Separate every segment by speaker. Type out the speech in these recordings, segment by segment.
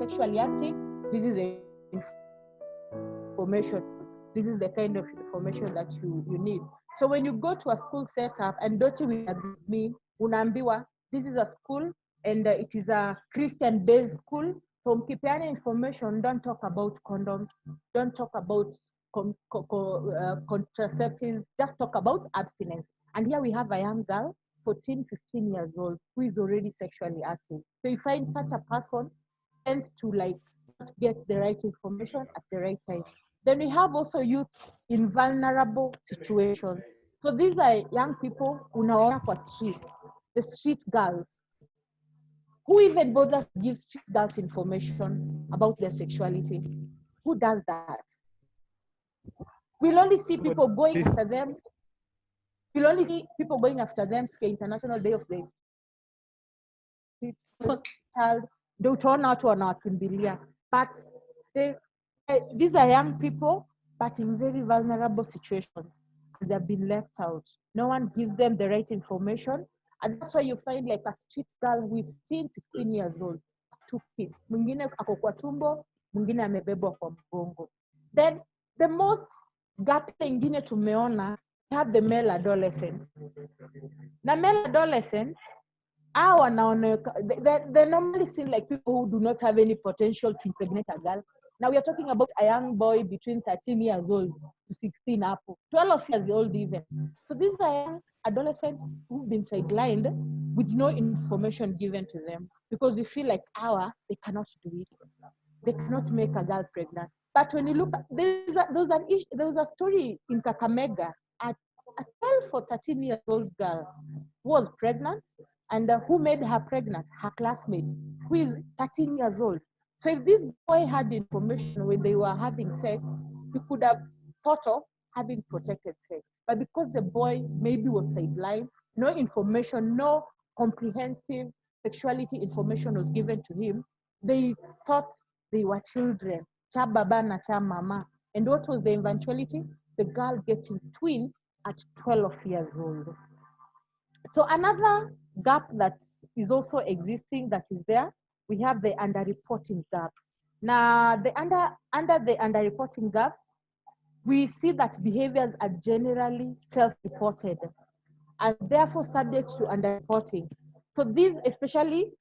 Speaker 1: sexually active, this is the information. This is the kind of information that you need. So when you go to a school setup, and Doti will agree with me, unaambiwa, this is a school and it is a Christian-based school. So mkipeana information, don't talk about condoms, don't talk about contraceptives, just talk about abstinence. And here we have a young girl, 14, 15 years old, who is already sexually active. So you find such a person tends to like not get the right information at the right time. Then we have also youth in vulnerable situations. So these are young people unaona kwa street, the street girls. Who even bothers to give street girls information about their sexuality? Who does that? We'll only see people going after them. You'll only see people going after them to International Day of the Child. Ndio utaona watu wanawakimbilia. But these are young people, but in very vulnerable situations. They've been left out. No one gives them the right information. And that's why you find like a street girl who is 15, 16 years old. Stupid. Mwingine ako kwa tumbo, mwingine amebebwa kwa mgongo. Then the most gap ingine tumeona, we have the male adolescent. Na male adolescent, they normally seem like people who do not have any potential to impregnate a girl. Now we are talking about a young boy between 13 years old to 16 up, 12 years old even. So these are young adolescents who've been sidelined with no information given to them because they feel like they cannot do it. They cannot make a girl pregnant. But when you look at, there was a story in Kakamega, a 12 or 13 years old girl was pregnant, and who made her pregnant? Her classmate, who is 13 years old. So if this boy had information when they were having sex, he could have thought of having protected sex. But because the boy maybe was sidelined, no information, no comprehensive sexuality information was given to him, they thought they were children, cha baba na cha mama. And what was the eventuality? The girl getting twins at 12 years old. So another gap that is also existing that is there, we have the underreporting gaps. Now, under the underreporting gaps, we see that behaviors are generally self-reported and therefore subject to underreporting. So this especially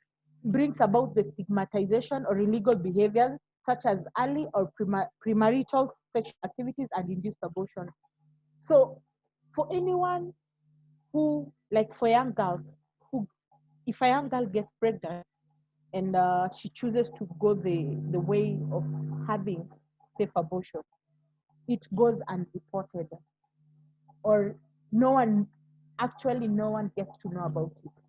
Speaker 1: brings about the stigmatization or illegal behaviors such as early or premarital sexual activities and induced abortion. So for anyone who, like for young girls, who, if a young girl gets pregnant and she chooses to go the way of having safe abortion, it goes unreported, or no one gets to know about it.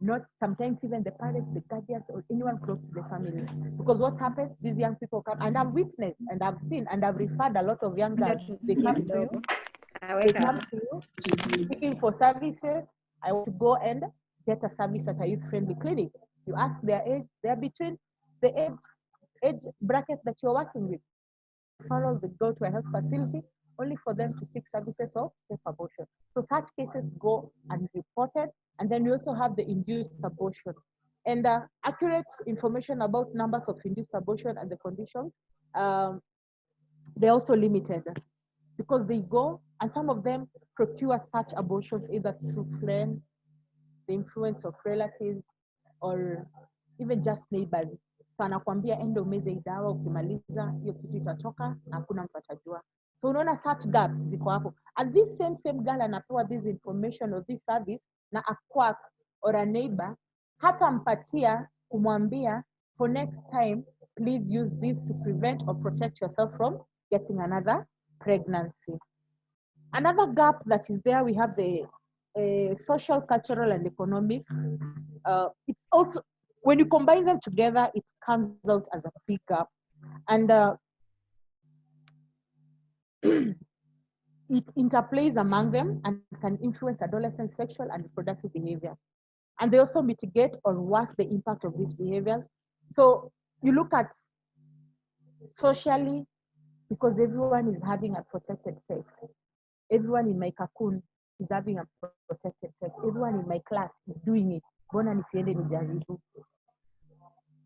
Speaker 1: Not sometimes even the parents, the guardians, or anyone close to the family. Because what happens, these young people come, and I've witnessed, and I've seen, and I've referred a lot of young girls. They come to you, seeking for services. I want to go and get a service at a youth-friendly clinic. You ask their age, they're between the age bracket that you're working with. Follow, they go to a health facility only for them to seek services of safe abortion. So such cases go unreported. And then we also have the induced abortion. And accurate information about numbers of induced abortion and the conditions, they're also limited because they go, and some of them procure such abortions either through friends, the influence of relatives, or even just neighbors. So anakuambia enda umeze hii dawa, ukimaliza hiyo kitu itatoka na hakuna mtu atajua. So unaona such gaps ziko hapo. And this same girl anapewa this information or this service na a quack or a neighbor, hata mpatia kumwambia for next time, please use this to prevent or protect yourself from getting another pregnancy. Another gap that is there, we have the social, cultural, and economic. It's also, when you combine them together, it comes out as a big gap. And it interplays among them and can influence adolescent sexual and reproductive behavior. And they also mitigate or worsen the impact of these behaviors. So you look at socially, because everyone is having a protected sex. Everyone in my cocoon is having a protected sex. Everyone in my class is doing it. Mbona nisiende nijaribu?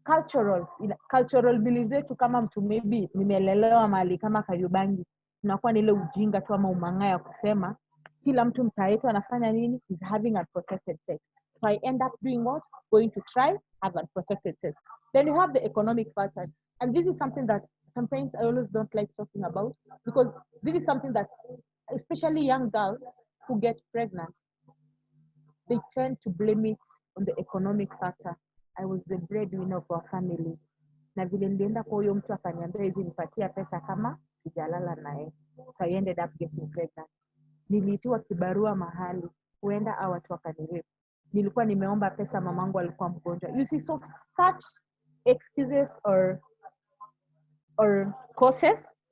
Speaker 1: cultural beliefs zetu, kama mtu maybe nimelelewa mahali kama Kariobangi, tunakuwa na ile ujinga tu ama umang'aa ya kusema kila mtu mtaa yetu anafanya nini, is having unprotected sex. So I end up doing what? Going to try have unprotected sex. Then you have the economic factor, and this is something that sometimes I always don't like talking about, because this is something that especially young girls who get pregnant, they tend to blame it on the economic factor. I was the breadwinner of our family. Na vile nilienda kwa huyo mtu akaniambia hizi nipatia pesa kama sijalala naye. So I ended up getting pregnant. Niliitiwa kibarua mahali, huenda hao watu wakanirepe. Nilikuwa nimeomba pesa, mamangu alikuwa mgonjwa. You see, so such excuses or causes,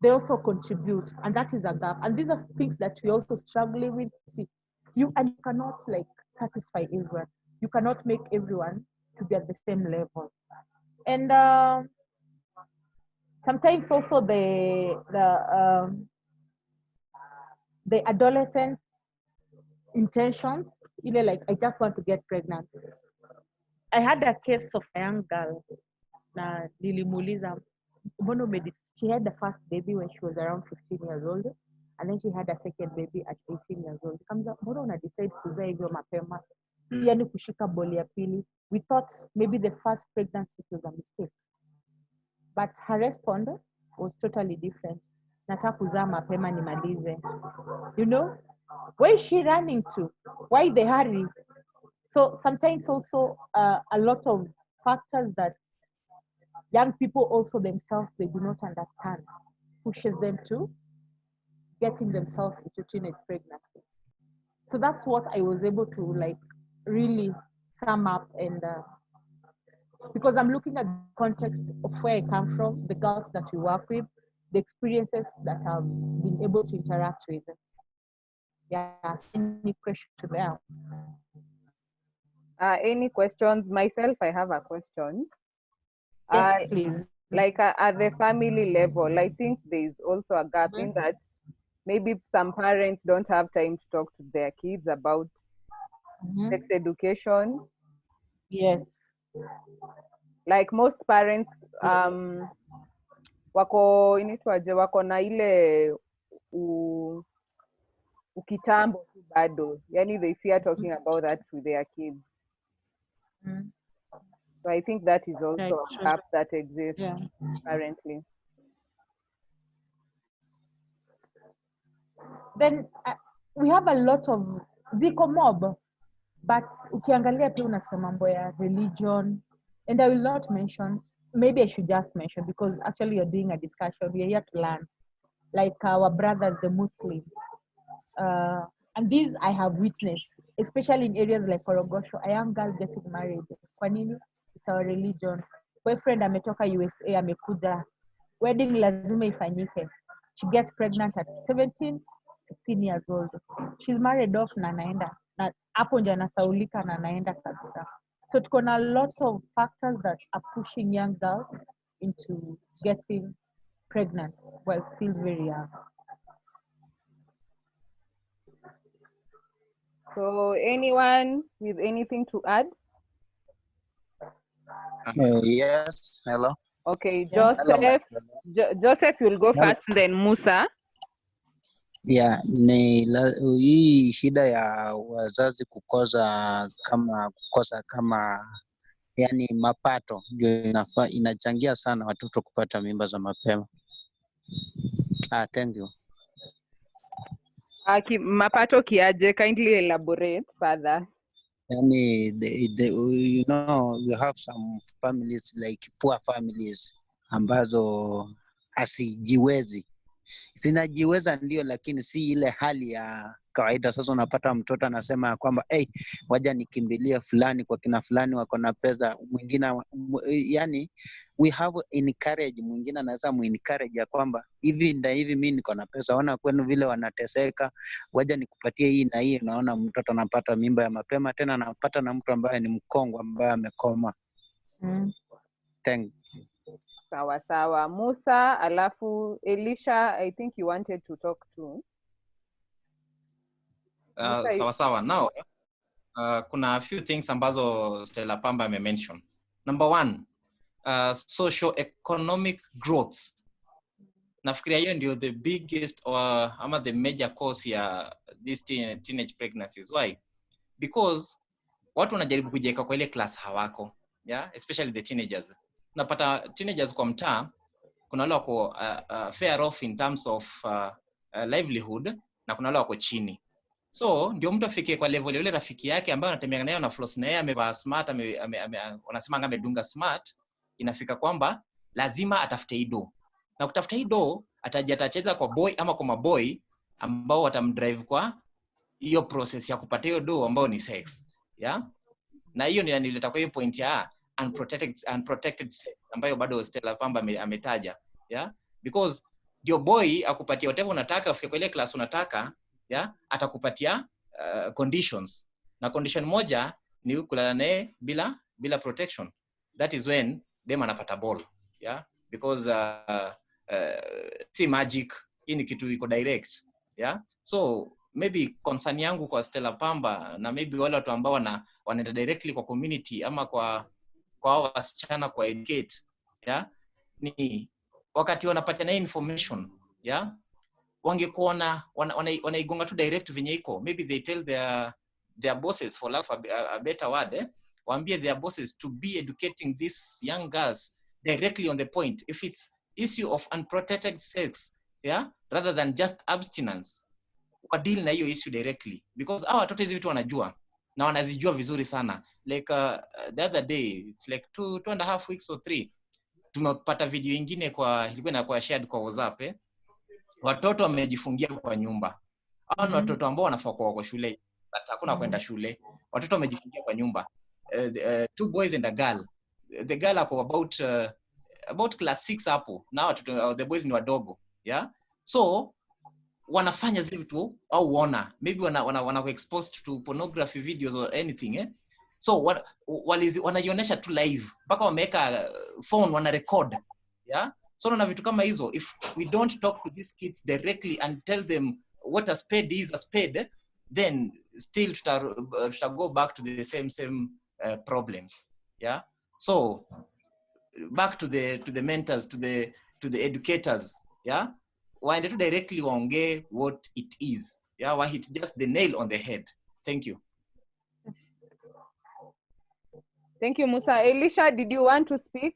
Speaker 1: they also contribute, and that is a gap. And these are things that we also struggling with. See, you cannot like satisfy everyone. You cannot make everyone to be at the same level. And sometimes also the adolescent intentions, like I just want to get pregnant. I had a case of a young girl. Na nilimuuliza, she had the first baby when she was around 15 years old, and then she had a second baby at 18 years old. Kamza, mbona una decide kuzaa hivyo mapema? Yani kushika boli ya pili. We thought maybe the first pregnancy was a mistake. But her response was totally different. Nataka kuzaa mapema nimalize. You know? Where is she running to? Why the hurry? So sometimes also a lot of factors that young people also themselves, they do not understand, pushes them to getting themselves into teenage pregnancy. So that's what I was able to like really sum up, and because I'm looking at the context of where I come from, the girls that we work with, the experiences that I've been able to interact with. Yeah, any question to them?
Speaker 2: Any questions? Myself, I have a question.
Speaker 1: Yes, please.
Speaker 2: Like at the family level, I think there's also a gap in that maybe some parents don't have time to talk to their kids about sex education.
Speaker 1: Yes.
Speaker 2: Like most parents, wako na ile ukitambo tu bado. Yani they fear talking about that with their kids. So I think that is also a gap that exists currently.
Speaker 1: Then we have a lot of ziko mob, but ukiangalia pia unasema mambo ya religion, and I will not mention, maybe I should just mention, because actually you're doing a discussion, we are here to learn, like our brothers, the Muslims, and these I have witnessed, especially in areas like Korogosho, a young girl getting married. Kwa nini? It's our religion. Boyfriend ametoka USA amekuja, wedding lazima ifanyike. She gets pregnant at 17, 16 years old. She's married off na anaenda. Na hapo ndio anasaulika na anaenda kabisa. So tuko na a lot of factors that are pushing young girls into getting pregnant while still very young.
Speaker 2: So anyone with anything to add?
Speaker 3: Yes, hello.
Speaker 2: Okay, Joseph.
Speaker 3: Hello.
Speaker 2: Joseph will go first, then Musa.
Speaker 3: Yeah, hii shida ya wazazi kukosa kama yani mapato ndio inachangia sana watoto kupata mimba za mapema. Thank you.
Speaker 2: Mapato kiaje? Kindly elaborate further.
Speaker 3: Yani you know, you have some families like poor families ambazo asijiwezi. Zinajiweza ndio, lakini si ile hali ya kawaida. Sasa unapata mtoto anasema kwamba waja nikimbilia fulani kwa kina fulani wako na pesa, mwingine yani we have encourage, mwingine anaweza muencourage ya kwamba hivi mimi niko na pesa, ona kwenu vile wanateseka, waja nikupatie hii na hii. Unaona mtoto anapata mimba ya mapema, tena anapata na mtu ambaye ni mkongwe ambaye amekoma. Thank you.
Speaker 2: Sawa. Musa, alafu Elisha, I think you wanted to talk too.
Speaker 4: Sawa. Now, kuna a few things ambazo Stella Pamba ame-mention. Number one, socio-economic growth. Nafikiria hiyo ndio the biggest ama the major cause ya these teenage pregnancies. Why? Because watu wanajaribu kujiweka kwa ile class hawako, yeah, especially the teenagers. Unapata teenagers kwa mtaa, kuna wale wako fair off in terms of livelihood, na kuna wale wako chini. So ndio mtu afike kwa level ile rafiki yake ambaye anatembea naye na floss na yeye amevaa smart, wanasema amedunga smart, inafika kwamba lazima atafute ido. Na kutafuta ido atacheza kwa boy ama kwa maboy ambao watamdrive kwa hiyo process ya kupata hiyo do ambao ni sex, yeah. Na hiyo ni nileta kwa hiyo point ya unprotected sex ambayo bado Stella Pamba ametaja, yeah, because your boy akupatia whatever unataka, ufike kwa ile class unataka, yeah, atakupatia conditions, na condition moja ni kulala naye bila protection. That is when dem anapata ball, yeah, because si magic, hii ni kitu iko direct, yeah. So maybe concern yangu kwa Stella Pamba na maybe wale watu ambao wanaenda directly kwa community ama kwa wasichana kwa educate, yeah, ni wakati wanapata na information, yeah, wangekuona wanaigonga tu direct venye iko. Maybe they tell their bosses, for lack of a better word, waambie their bosses to be educating these young girls directly on the point. If it's issue of unprotected sex, yeah, rather than just abstinence, wa deal na hiyo issue directly, because hawa watoto hizi vitu wanajua na wanazijua vizuri sana. Like the other day, it's like 2.5 weeks or 3, tumepata video ingine ilikuwa inakuwa shared kwa WhatsApp, watoto wamejifungia kwa nyumba. Hao watoto ambao wanafaa kwa shule, hakuna kwenda shule. Watoto wamejifungia kwa nyumba. 2 boys and a girl. The girl ako about class 6 hapo. Now the boys ni wadogo, yeah. So wanafanya zile vitu au maybe wana exposed to pornography videos or anything, so wanaionyesha tu live, mpaka wameweka phone wana record, yeah. So na vitu kama hizo, if we don't talk to these kids directly and tell them what a spade is, a spade, then still tuta go back to the same problems, yeah. So back to the mentors, to the educators, yeah, waende tu directly waongee what it is, yeah, why hit just the nail on the head. Thank you.
Speaker 2: Thank you, Musa. Elisha, did you want to speak?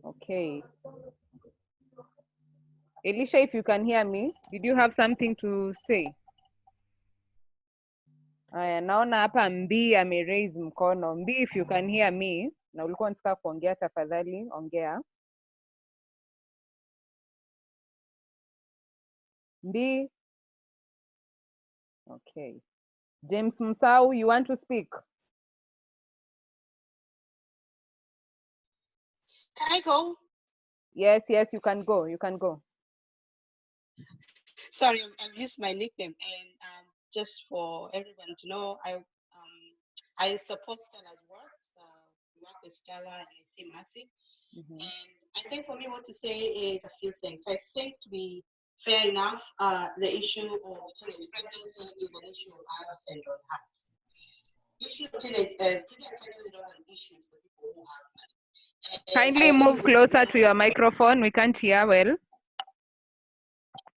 Speaker 2: Okay. Elisha, if you can hear me, did you have something to say? Aya, naona hapa Mbi raise mkono. Mbi, if you can hear me, na ulikuwa unataka kuongea, tafadhali ongea. Mbi. Okay. James Musau, you want to speak?
Speaker 5: Can I go?
Speaker 2: Yes, you can go. You can go.
Speaker 5: Sorry, I've used my nickname, and just for everyone to know, I support Stella's work. Work with Stella and I see Mercy. And I think for me, what to say is a few things. I think, to be fair enough, the issue of teenage pregnancy is an issue of haves and don't-haves. Issue of teenage pregnancy is not an issue to the people who have money.
Speaker 2: Kindly move closer to your microphone. We can't hear well.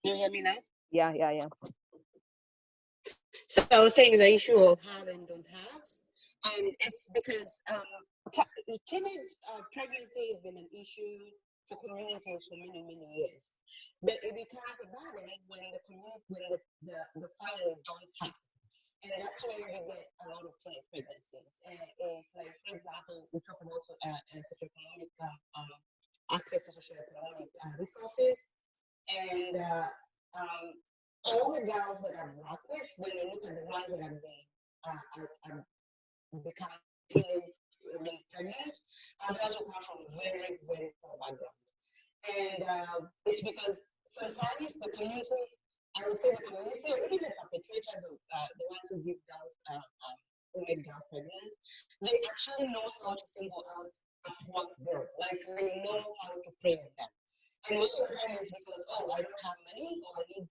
Speaker 5: You hear me now?
Speaker 2: Yeah.
Speaker 5: So I was saying the issue of have and don't have, and it's because teenage pregnancy has been an issue to communities for many years, but it becomes a burden when the family don't have, and that's where we get a lot of teenage pregnancies. It's like, for example, we talk about socioeconomic access to socioeconomic resources, and all the girls that I've worked with, when you look at the ones that have been become teenage, been pregnant, are girls who come from very poor background, and it's because sometimes the community, I would say the community, or even the perpetrators of the ones who give girls who make girls pregnant, they actually know how to single out a poor girl, like they know how to prey on them. And most of the time it's because, oh, I don't have money, or I need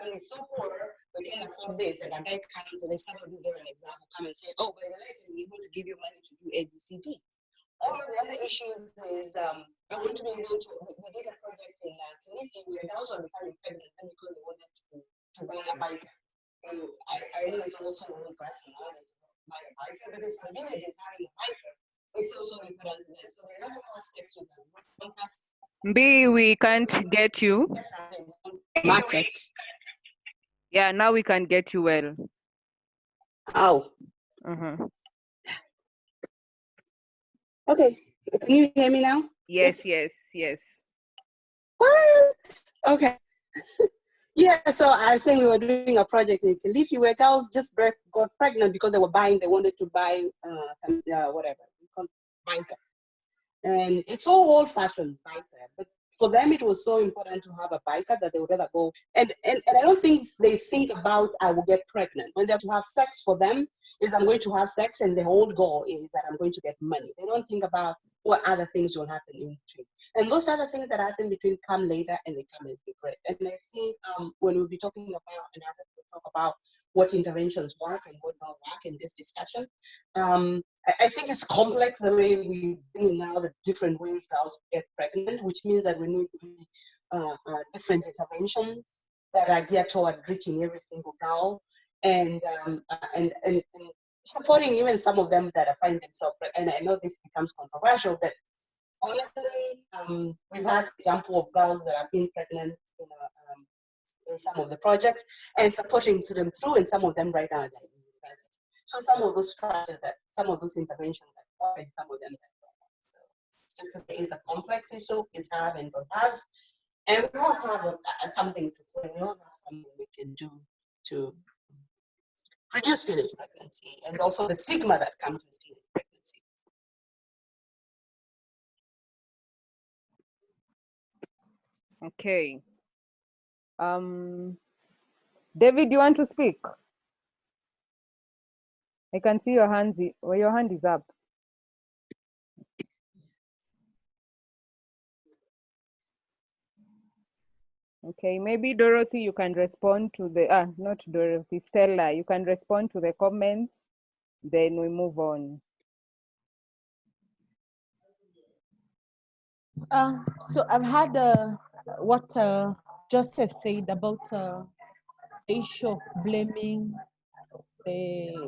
Speaker 5: family is so poor, we can't afford this. And a guy comes and somebody give an example, come and say, oh, by the way, I can be able to give you money to do A, B, C, D. Or the other issue is I want to be able to, we did a project in Kilifi where girls were becoming pregnant because they wanted to buy a bike. I don't know if it was so wrong for us now to buy a biker, but if the village is having a biker, it's also important to them. So they have to have steps with them.
Speaker 2: B, we can't get you.
Speaker 5: Market.
Speaker 2: Yeah, now we can get you well.
Speaker 5: Oh,
Speaker 2: Uh-huh.
Speaker 5: okay. Can you hear me now?
Speaker 2: Yes.
Speaker 5: What? Okay. Yeah, so I was saying we were doing a project in Kilifi where girls just got pregnant because they wanted to buy whatever, biker. And it's so old-fashioned biker, but for them it was so important to have a biker that they would rather go. And I don't think they think about I will get pregnant. When they're to have sex, for them is I'm going to have sex, and the whole goal is that I'm going to get money. They don't think about what other things will happen in between. And those other things that happen between come later, and they come as regret. And I think when we'll be talking about, and I will talk about what interventions work and what don't work in this discussion, I think it's complex the way we bring now the different ways girls get pregnant, which means that we need different interventions that are geared toward reaching every single girl and supporting even some of them that are finding themselves pregnant. And I know this becomes controversial, but honestly, we've had example of girls that have been pregnant in some of the projects and supporting them through, and some of them right now are at university. So some of those structures some of those interventions that work, and some of them that don't. So just to say, it's a complex issue, it's have and don't have. And we all have something to play, we all have something we can do to reduce teenage pregnancy and also the stigma that comes with teenage pregnancy.
Speaker 2: Okay. David, you want to speak? I can see your hand is up. Okay, maybe Dorothy, you can respond to the, not Dorothy, Stella, you can respond to the comments, then we move on.
Speaker 1: So I've had what Joseph said about the issue of blaming the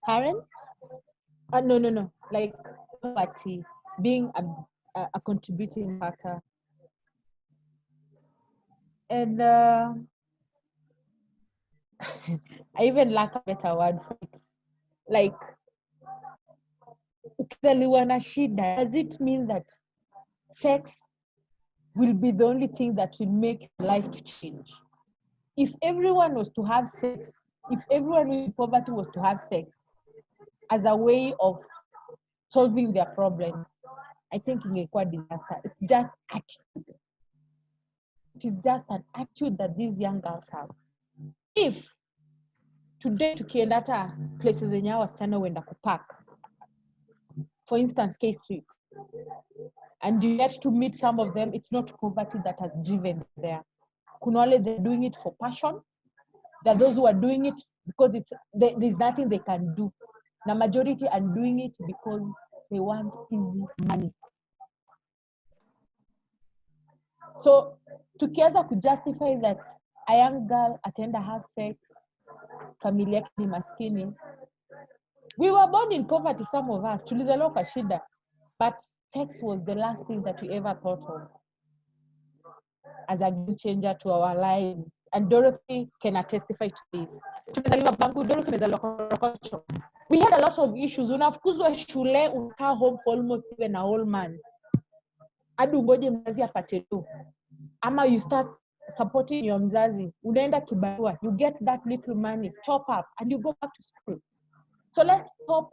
Speaker 1: parents. No, like poverty being a contributing factor. And I even lack a better word for it. Like, ukizaliwa na shida, does it mean that sex will be the only thing that will make life to change? If everyone was to have sex, if everyone with poverty was to have sex as a way of solving their problems, I think ingekuwa disaster. It's just attitude. It is just an attitude that these young girls have. If today tukienda hata places zenye hao wasichana huenda kupark, for instance K Street, and you get to meet some of them, it's not poverty that has driven them there. Kuna wale they're doing it for passion. There are those who are doing it because there's nothing they can do. The majority are doing it because they want easy money. So tukianza kujustify that a young girl ataenda have sex, familia yake ni maskini. We were born in poverty, some of us, tulizaliwa kwa shida, but sex was the last thing that we ever thought of as a game changer to our lives. And Dorothy can testify to this. We had a lot of issues. Unafukuzwa shule, unakaa home for almost even a whole month. Hadi ungoje mzazi apate tu. Ama you start supporting your mzazi. Unaenda kibarua, you get that little money, top up, and you go back to school. So let's stop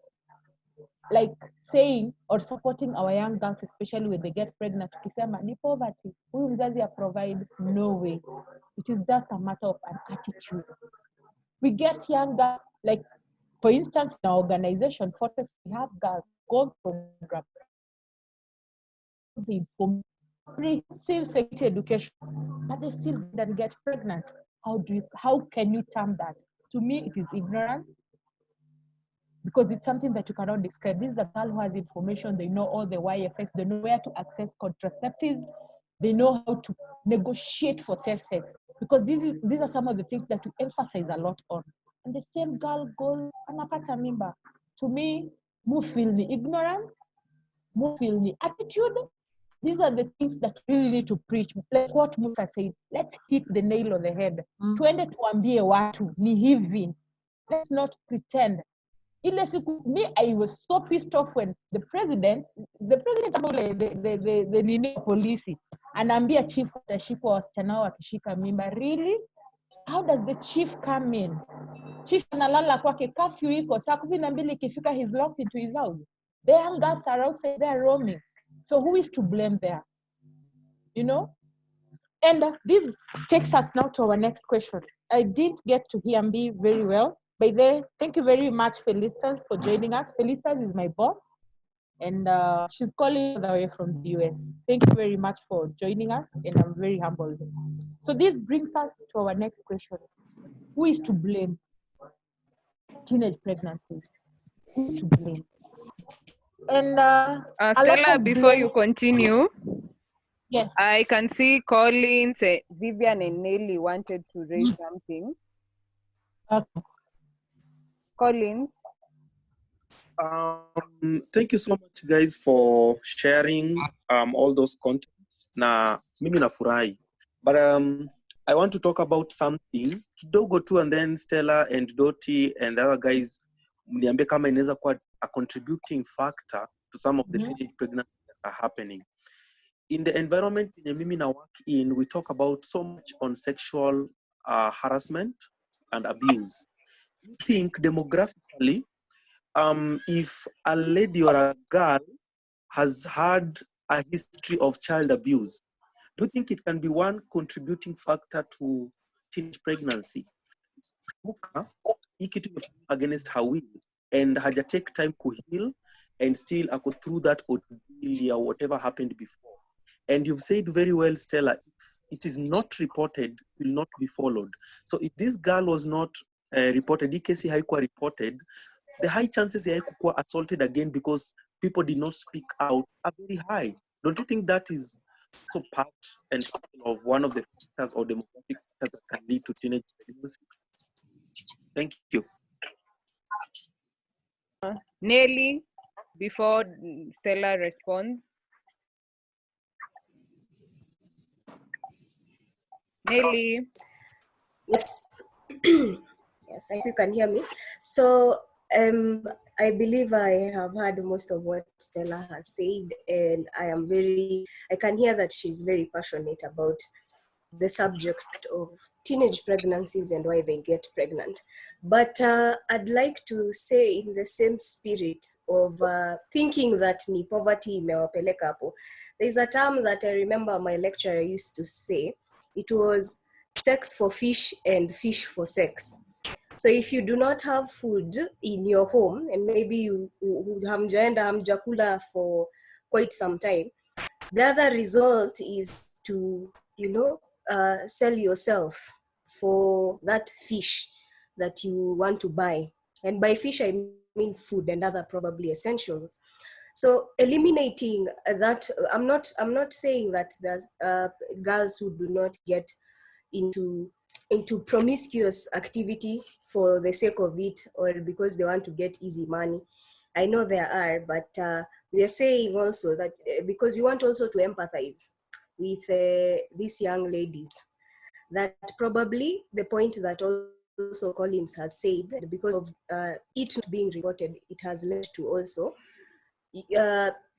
Speaker 1: like saying or supporting our young girls, especially when they get pregnant, tukisema ni poverty, huyu mzazi provide. No way. It is just a matter of an attitude. We get young girls, like for instance in our organization, we have girls go program, receive sexual education, but they still don't get pregnant. how can you term that? To me, it is ignorance, because it's something that you cannot describe. This is a girl who has information. They know all the YFS. They know where to access contraceptives. They know how to negotiate for safe sex, because these are some of the things that we emphasize a lot on. And the same girl goes anapata mimba. To me, mu feel ni ignorance, mu feel ni attitude. These are the things that we really need to preach. Like what Musa said, let's hit the nail on the head. Tuende tuambie watu ni hivi. Let's not pretend. Ile siku, me, I was so pissed off when the president the nini polisi anaambia chief atashikwa wasichana wao wakishika mimba. Really? How does the chief come in? Chief analala kwake, curfew iko saa 12 ikifika, he's locked into his house. The young girls are outside there roaming. So who is to blame there? You know? And this takes us now to our next question. I didn't get to hear Mbi very well. By the way, thank you very much, Felicitas, for joining us. Felicitas is my boss, and she's calling all the way from the US. Thank you very much for joining us, and I'm very humbled. So this brings us to our next question. Who is to blame? Teenage pregnancy. Who is to blame? And
Speaker 2: Stella, before you continue,
Speaker 1: yes,
Speaker 2: I can see Collins, Vivian, and Nelly wanted to raise something.
Speaker 1: okay.
Speaker 2: Collins.
Speaker 6: Thank you so much, guys, for sharing all those contents. Na mimi nafurahi, but I want to talk about something kidogo tu, and then Stella and Dottie and the other guys mniambie kama inaweza kuwa a contributing factor to some of the teenage pregnancies that are happening. In the environment mimi na work in, we talk about so much on sexual harassment and abuse. You think demographically, if a lady or a girl has had a history of child abuse, do you think it can be one contributing factor to teenage pregnancy? Against her will, and haja take time to heal, and still I go through that ordeal or whatever happened before. And you've said very well, Stella, if it is not reported, it will not be followed. So if this girl was not reported, ikesi haikuwa reported, the high chances ya kuwa assaulted again because people did not speak out are very high. Don't you think that is also part and parcel of one of the factors or demographic factors that can lead to teenage pregnancy? Thank you.
Speaker 2: Nelly, before Stella responds. Nelly.
Speaker 7: Yes. Yes, I hope you can hear me. So I believe I have heard most of what Stella has said, and I can hear that she's very passionate about the subject of teenage pregnancies and why they get pregnant. But I'd like to say, in the same spirit of thinking that ni poverty imewapeleka hapo, there's a term that I remember my lecturer used to say. It was sex for fish and fish for sex. So if you do not have food in your home, and maybe you hamjakula for quite some time, the other result is to, sell yourself for that fish that you want to buy. And by fish, I mean food and other probably essentials. So eliminating that, I'm not saying that there's girls who do not get into promiscuous activity for the sake of it or because they want to get easy money. I know there are, but we are saying also that because we want also to empathize with these young ladies, that probably the point that also Collins has said, that because of it not being reported, it has led to also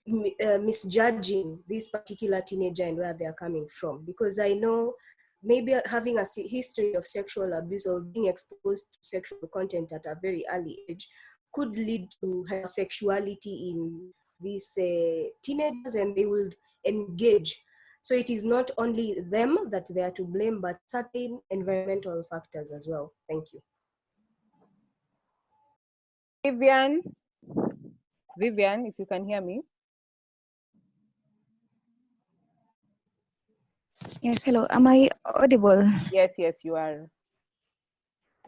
Speaker 7: misjudging this particular teenager and where they are coming from. Because I know maybe having a history of sexual abuse or being exposed to sexual content at a very early age could lead to homosexuality in these teenagers, and they will engage. So it is not only them that they are to blame, but certain environmental factors as well. Thank you.
Speaker 2: Vivian, if you can hear me.
Speaker 8: Yes, hello. Am I audible?
Speaker 2: Yes, you are.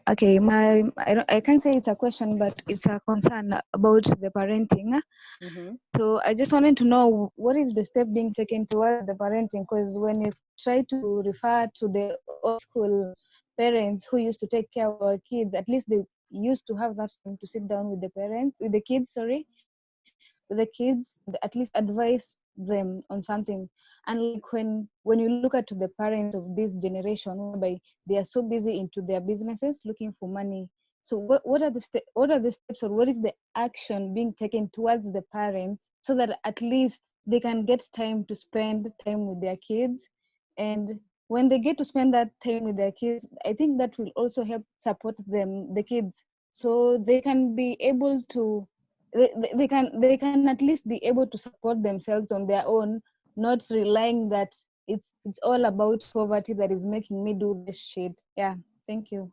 Speaker 8: Okay, I can't say it's a question, but it's a concern about the parenting.
Speaker 2: Mm-hmm.
Speaker 8: So I just wanted to know what is the step being taken towards the parenting, because when you try to refer to the old school parents who used to take care of our kids, at least they used to have that time to sit down with the kids, with the kids, and at least advise them on something. And like when you look at the parents of this generation, whereby they are so busy into their businesses looking for money. So what are the steps, or what is the action being taken towards the parents so that at least they can get time to spend time with their kids? And when they get to spend that time with their kids, I think that will also help support the kids, so they can be able to they can at least be able to support themselves on their own, not relying that it's all about poverty that is making me do this shit. Yeah, thank you.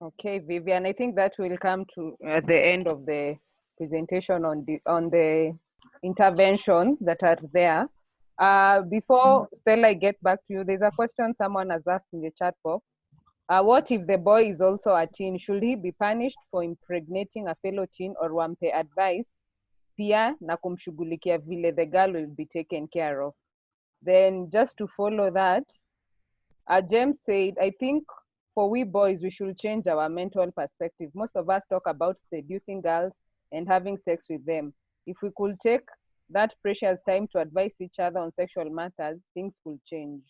Speaker 2: Okay, Vivian, I think that will come to at the end of the presentation on the interventions that are there. Before Stella, I get back to you, there's a question someone has asked in the chat box. What if the boy is also a teen? Should he be punished for impregnating a fellow teen, or wampe advice pia na kumshughulikia vile the girl will be taken care of? Then just to follow that, James said, I think for we boys, we should change our mental perspective. Most of us talk about seducing girls and having sex with them. If we could take that precious time to advise each other on sexual matters, things could change.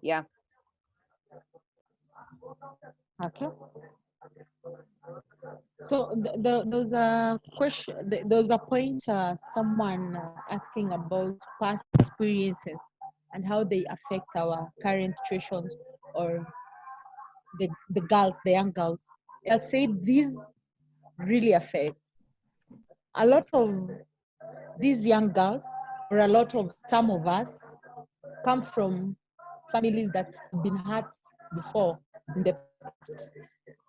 Speaker 2: Yeah.
Speaker 1: Okay. So there was a question, there was a point, someone asking about past experiences and how they affect our current situations, or the girls, the young girls. I'll say these really affect a lot of these young girls, or a lot of some of us come from families that have been hurt before in the past.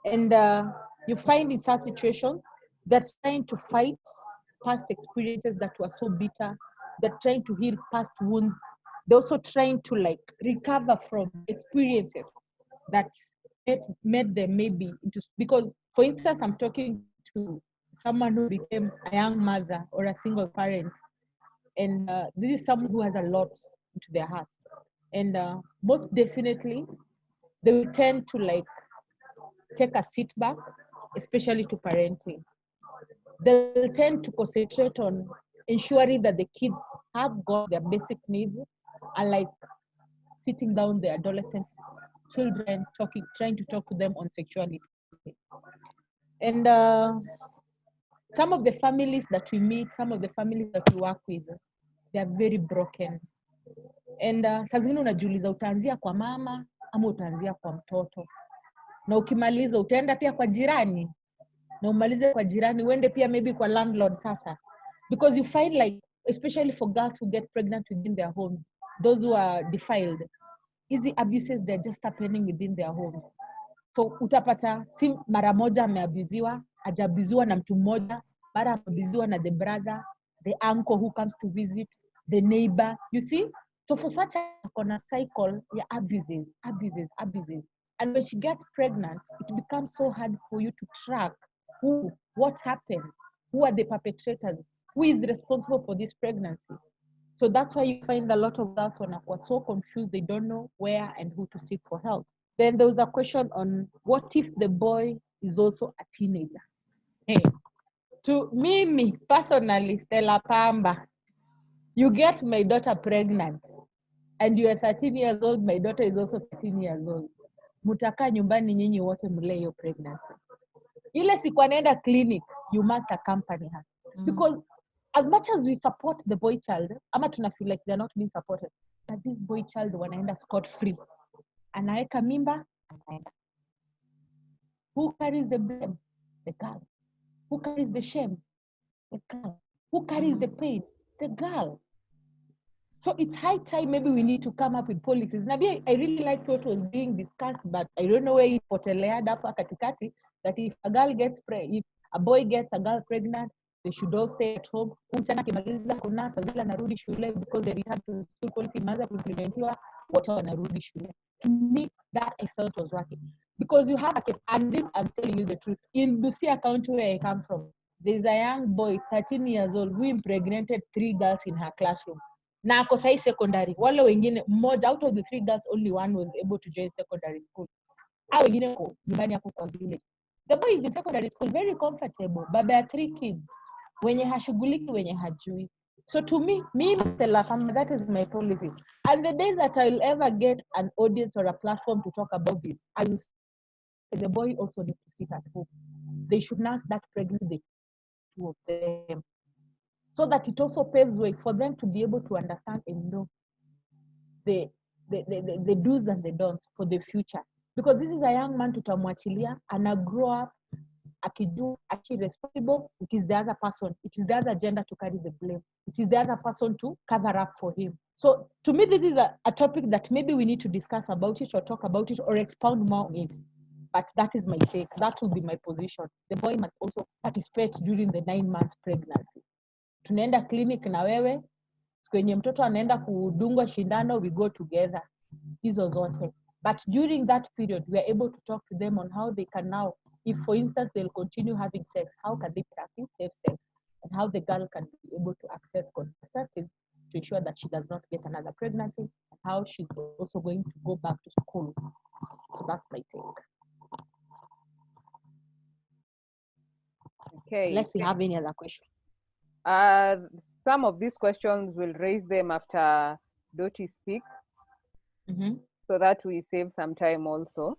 Speaker 1: And you find in such situations that trying to fight past experiences that were so bitter, they're trying to heal past wounds. They're also trying to like recover from experiences that made them maybe into, because for instance, I'm talking to someone who became a young mother or a single parent, and this is someone who has a lot into their heart, and most definitely they will tend to like take a sit back, especially to parenting. They'll tend to concentrate on ensuring that the kids have got their basic needs, and like sitting down the adolescent children, trying to talk to them on sexuality. And some of the families that we meet, some of the families that we work with, they are very broken. And saa zingine unajiuliza utaanzia kwa mama ama utaanzia kwa mtoto, na ukimaliza utaenda pia kwa jirani, na umalize kwa jirani uende pia maybe kwa landlord sasa, because you find like, especially for girls who get pregnant within their homes, those who are defiled, easy abuses, they're just happening within their homes. So utapata si mara moja ameabuziwa, hajabuziwa na mtu mmoja, mara ameabuziwa na the brother, the uncle who comes to visit, the neighbor, you see. So for such a cycle, yeah, abuses. And when she gets pregnant, it becomes so hard for you to track what happened, who are the perpetrators, who is responsible for this pregnancy. So that's why you find a lot of girls were so confused, they don't know where and who to seek for help. Then there was a question on what if the boy is also a teenager? Hey, to me personally, Stella Pamba, you get my daughter pregnant and you are 13 years old, my daughter is also 13 years old. Mutakaa nyumbani nyinyi wote mle hiyo pregnancy. Ile siku anaenda clinic, you must accompany her. Because as much as we support the boy child, ama tuna feel like they're not being supported, but this boy child wanaenda scot free. Anaweka mimba, anaenda. Who carries the blame? The girl. Who carries the shame? The girl. Who carries the pain? The girl. So it's high time maybe we need to come up with policies. Nabi, I really liked what was being discussed, but I don't know where it potelead hapa katikati, that if a boy gets a girl pregnant, They should all stay at home. Mchana akimaliza kunasa vile anarudi shule because the return to school policy imeanza kuimplementiwa, wote wanarudi shule. To me, that I felt was working. Because you have a case, and this I'm telling you the truth. In Busia County where I come from, there's a young boy, 13 years old, who impregnated 3 girls in her classroom. Na ako sahi secondary. Wale wengine, mmoja out of the 3 girls, only one was able to join secondary school. Hao wengine ko nyumbani hapo kwa village. The boy is in secondary school, very comfortable. Baba ya 3 kids. Wenye hashughuliki, wenye hajui. So to me, that is my policy. And the day that I'll ever get an audience or a platform to talk about this, I will say the boy also needs to sit at home. They should nurse that pregnancy, the two of them, so that it also paves way for them to be able to understand and know the do's and the don'ts for the future. Because this is a young man tutamwachilia, and grow up, akijua, actually responsible. It is the other person, it is the other gender to carry the blame. It is the other person to cover up for him. So to me, this is a topic that maybe we need to discuss about it or talk about it or expound more on it. But that is my take. That will be my position. The boy must also participate during the 9 months pregnancy. Tunaenda clinic na wewe, kwenye mtoto anaenda kudungwa shindano, we go together. Hizo zote. But during that period, we are able to talk to them on how they can now, if for instance, they'll continue having sex, how can they practice safe sex? And how the girl can be able to access contraceptives to ensure that she does not get another pregnancy, and how she's also going to go back to school. So that's my take.
Speaker 2: Okay.
Speaker 1: Unless you have any other question.
Speaker 2: Some of these questions will raise them after Doti speaks, so that we save some time also.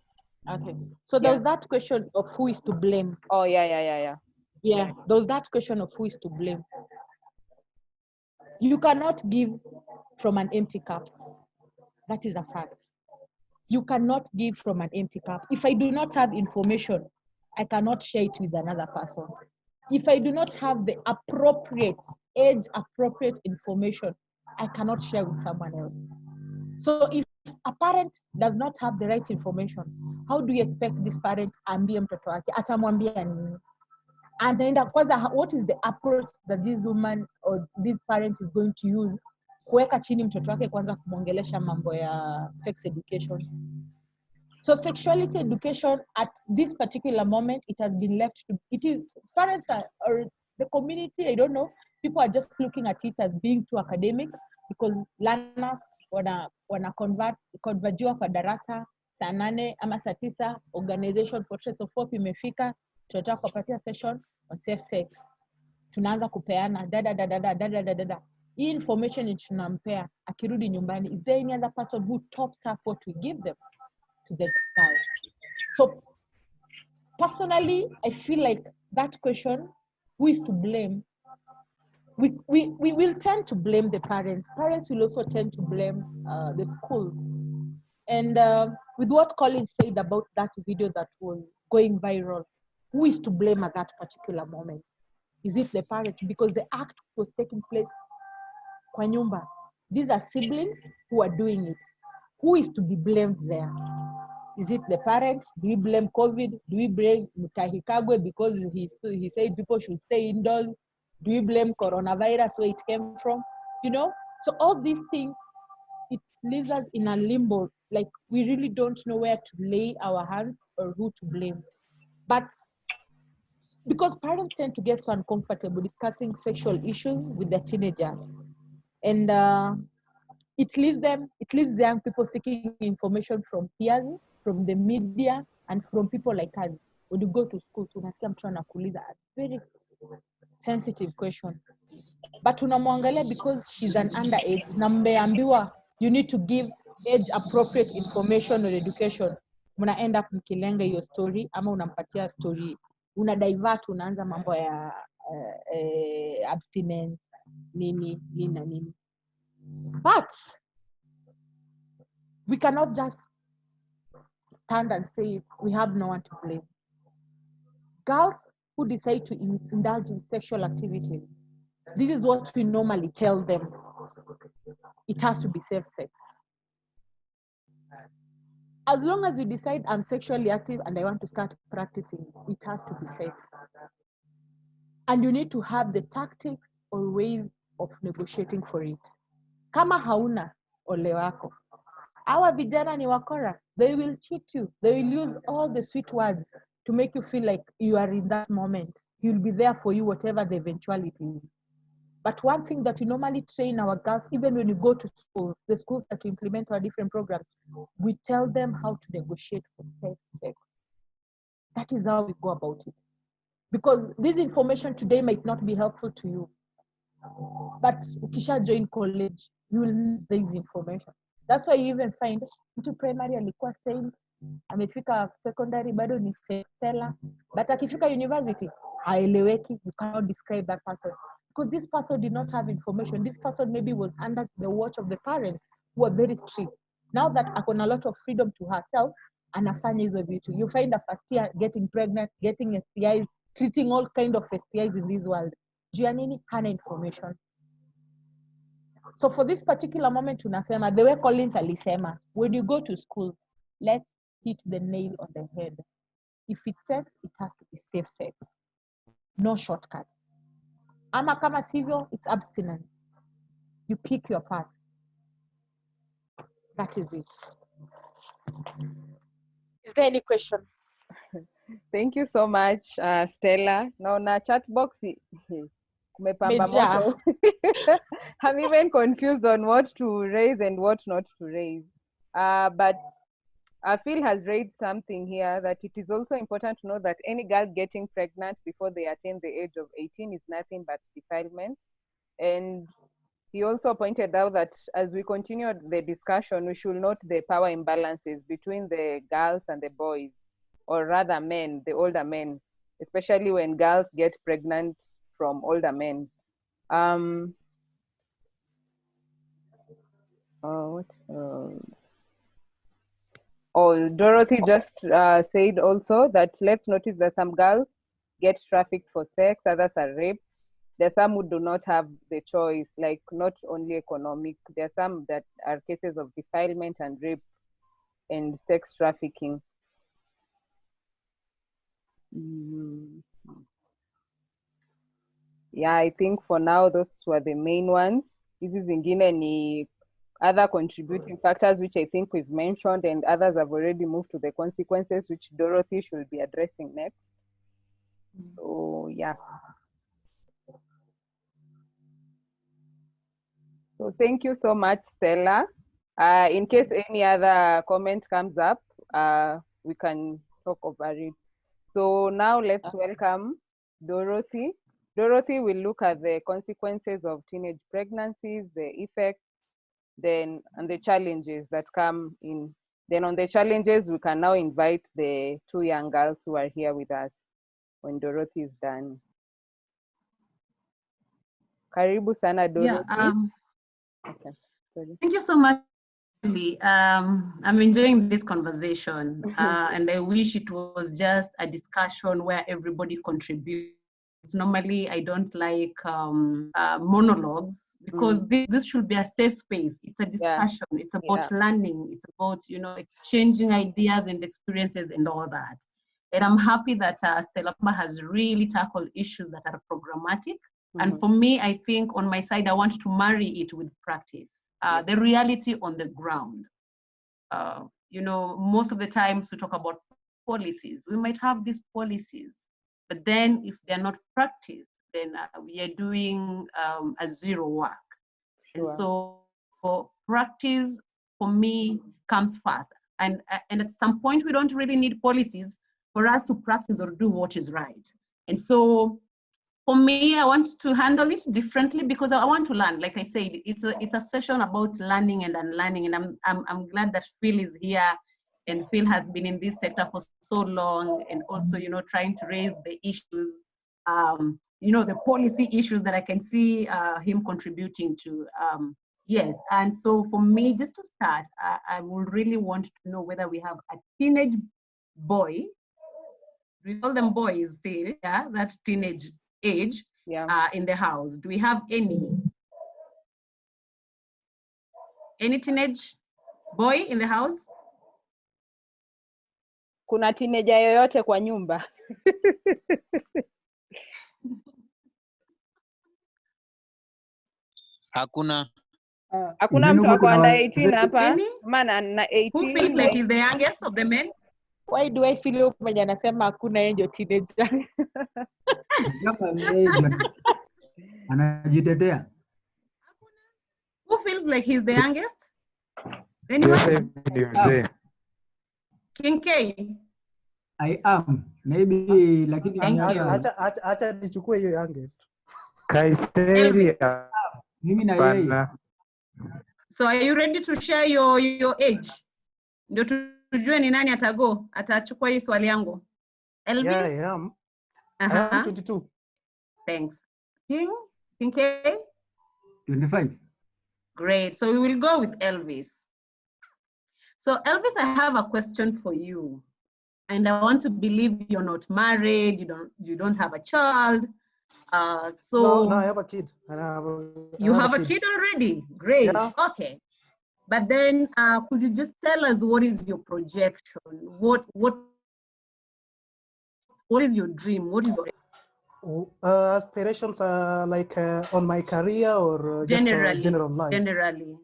Speaker 1: Okay. So there was that question of who is to blame.
Speaker 2: Oh, yeah.
Speaker 1: Yeah, there was that question of who is to blame. You cannot give from an empty cup. That is a fact. You cannot give from an empty cup. If I do not have information, I cannot share it with another person. If I do not have the appropriate, age-appropriate information, I cannot share with someone else. So if a parent does not have the right information, how do you expect this parent ambie mtoto wake? Atamwambia nini? And then what is the approach that this woman or this parent is going to use kuweka chini mtoto wake kwanza kumwongelesha mambo ya sex education? So sexuality education at this particular moment, it has been left to, it is, parents are, or the community, I don't know, people are just looking at it as being too academic, because learners wana convergiwa kwa darasa saa 8 ama saa 9, organization portrait of hope imefika, tunataka kupatia session on safe sex. Tunaanza kupeana dada. Hii information tunampea, akirudi nyumbani, is there any other person who tops up what we give them to the girl? So personally, I feel like that question, who is to blame? We will tend to blame the parents. Parents will also tend to blame the schools. And with what Colin said about that video that was going viral, who is to blame at that particular moment? Is it the parents? Because the act was taking place kwa nyumba. These are siblings who are doing it. Who is to be blamed there? Is it the parents? Do we blame COVID? Do we blame Mutahi Kagwe because he said people should stay indoors? Do we blame coronavirus, where it came from? You know? So all these things, it leaves us in a limbo. Like, we really don't know where to lay our hands or who to blame. But because parents tend to get so uncomfortable discussing sexual issues with their teenagers. And it leaves the young people seeking information from peers, from the media, and from people like us. When you go to school, tunasikia mtu anakuuliza a very sensitive question. But tunamwangalia because she's an underage, na mmeambiwa you need to give age appropriate information or education. Muna end up mkilenga hiyo story, ama unampatia story, una divert, unaanza mambo ya abstinence, nini. But we cannot just stand and say we have no one to blame. Girls who decide to indulge in sexual activity, this is what we normally tell them. It has to be safe sex. As long as you decide I'm sexually active and I want to start practicing, it has to be safe. And you need to have the tactics or ways of negotiating for it. Kama hauna ole wako, our vijana ni wakora. They will cheat you. They will use all the sweet words to make you feel like you are in that moment. He'll be there for you, whatever the eventuality is. But one thing that we normally train our girls, even when you go to schools, the schools that we implement our different programs, we tell them how to negotiate for safe sex. That is how we go about it. Because this information today might not be helpful to you. But ukisha join college, you will need this information. That's why you even find mtu primary alikuwa saint, amefika secondary bado ni Stella, but akifika university haeleweki. You cannot describe that person because this person did not have information. This person maybe was under the watch of the parents who are very strict. Now that akona a lot of freedom to herself, anafanya hizo vitu. You find a first year getting pregnant, getting STIs, treating all kind of STIs in this world. Juu ya nini? Hana information. So for this particular moment, tunasema, the way Collins alisema, when you go to school, let's hit the nail on the head. If it's sex, it has to be safe sex. No shortcuts. Ama kama sivyo, it's abstinence. You pick your path. That is it. Is there any question?
Speaker 2: Thank you so much, Stella. Now, na chat box, kumepamba moto. I'm even confused on what to raise and what not to raise. But Phil has raised something here that it is also important to know that any girl getting pregnant before they attain the age of 18 is nothing but defilement. And he also pointed out that as we continue the discussion, we should note the power imbalances between the girls and the boys, or rather men, the older men, especially when girls get pregnant from older men. Dorothy just said also that let's notice that some girls get trafficked for sex, others are raped. There are some who do not have the choice, like not only economic. There are some that are cases of defilement and rape and sex trafficking. Yeah, I think for now, those were the main ones. Hizi zingine ni other contributing factors, which I think we've mentioned, and others have already moved to the consequences, which Dorothy should be addressing next. So, yeah. So thank you so much, Stella. In case any other comment comes up, we can talk over it. So now let's welcome Dorothy. Dorothy will look at the consequences of teenage pregnancies, the effects, and the challenges that come in. Then on the challenges, we can now invite the two young girls who are here with us when Dorothy is done. Karibu sana, Dorothy.
Speaker 9: Yeah,
Speaker 2: okay. Sorry.
Speaker 9: Thank you so much. I'm enjoying this conversation, and I wish it was just a discussion where everybody contributes. Normally, I don't like monologues because this should be a safe space. It's a discussion. Yeah. It's about learning. It's about, exchanging ideas and experiences and all that. And I'm happy that Stella has really tackled issues that are programmatic. And for me, I think on my side, I want to marry it with practice, the reality on the ground. Most of the times we talk about policies. We might have these policies, but then if they're not practiced, then we are doing a zero work. Sure. And so practice for me comes first. And at some point, we don't really need policies for us to practice or do what is right. And so for me, I want to handle it differently because I want to learn. Like I said, it's a session about learning and unlearning, and I'm glad that Phil is here, and Phil has been in this sector for so long, and also trying to raise the issues, the policy issues that I can see him contributing to. Yes, and so for me, just to start, I would really want to know whether we have a teenage boy. We call them boys still, yeah, that teenage age in the house. Do we have any teenage boy in the house?
Speaker 2: Kuna teenager yoyote kwa nyumba?
Speaker 3: Hakuna.
Speaker 2: Hakuna
Speaker 10: Even
Speaker 2: mtu
Speaker 10: huko
Speaker 2: ako under
Speaker 10: kuna
Speaker 2: 18 hapa.
Speaker 9: Any?
Speaker 2: Maana na
Speaker 9: Who
Speaker 2: 18.
Speaker 9: feels like he's the youngest of the men?
Speaker 1: Why do I feel mwenye anasema hakuna yeye ndio teenager?
Speaker 10: kama yeye ndio anajitetea.
Speaker 9: Who feels like he's the youngest? Anyone? King K.
Speaker 10: I am maybe lakini
Speaker 9: Thank you.
Speaker 11: Acha nichukue hiyo youngest.
Speaker 12: Kaiseria.
Speaker 10: Mimi na yeye.
Speaker 9: So are you ready to share your age? Ndio tujue ni nani atachukua hii swali yangu. Elvis?
Speaker 11: Yeah, I am. I am 22.
Speaker 9: Thanks. King K?
Speaker 10: 25.
Speaker 9: Great. So we will go with Elvis. So Elvis, I have a question for you. And I want to believe you're not married, you don't have a child.
Speaker 11: No, I have a kid.
Speaker 9: You have a kid already? Great. Yeah. Okay. But then could you just tell us what is your projection? What is your dream? What is your
Speaker 11: aspirations like on my career or
Speaker 9: generally,
Speaker 11: just general life?
Speaker 9: Generally.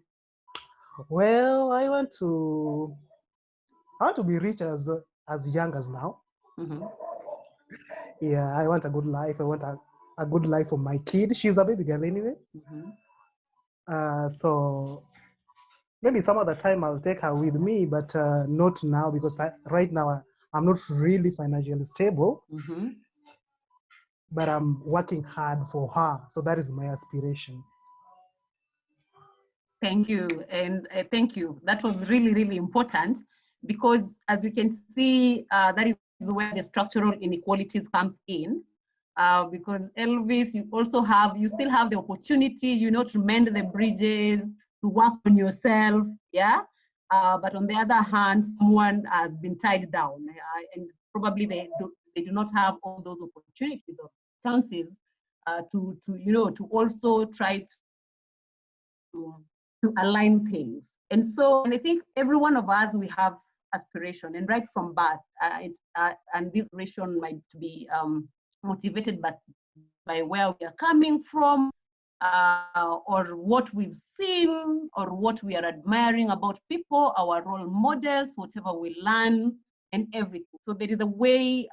Speaker 11: Well, I want to be rich as young as now.
Speaker 9: Mm-hmm.
Speaker 11: Yeah, I want a good life. I want a good life for my kid. She's a baby girl anyway.
Speaker 9: Mm-hmm.
Speaker 11: So maybe some other time I'll take her with me, but not now because right now I'm not really financially stable.
Speaker 9: Mm-hmm.
Speaker 11: But I'm working hard for her. So that is my aspiration.
Speaker 9: Thank you. And thank you. That was really, really important because as we can see, that is where the structural inequalities comes in. Because Elvis, you still have the opportunity, to mend the bridges, to work on yourself, yeah? But on the other hand, someone has been tied down and probably they do not have all those opportunities or chances to also try to align things. And I think every one of us, we have aspiration, and right from birth, and this aspiration might be motivated by where we are coming from, or what we've seen, or what we are admiring about people, our role models, whatever we learn, and everything. So there is a way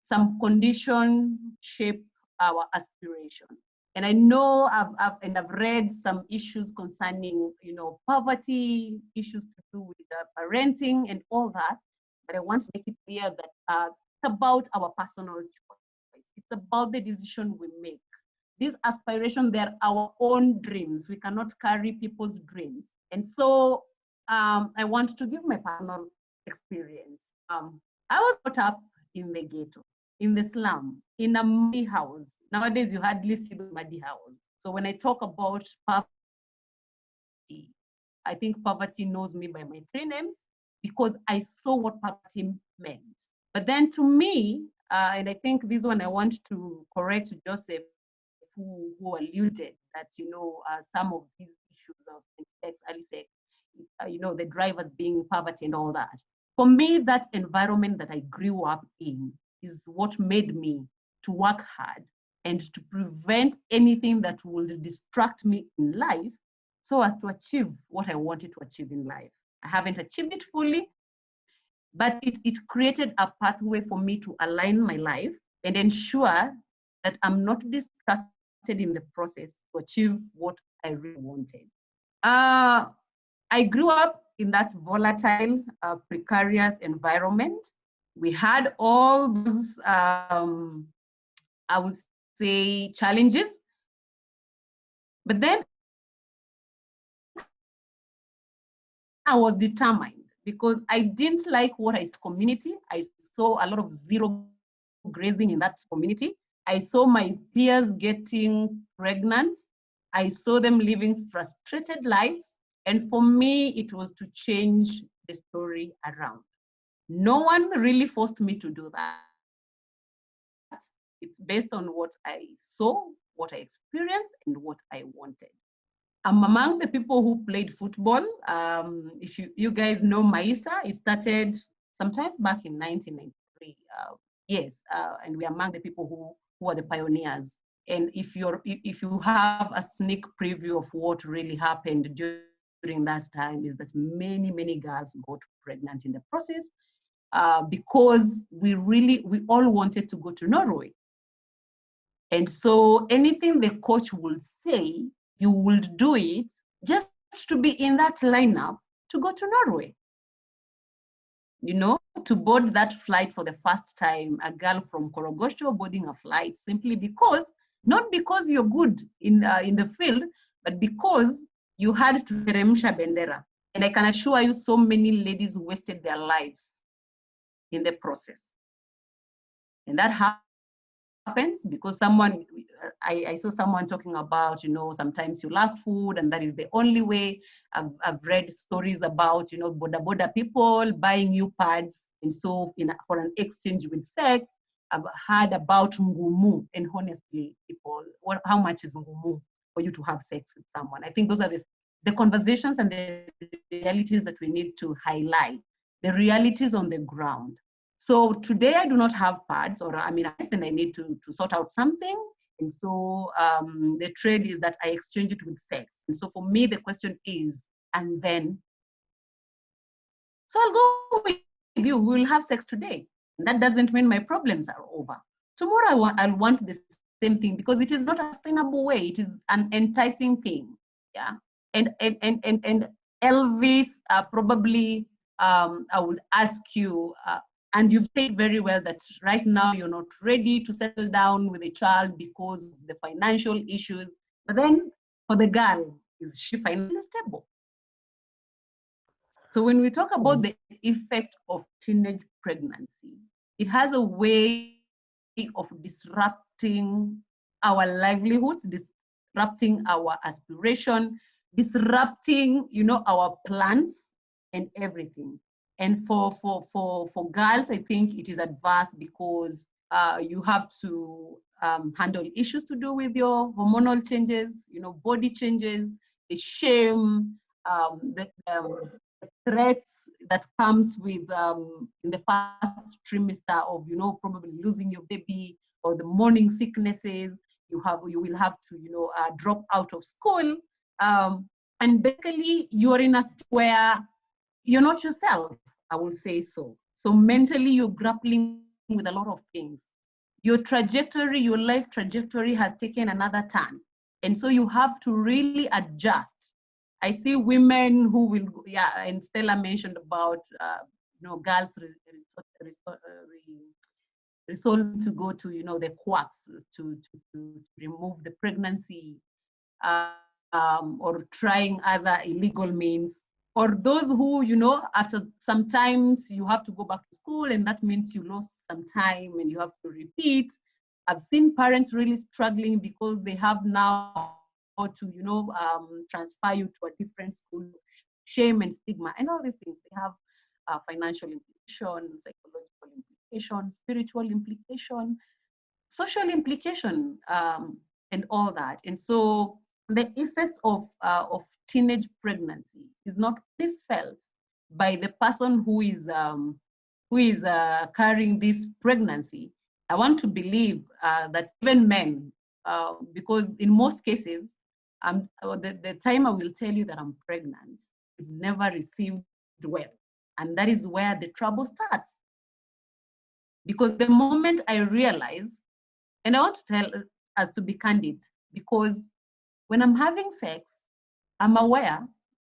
Speaker 9: some conditions shape our aspiration. And I know I've read some issues concerning, poverty, issues to do with parenting and all that. But I want to make it clear that it's about our personal choice. It's about the decision we make. These aspirations, they're our own dreams. We cannot carry people's dreams. And so I want to give my personal experience. I was brought up in the ghetto, in the slum, in a muddy house. Nowadays, you hardly see the muddy house. So when I talk about poverty, I think poverty knows me by my 3 names because I saw what poverty meant. But then to me, and I think this one I want to correct Joseph, who alluded that, some of these issues of sex, early sex, the drivers being poverty and all that. For me, that environment that I grew up in is what made me to work hard and to prevent anything that will distract me in life so as to achieve what I wanted to achieve in life. I haven't achieved it fully, but it created a pathway for me to align my life and ensure that I'm not distracted in the process to achieve what I really wanted. I grew up in that volatile, precarious environment. We had all those, I would say, challenges. But then I was determined because I didn't like what I saw community. I saw a lot of zero grazing in that community. I saw my peers getting pregnant. I saw them living frustrated lives. And for me, it was to change the story around. No one really forced me to do that. It's based on what I saw, what I experienced, and what I wanted. I'm among the people who played football. If you guys know Maisa, it started sometimes back in 1993. Yes, and we're among the people who are the pioneers And if you have a sneak preview of what really happened during that time, is that many girls got pregnant in the process, because we all wanted to go to Norway. And so anything the coach will say, you will do it just to be in that lineup to go to Norway. You know, to board that flight for the first time, a girl from Korogosho boarding a flight simply because, not because you're good in the field, but because you had to teremsha bendera. And I can assure you, so many ladies wasted their lives in the process. And that happens because someone, I saw someone talking about, you know, sometimes you lack food and that is the only way. I've read stories about, you know, border people buying you pads, and so for an exchange with sex. I've heard about ngumu, and honestly, people, how much is ngumu for you to have sex with someone? I think those are the conversations and the realities that we need to highlight, the realities on the ground. So today I do not have pads, or I need to sort out something. And so the trade is that I exchange it with sex. And so for me, the question is, and then? So I'll go with you, we'll have sex today. And that doesn't mean my problems are over. Tomorrow I'll want the same thing, because it is not a sustainable way. It is an enticing thing, yeah? And Elvis, probably I would ask you, and you've said very well that right now you're not ready to settle down with a child because of the financial issues. But then for the girl, is she financially stable? So when we talk about the effect of teenage pregnancy, it has a way of disrupting our livelihoods, disrupting our aspiration, disrupting, you know, our plans and everything. And for girls, I think it is adverse because you have to handle issues to do with your hormonal changes, you know, body changes, the shame, the threats that comes with in the first trimester of, you know, probably losing your baby, or the morning sicknesses. You will have to, you know, drop out of school, and basically you're in a state where you're not yourself, I will say so. So mentally you're grappling with a lot of things. Your trajectory, your life trajectory has taken another turn. And so you have to really adjust. I see women who will, yeah, and Stella mentioned about, you know, girls resolve to go to, you know, the quacks to remove the pregnancy, or trying other illegal means. Or those who, you know, after sometimes you have to go back to school, and that means you lost some time and you have to repeat. I've seen parents really struggling because they have now to, you know, transfer you to a different school, shame and stigma and all these things. They have financial implications, psychological implications, spiritual implication, social implication, and all that. And so the effects of teenage pregnancy is not only felt by the person who is carrying this pregnancy. I want to believe that even men, because in most cases, the time I will tell you that I'm pregnant is never received well. And that is where the trouble starts. Because the moment I realize, and I want to tell us to be candid, because when I'm having sex, I'm aware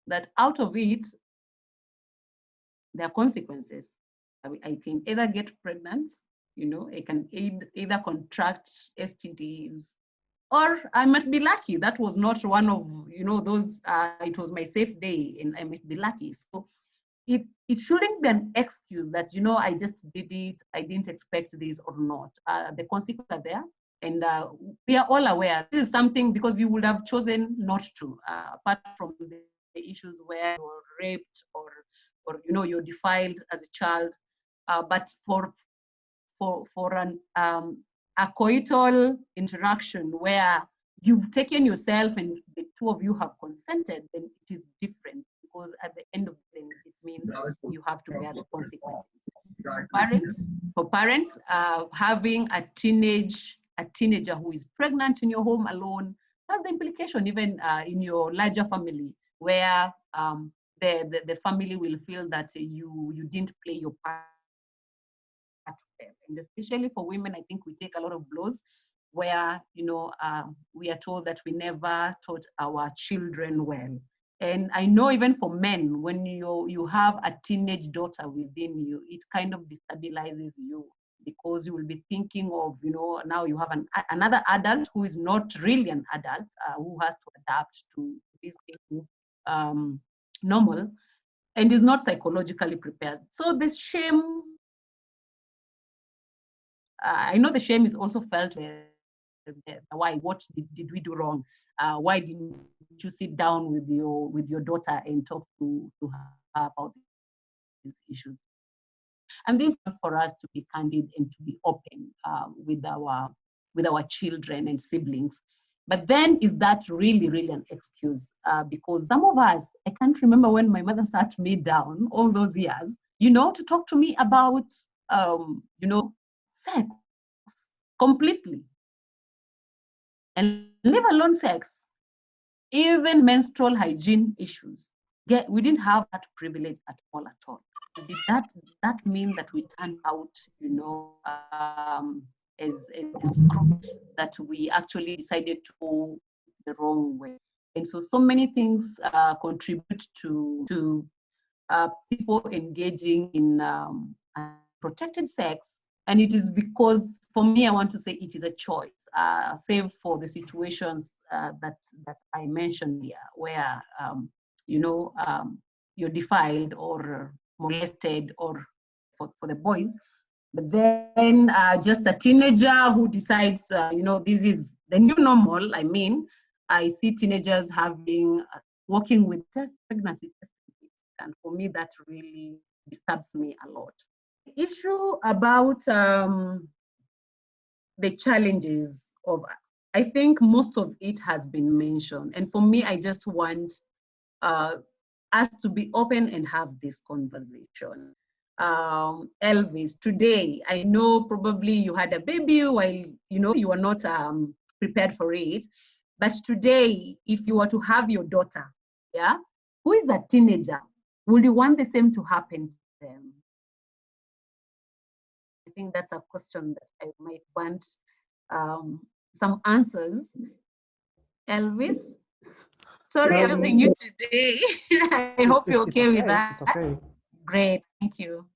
Speaker 9: that out of it, there are consequences. I can either get pregnant, you know, I can either contract STDs, or I might be lucky. That was not one of, you know, those, it was my safe day and I might be lucky. So it shouldn't be an excuse that, you know, I just did it, I didn't expect this or not. The consequences are there, and we are all aware. This is something because you would have chosen not to, apart from the issues where you're raped or you know, you're defiled as a child. But for a coital interaction where you've taken yourself and the two of you have consented, then it is different, because at the end of the day, it means you have to bear the consequences. For parents, having a teenage a teenager who is pregnant in your home alone, that's the implication even in your larger family, where the family will feel that you didn't play your part well. And especially for women, I think we take a lot of blows where, we are told that we never taught our children well. And I know even for men, when you have a teenage daughter within you, it kind of destabilizes you, because you will be thinking of, now you have another adult who is not really an adult, who has to adapt to this thing, normal, and is not psychologically prepared. So the shame, I know the shame is also felt. Why? What did we do wrong? Why didn't you sit down with your daughter and talk to her about these issues? And this is for us to be candid and to be open with our children and siblings. But then, is that really an excuse? Because some of us, I can't remember when my mother sat me down all those years, to talk to me about, sex completely. And leave alone sex, even menstrual hygiene issues. We didn't have that privilege at all. Did that mean that we turned out, as group, that we actually decided to go the wrong way? And so many things contribute to people engaging in protected sex. And it is because, for me, I want to say it is a choice, save for the situations that I mentioned here, where, you're defiled or molested, or for the boys. But then just a teenager who decides, this is the new normal. I mean, I see teenagers working with pregnancy testing. And for me, that really disturbs me a lot. Issue about the challenges of, I think most of it has been mentioned. And for me, I just want us to be open and have this conversation. Elvis, today, I know probably you had a baby while, you were not prepared for it. But today, if you were to have your daughter, who is a teenager, would you want the same to happen to them? I think that's a question that I might want some answers. Elvis, sorry, I'm using you today. I hope you're okay with that.
Speaker 11: It's okay.
Speaker 9: Great, thank you.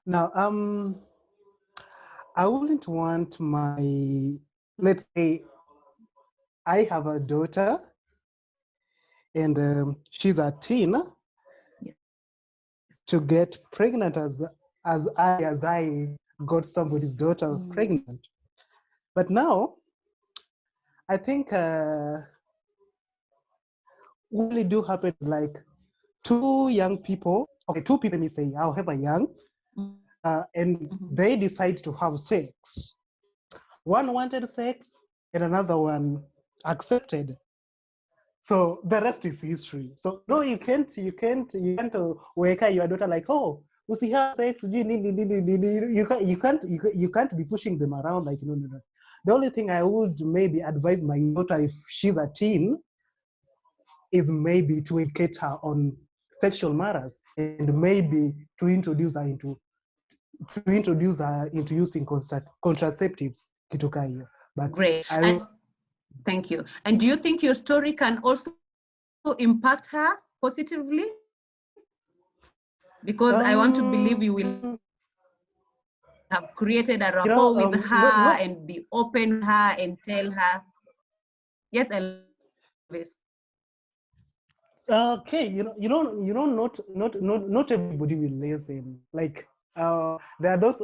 Speaker 11: Now, I wouldn't want let's say I have a daughter and she's a teen, to get pregnant as I got somebody's daughter pregnant. But now, I think what really do happen, like two people, let me say, however young, and they decide to have sex. One wanted sex and another one accepted. So the rest is history. So no, you can't wake up your daughter like, oh, we see have sex, you can't be pushing them around like, no. The only thing I would maybe advise my daughter, if she's a teen, is maybe to educate her on sexual matters, and maybe to introduce her into using contraceptives. But
Speaker 9: great. Thank you. And do you think your story can also impact her positively? Because I want to believe you will have created a rapport with her and be open with her and tell her. Yes, Elvis.
Speaker 11: Okay, not everybody will listen. Like there are those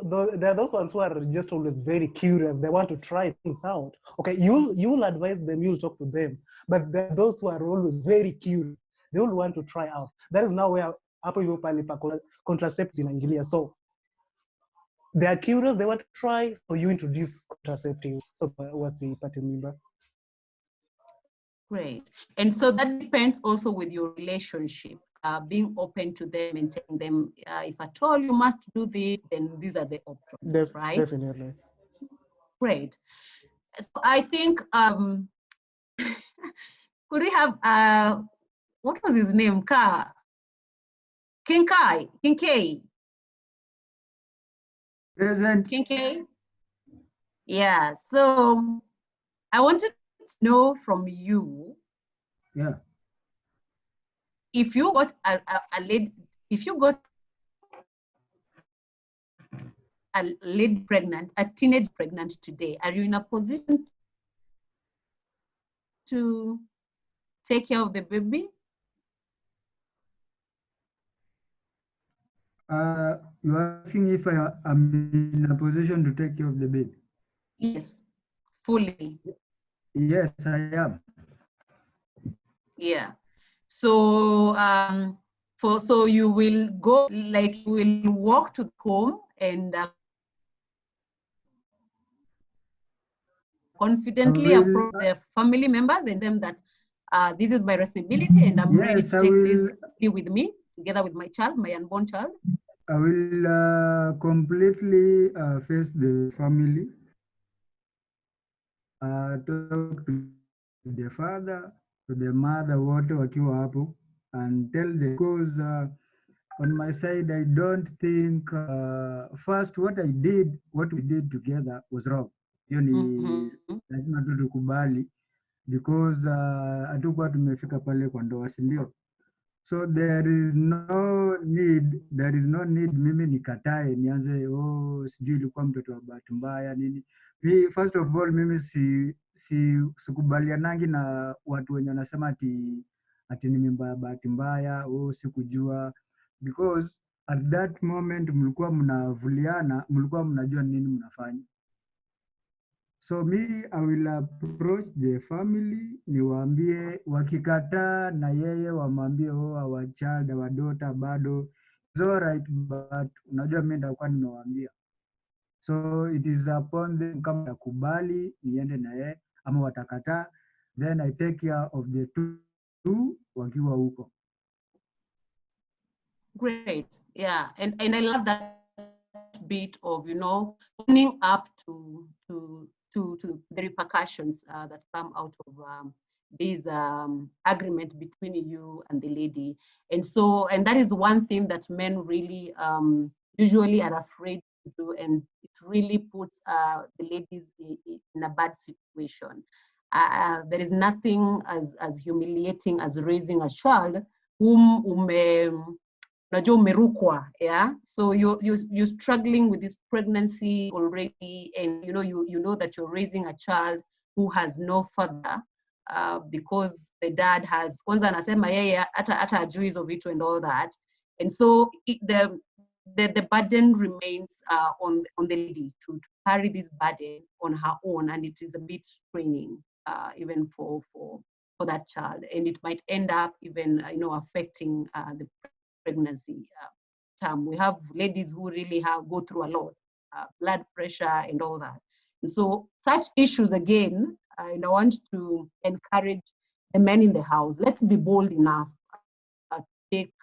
Speaker 11: ones who are just always very curious. They want to try things out. Okay, you'll advise them, you'll talk to them. But there are those who are always very curious. They will want to try out. That is now where contraceptives in Angelia. So they are curious, they want to try, so you introduce contraceptives. So what's the party member?
Speaker 9: Great. And so that depends also with your relationship, being open to them and telling them, if at all you must do this, then these are the options, right?
Speaker 11: Definitely.
Speaker 9: Great. So I think could we have what was his name? Kinkai.
Speaker 10: Present.
Speaker 9: Kinkai. Yeah. So I wanted to know from you.
Speaker 10: Yeah.
Speaker 9: If you got a lady, if you got a lady pregnant, a teenage pregnant today, are you in a position to take care of the baby?
Speaker 10: You are asking if I am in a position to take care of the baby?
Speaker 9: Yes, fully.
Speaker 10: Yes, I am.
Speaker 9: Yeah. So so you will go, like you will walk to the home and confidently approach their family members and them that this is my responsibility and I'm ready to take this with me together with my child, my unborn child.
Speaker 10: I will completely face the family, talk to the father, to the mother, wote wakiwa hapo, and tell them, because on my side, I don't think, first what we did together was wrong. Hiyo ni lazima tu tukubali, because hatukuwa tumefika pale kwa ndoa, si ndio? So there is no need mimi nikatae nianze sijui ilikuwa mtoto wa bahati mbaya nini. First of all, mimi sikubalianangi na watu wenye wanasema ati ni mimba ya bahati mbaya, sikujua, because at that moment mlikuwa mnavuliana, mlikuwa mnajua nini mnafanya. So me, I will approach the family, niwaambie, wakikataa na yeye wamwambie our child, our daughter bado, it's all right, but unajua mimi nitakuwa nimewaambia. So it is upon them, kama yakubali niende na yeye ama watakataa, then I take care of the two wakiwa huko.
Speaker 9: Great, yeah, and I love that bit of, you know, owning up to the repercussions that come out of this agreement between you and the lady. And so, and that is one thing that men really usually are afraid to do, and it really puts the ladies in a bad situation. There is nothing as humiliating as raising a child whom yeah, so you're struggling with this pregnancy already, and you know that you're raising a child who has no father, because the dad has kwanza anasema yeye hata ajui hizo vitu and all that, and so the burden remains on the lady to carry this burden on her own, and it is a bit straining even for that child, and it might end up even affecting the pregnancy term. We have ladies who really go through a lot, blood pressure and all that. And so such issues again, and I want to encourage the men in the house, let's be bold enough to take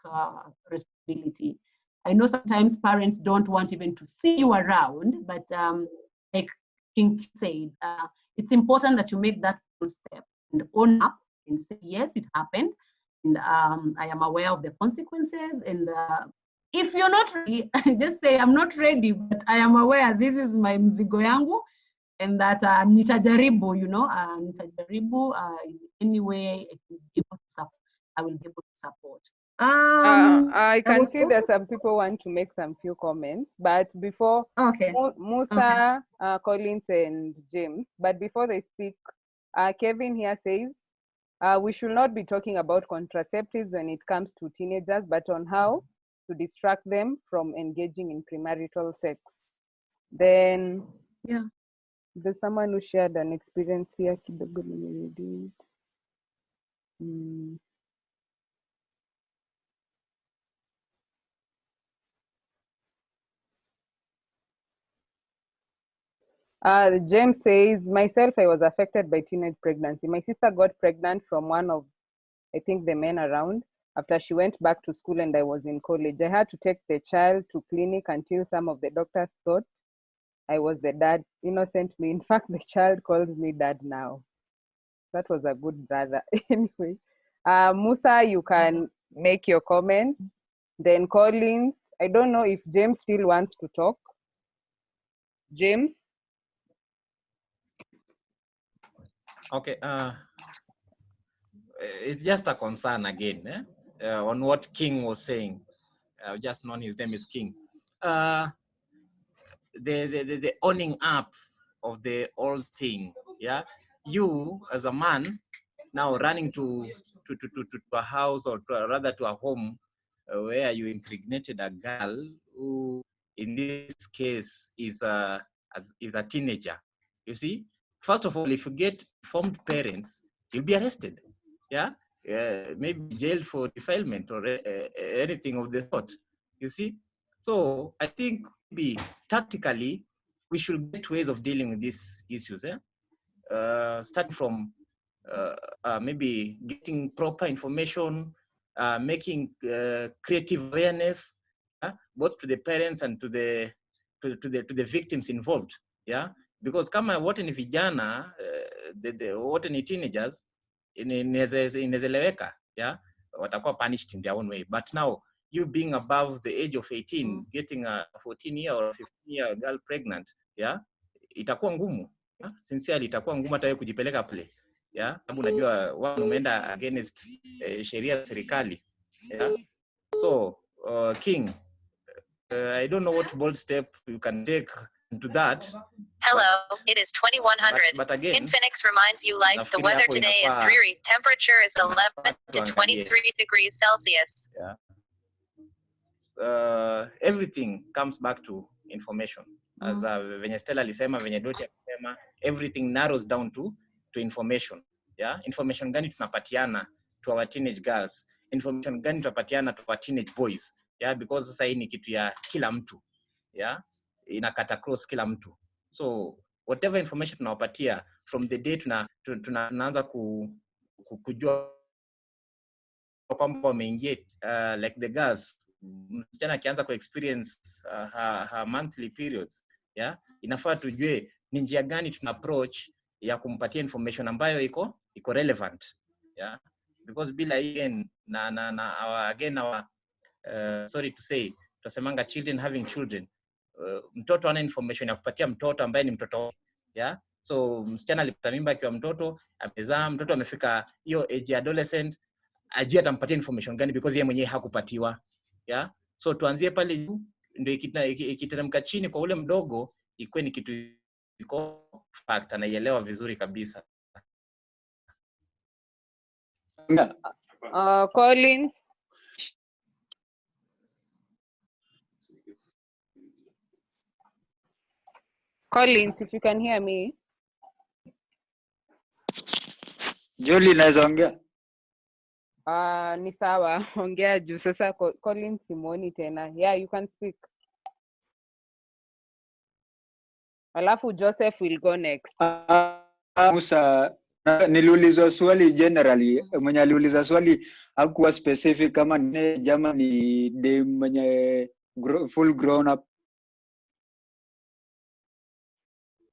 Speaker 9: responsibility. I know sometimes parents don't want even to see you around, but like King said, it's important that you make that full step and own up and say, yes, it happened. And I am aware of the consequences. And if you're not ready, just say, I'm not ready, but I am aware this is my mzigo yangu, and that nitajaribu, nitajaribu in any way I will be able to support.
Speaker 2: I can see that some people want to make some few comments, but before Musa, Collins, and James, but before they speak, Kevin here says, we should not be talking about contraceptives when it comes to teenagers, but on how to distract them from engaging in premarital sex. Then,
Speaker 9: yeah,
Speaker 2: there's someone who shared an experience here. James says, myself, I was affected by teenage pregnancy. My sister got pregnant from one of, I think, the men around after she went back to school and I was in college. I had to take the child to clinic until some of the doctors thought I was the dad innocently. In fact, the child calls me dad now. That was a good brother. Anyway, Musa, you can make your comments. Then Collins, I don't know if James still wants to talk. James?
Speaker 4: Okay, it's just a concern again on what King was saying. Just known his name is King. The owning up of the whole thing. Yeah, you as a man now running to a house, or rather to a home where you impregnated a girl who, in this case, is a teenager. You see, first of all, if you get informed parents, you'll be arrested. Yeah, maybe jailed for defilement or anything of the sort. You see, so I think maybe tactically we should get ways of dealing with these issues. Starting from maybe getting proper information, making creative awareness, both to the parents and to the victims involved. Yeah, because kama wote ni vijana, wote ni teenagers, inaeleweka, yeah, watakuwa punished in their own way. But now, you being above the age of 18, getting a 14-year or 15-year girl pregnant, yeah, itakuwa ngumu. Yeah? Sincerely, itakuwa ngumu hata wewe kujipeleka pale. Yeah, sababu unajua wao umeenda against sheria ya serikali. Yeah, so King, I don't know what bold step you can take into that.
Speaker 13: Hello, it is 2100.
Speaker 4: But again,
Speaker 13: in Phoenix reminds you life. The weather today is dreary. Temperature is 11 to 23 degrees Celsius.
Speaker 4: Yeah. Everything comes back to information. As venye Stella alisema, venye Doti alisema, everything narrows down to information. Yeah, information gani tunapatiana to our teenage girls, information gani tunapatiana to our teenage boys. Yeah, because sasa hii ni kitu ya kila mtu. Yeah, inakata cross kila mtu. So whatever information tunawapatia from the day tunaanza kujua kwamba wameingia, like the girls, msichana akianza ku experience her monthly periods, yeah, inafaa tujue ni njia gani tuna approach ya kumpatia information ambayo iko relevant. Yeah, because bila again our sorry to say, tunasemanga children having children. Mtoto ana information ya kupatia mtoto ambaye ni mtoto. Yeah, so msichana alipata mimba akiwa mtoto, amezaa mtoto, amefika hiyo age adolescent, ajue atampatia information gani because yeye mwenyewe hakupatiwa. Yeah, so tuanzie pale juu, ndio ikiteremka chini kwa ule mdogo ikuwe ni kitu iko fact, anaielewa vizuri kabisa.
Speaker 2: Collins. Collins, if you can hear me.
Speaker 12: Julie, naweza ongea?
Speaker 2: Ni sawa, ongea juu sasa. Collins simuoni tena. Yeah, you can speak. Alafu Joseph will go next.
Speaker 12: Musa, niliulizwa swali generally, mwenye aliuliza swali hakuwa specific kama ni jama ni dem mwenye full grown up.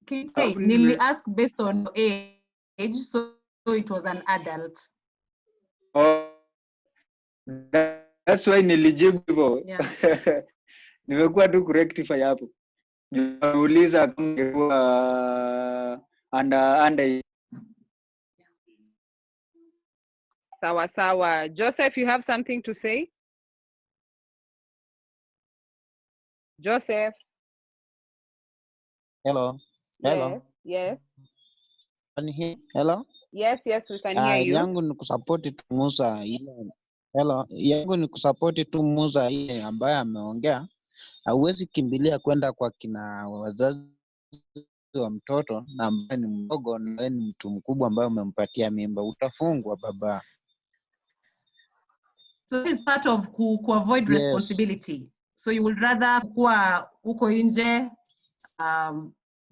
Speaker 9: Okay, Nili asked based on age, so it was an adult.
Speaker 12: Oh, that's why nilijibu hivyo.
Speaker 9: Yeah.
Speaker 12: Nimekuwa tu kurectify hapo. Niuliza kama ingekuwa under.
Speaker 2: Sawa. Joseph, you have something to say? Joseph.
Speaker 3: Hello.
Speaker 2: Yes.
Speaker 3: Can you hear? Hello.
Speaker 2: Yes, we can hear you.
Speaker 3: Yangu ni kusupport tu Musa ile. Hello. Yangu ni kusupport tu Musa ile ambaye ameongea. Hauwezi kimbilia kwenda kwa kina wazazi wa mtoto na ambaye ni mdogo na ni mtu mkubwa ambaye umempatia mimba, utafungwa baba.
Speaker 9: So it's part of avoid responsibility. So you would rather kuwa uko nje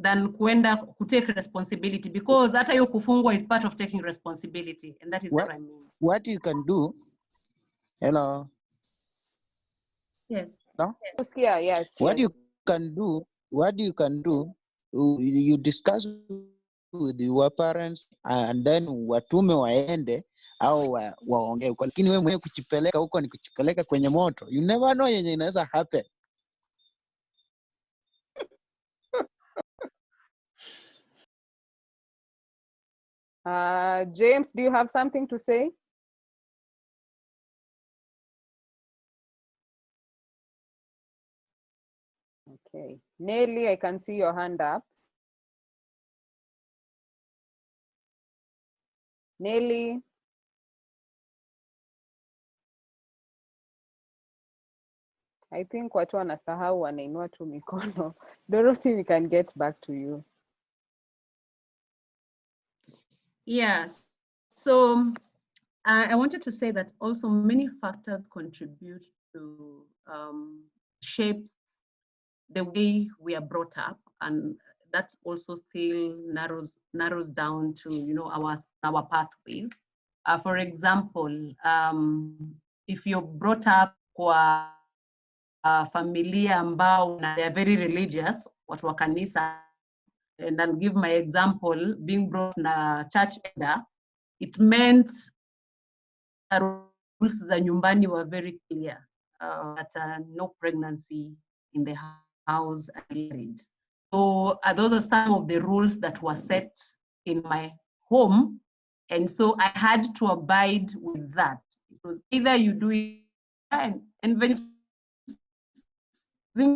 Speaker 9: than kuenda take responsibility, because hata hiyo kufungwa is part of taking responsibility, and that is what I mean.
Speaker 3: What you can do. Hello.
Speaker 9: Yes.
Speaker 3: No?
Speaker 2: Yes.
Speaker 3: What you can do what you can do, you discuss with your parents and then watume waende au waongee huko, lakini wewe mwenyewe kuchipeleka huko ni kuchipeleka kwenye moto. You never know yenye inaweza happen.
Speaker 2: James, do you have something to say? Okay. Nelly, I can see your hand up. Nelly. I think watu wanasahau wanainua tu mikono. Dorothy, we can get back to you.
Speaker 9: Yes. So I wanted to say that also many factors contribute to shapes the way we are brought up, and that also still narrows down to, you know, our pathways. For example, if you're brought up kwa familia ambao they are very religious, watu wa kanisa, and I'll give my example, being brought na church elder, it meant rules za nyumbani were very clear, that no pregnancy in the house and married. So those are some of the rules that were set in my home, and so I had to abide with that. It was either you do it, and when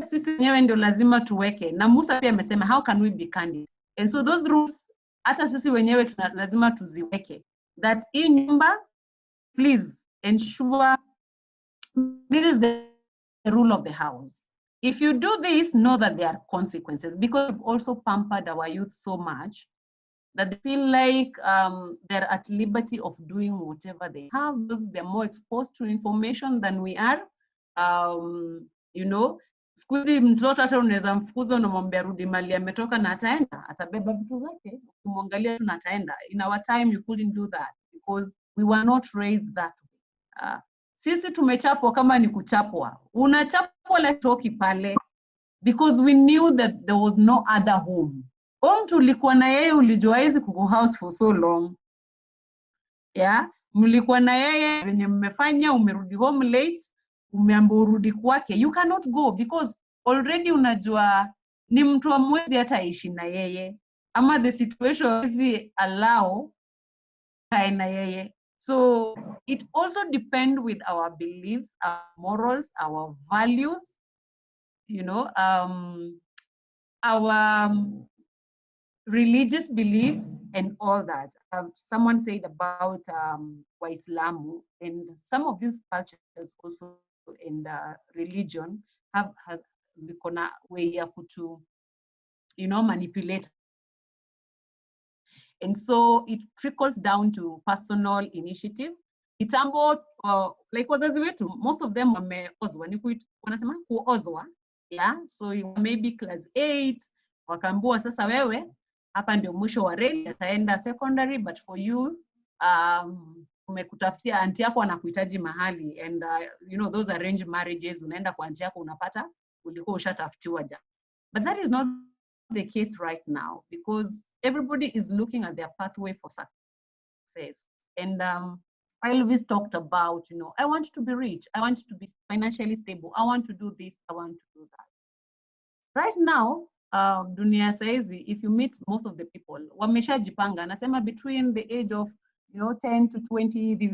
Speaker 9: sisi wenyewe ndio lazima tuweke, na Musa pia amesema how can we be candid, and so those rules hata sisi wenyewe lazima tuziweke, that in nyumba, please ensure this is the rule of the house. If you do this, know that there are consequences, because we've also pampered our youth so much that they feel like they're at liberty of doing whatever they have, because they're more exposed to information than we are. You know, siku hizi mtoto hata unaweza mfukuza unamwambia rudi mali ametoka na ataenda, atabeba vitu zake, ukimwangalia tu na ataenda. In our time you couldn't do that because we were not raised that way. Sisi tumechapwa kama ni kuchapwa. Unachapwa la toki pale because we knew that there was no other home. Mtu ulikuwa na yeye ulijua hizi kuku house for so long. Yeah, mlikuwa na yeye wenye mmefanya, umerudi home late, umeambiwa urudi kwake. You cannot go because already unajua ni mtu wa mwezi hata ishi na yeye, ama the situation is allow kae na yeye. So it also depends with our beliefs, our morals, our values, you know, our religious belief and all that. Someone said about Waislamu, and some of these cultures also in the religion have zikona way ya kutu, you know, manipulate. And so it trickles down to personal initiative. Kitambo, like wazazi wetu, most of them wameozwa, wanasema kuozwa, yeah? So you maybe class 8, wakaambiwa sasa wewe, hapa ndio mwisho wa reli, ataenda secondary, but for you, umekutafutia aunti yako anakuhitaji mahali, and you know, those arranged marriages, unaenda kwa aunti yako unapata, ulikuwa ushatafutiwa ja. But that is not the case right now, because everybody is looking at their pathway for success. And I always talked about, you know, I want to be rich, I want to be financially stable, I want to do this, I want to do that. Right now, dunia saizi, if you meet most of the people, wameshajipanga, nasema between the age of, you know, 10 to 20, this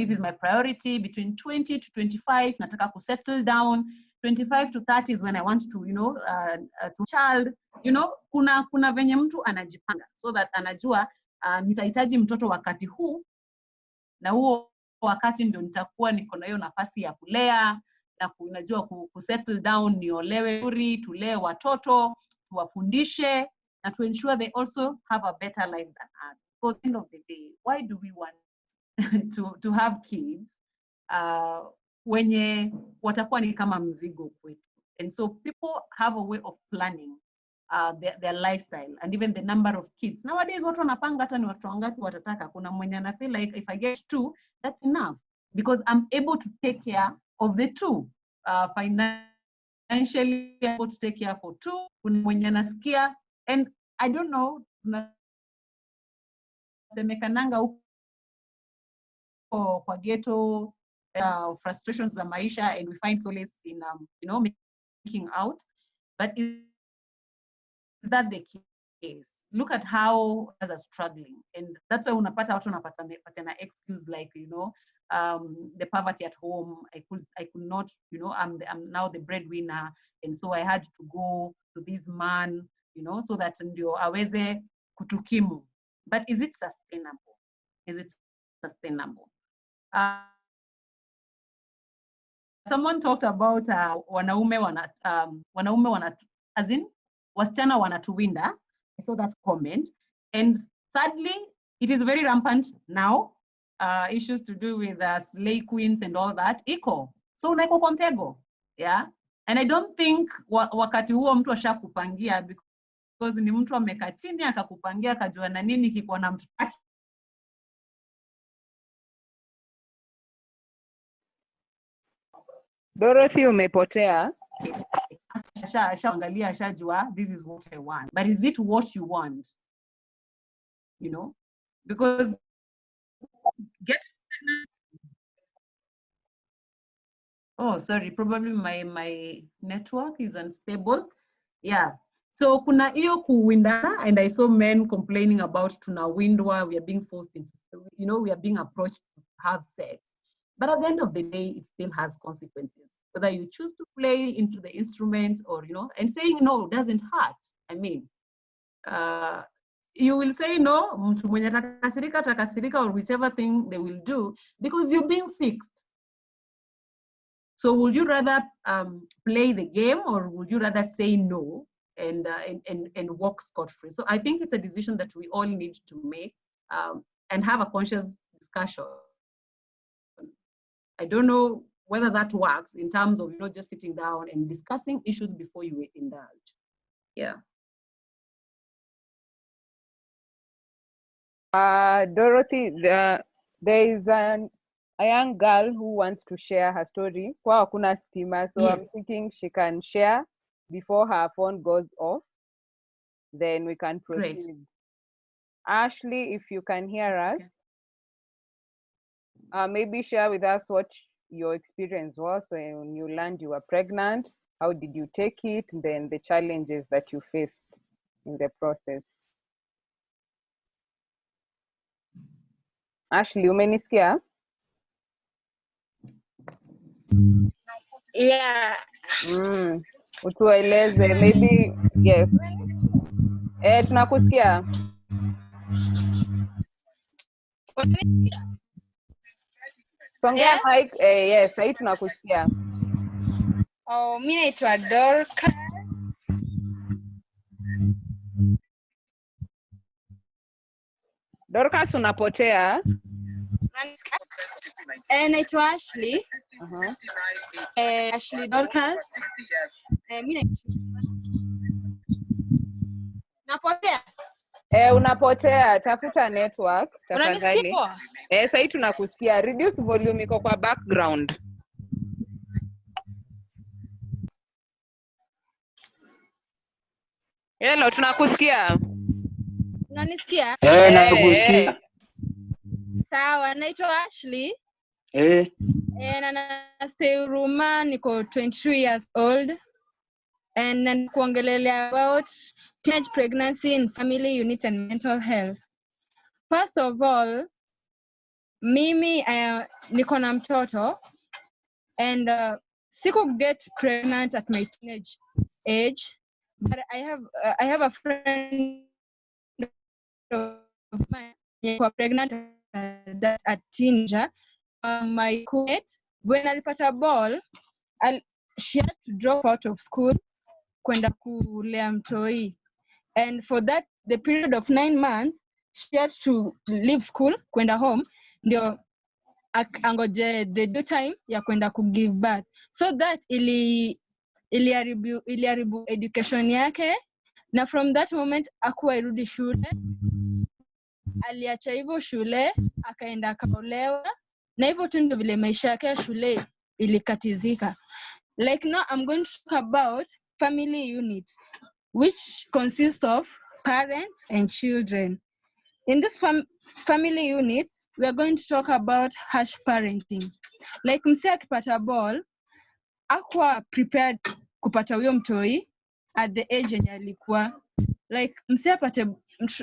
Speaker 9: is my priority. Between 20 to 25, nataka to settle down. 25 to 30 is when I want to, you know, to child, you know, kuna venye mtu anajipanga, so that anajua nitahitaji mtoto wakati huu, na huo wakati ndio nitakuwa niko na hiyo nafasi ya kulea, na kunajua kusettle down, niolewe vizuri, tulee watoto, tuwafundishe, na to ensure they also have a better life than us. Because at the end of the day, why do we want to have kids wenye watakuwa ni kama mzigo kwetu? And so people have a way of planning their lifestyle and even the number of kids. Nowadays, watu wanapanga hata ni watu wangapi watataka. Kuna mwenye ana feel like if I get 2, that's enough, because I'm able to take care of the 2 financially financially able to take care for two, kuna mwenye anasikia, and I don't know, tunasemekananga huko kwa ghetto, frustrations za maisha, and we find solace in making out. But is that the case? Look at how others are struggling, and that's why unapata watu wanapata excuse like the poverty at home. I could not, I'm now the breadwinner, and so I had to go to this man, so that ndio aweze kutukimu. But is it sustainable? Is it sustainable? Someone talked about wanaume as in wasichana wanatuwinda. I saw that comment, and sadly it is very rampant now. Issues to do with slay queens and all that iko, so unaiko kwa mtego, yeah. And I don't think wakati huo mtu ashakupangia, because ni mtu amekaa chini akakupangia akajua na nini kiko na mtu.
Speaker 2: Dorothy, umepotea.
Speaker 9: Ashaangalia, ashajua this is what I want, but is it what you want? Because sorry, probably my network is unstable. Yeah, so kuna hiyo kuwindana, and I saw men complaining about tunawindwa, we are being forced into, we are being approached to have sex. But at the end of the day, it still has consequences. Whether you choose to play into the instruments or, and saying no doesn't hurt. I mean, you will say no, mtu mwenye takasirika, or whichever thing they will do, because you're being fixed. So would you rather play the game, or would you rather say no and walk scot-free? So I think it's a decision that we all need to make and have a conscious discussion. I don't know whether that works in terms of just sitting down and discussing issues before you indulge. Yeah.
Speaker 2: Dorothy, there is a young girl who wants to share her story. Kwa kuna stima, so yes. I'm thinking she can share before her phone goes off. Then we can proceed. Great. Ashley, if you can hear us, maybe share with us what your experience was when you learned you were pregnant. How did you take it? And then the challenges that you faced in the process. Ashley, umenisikia?
Speaker 14: Yeah.
Speaker 2: Utueleze, maybe, yes. Tunakusikia. Songea mic, yes, sahi tunakusikia.
Speaker 14: Mimi naitwa Dorcas.
Speaker 2: Dorcas, unapotea.
Speaker 14: Naitwa Ashley. Ashley Dorcas. Mimi napotea.
Speaker 2: Unapotea, tafuta network tafadhali.
Speaker 14: Unanisikia?
Speaker 2: Sahi tunakusikia. Reduce volume iko kwa background. Hello, tunakusikia.
Speaker 14: Unanisikia?
Speaker 12: Nakusikia.
Speaker 14: Sawa, naitwa Ashley. Na stay Ruma, niko 22 years old. And then kuongelelea about teenage pregnancy in family unit and mental health. First of all, mimi niko na mtoto, and siku get pregnant at my teenage age, but I have a friend of mine who was pregnant at teenager. My co-mate, when alipata ball, she had to drop out of school kwenda kulea mtoi, and for that the period of 9 months she had to leave school kwenda home ndio angoje the due time ya kwenda ku give birth, so that iliharibu education yake, na from that moment akuwa irudi shule, aliacha hivyo shule akaenda akaolewa, na hivyo tu ndio vile maisha yake ya shule ilikatizika. Like now I'm going to talk about family unit, which consists of parents and children. In this family unit, we are going to talk about harsh parenting. Like mse akipata ball, akwa prepared kupata huyo mtoi at the age yenye alikuwa. Like mse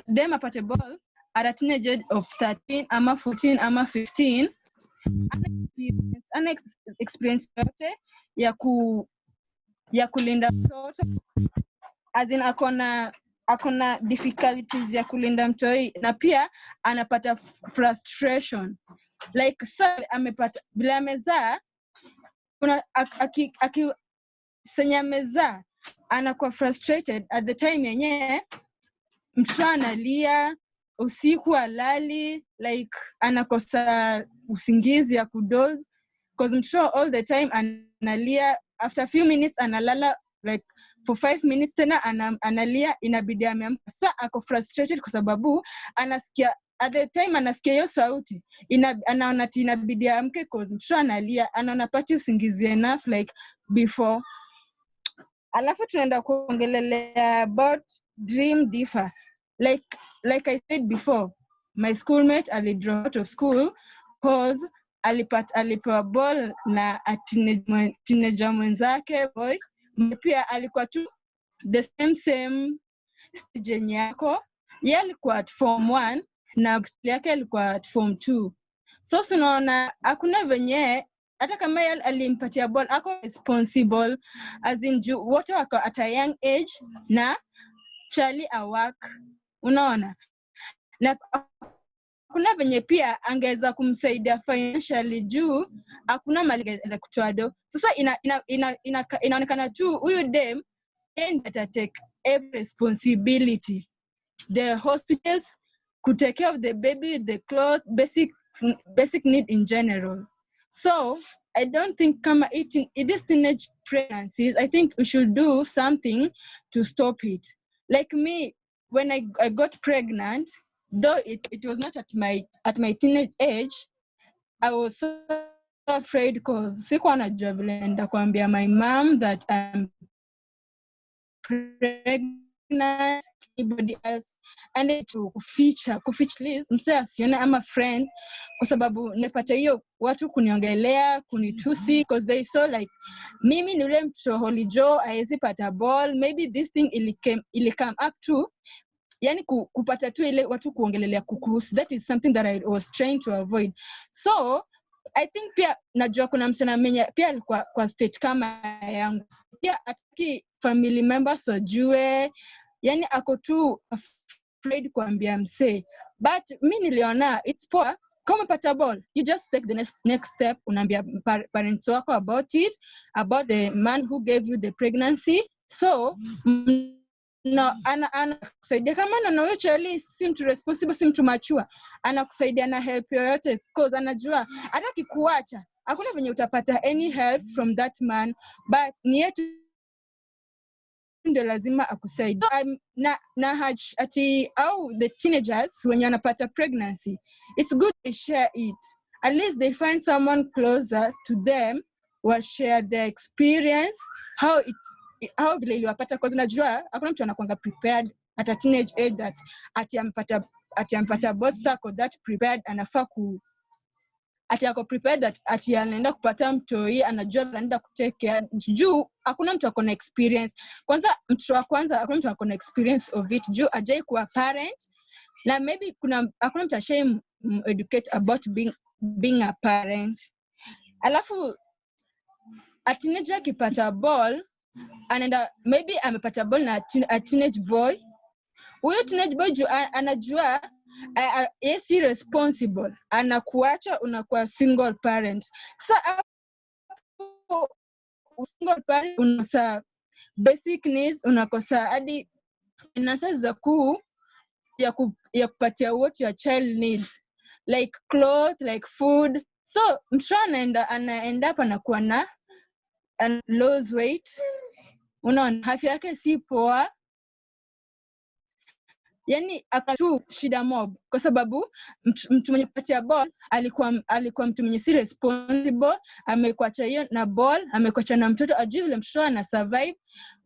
Speaker 14: dem apate ball at a teenage age of 13 ama 14 ama 15, ana experience yote ya kulinda mtoto, as in akona difficulties ya kulinda mtoi, na pia anapata frustration. Like amepata bila amezaa, kuna senya amezaa anakuwa frustrated at the time yenye mtoto analia usiku alali, like anakosa usingizi ya kudoze because mtoto all the time analia, after a few minutes analala, like for 5 minutes tena analia, inabidi ameamka. Sasa ako frustrated kwa sababu anasikia at the time anasikia hiyo sauti, anaona ati inabidi amke because mtoto analia, anaona pati usingizi enough like before. Alafu tunaenda kuongelelea about dream differ. Like I said before, my schoolmate alidrop out of school because alipewa ball na teenager mwenzake boy, pia alikuwa tu the same stage yenye yako. Yeye alikuwa at form 1 na yake alikuwa at form 2. So tunaona hakuna venye hata kama yeye alimpatia ball ako responsible, as in wote wako at a young age na Charlie work, unaona. Na kuna venye pia angeweza kumsaidia financially juu hakuna mali angeweza kutoa do. Sasa inaonekana tu huyu dem that take every responsibility, the hospitals, could take care of the baby, the clothes, basic need in general. So I don't think it is teenage pregnancies. I think we should do something to stop it. Like me, when I got pregnant, though it was not at my teenage age, I was so afraid because sikuwa najua vile nitakwambia my mom that I'm pregnant, anybody else, and to kuficha list mse asione ama friends, kwa sababu nepata hiyo watu kuniongelea kunitusi because they saw like mimi ni ule mtoto holijo haezi pata ball, maybe this thing ili come up to yani kupata tu ile watu kuongelelea kukuhusu. That is something that I was trying to avoid. So I think pia najua kuna msichana mwenye pia alikuwa kwa state kama yangu, pia ataki family members wajue, yani ako tu afraid kuambia mse. But mi niliona it's poor, kama pata ball, you just take the next step, unaambia parents wako about it, about the man who gave you the pregnancy. So no, anakusaidia kama na wewe Charlie si mtu responsible, si mtu mature, anakusaidia na help yoyote because anajua hata kikuacha hakuna venye utapata any help from that man, but ni yetu ndio lazima akusaidie. Na ati au the teenagers when wanapata pregnancy, it's good to share it, at least they find someone closer to them wa share their experience, how vile iliwapata, because najua hakuna mtu anakuanga prepared at a teenage age that ati ampata both circle that prepared, anafaa ati ako prepared that ati anaenda kupata mtoi, anajua anaenda kutake care juu hakuna mtu akona experience. Kwanza mtoto wa kwanza hakuna mtu akona experience of it juu ajai kuwa parent, na maybe hakuna mtu ashai educate about being a parent. Alafu a teenager akipata ball anaenda, maybe amepata ball na a teenage boy, huyo teenage boy anajua is responsible, anakuacha unakuwa single parent. Sasa single parent unakosa basic needs, unakosa hadi finances za ya kupatia what your child needs, like clothes, like food. So mtoto anaenda hapa anakuwa na lose weight, unaona afya yake si poa, yani akatu shida mob kwa sababu mtu mwenye patia ball alikuwa mtu mwenye si responsible, amekuacha hiyo na ball, amekuacha na mtoto, ajui vile mtoto ana survive.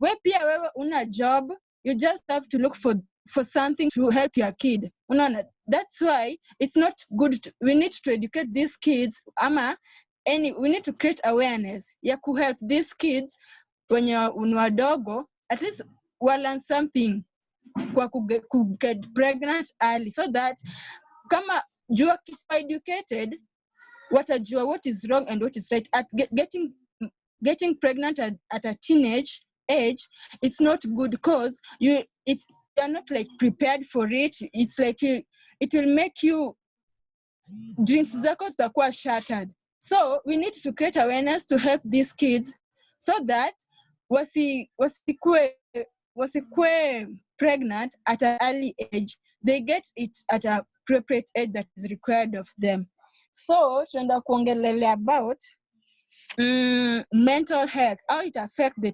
Speaker 14: Wewe una job, you just have to look for something to help your kid. Unaona, that's why it's not good we need to educate these kids we need to create awareness ya ku help these kids wenye ni wadogo, at least learn something kwa ku get pregnant early, so that kama jua educated watajua what is wrong and what is right. At getting pregnant at a teenage age, it's not good because you're not like prepared for it. It's like it will make you dreams zako zitakuwa shattered. So we need to create awareness to help these kids so that wasikue pregnant at an early age. They get it at an appropriate age that is required of them. So tunaenda kuongelelea about mental health, how it affects the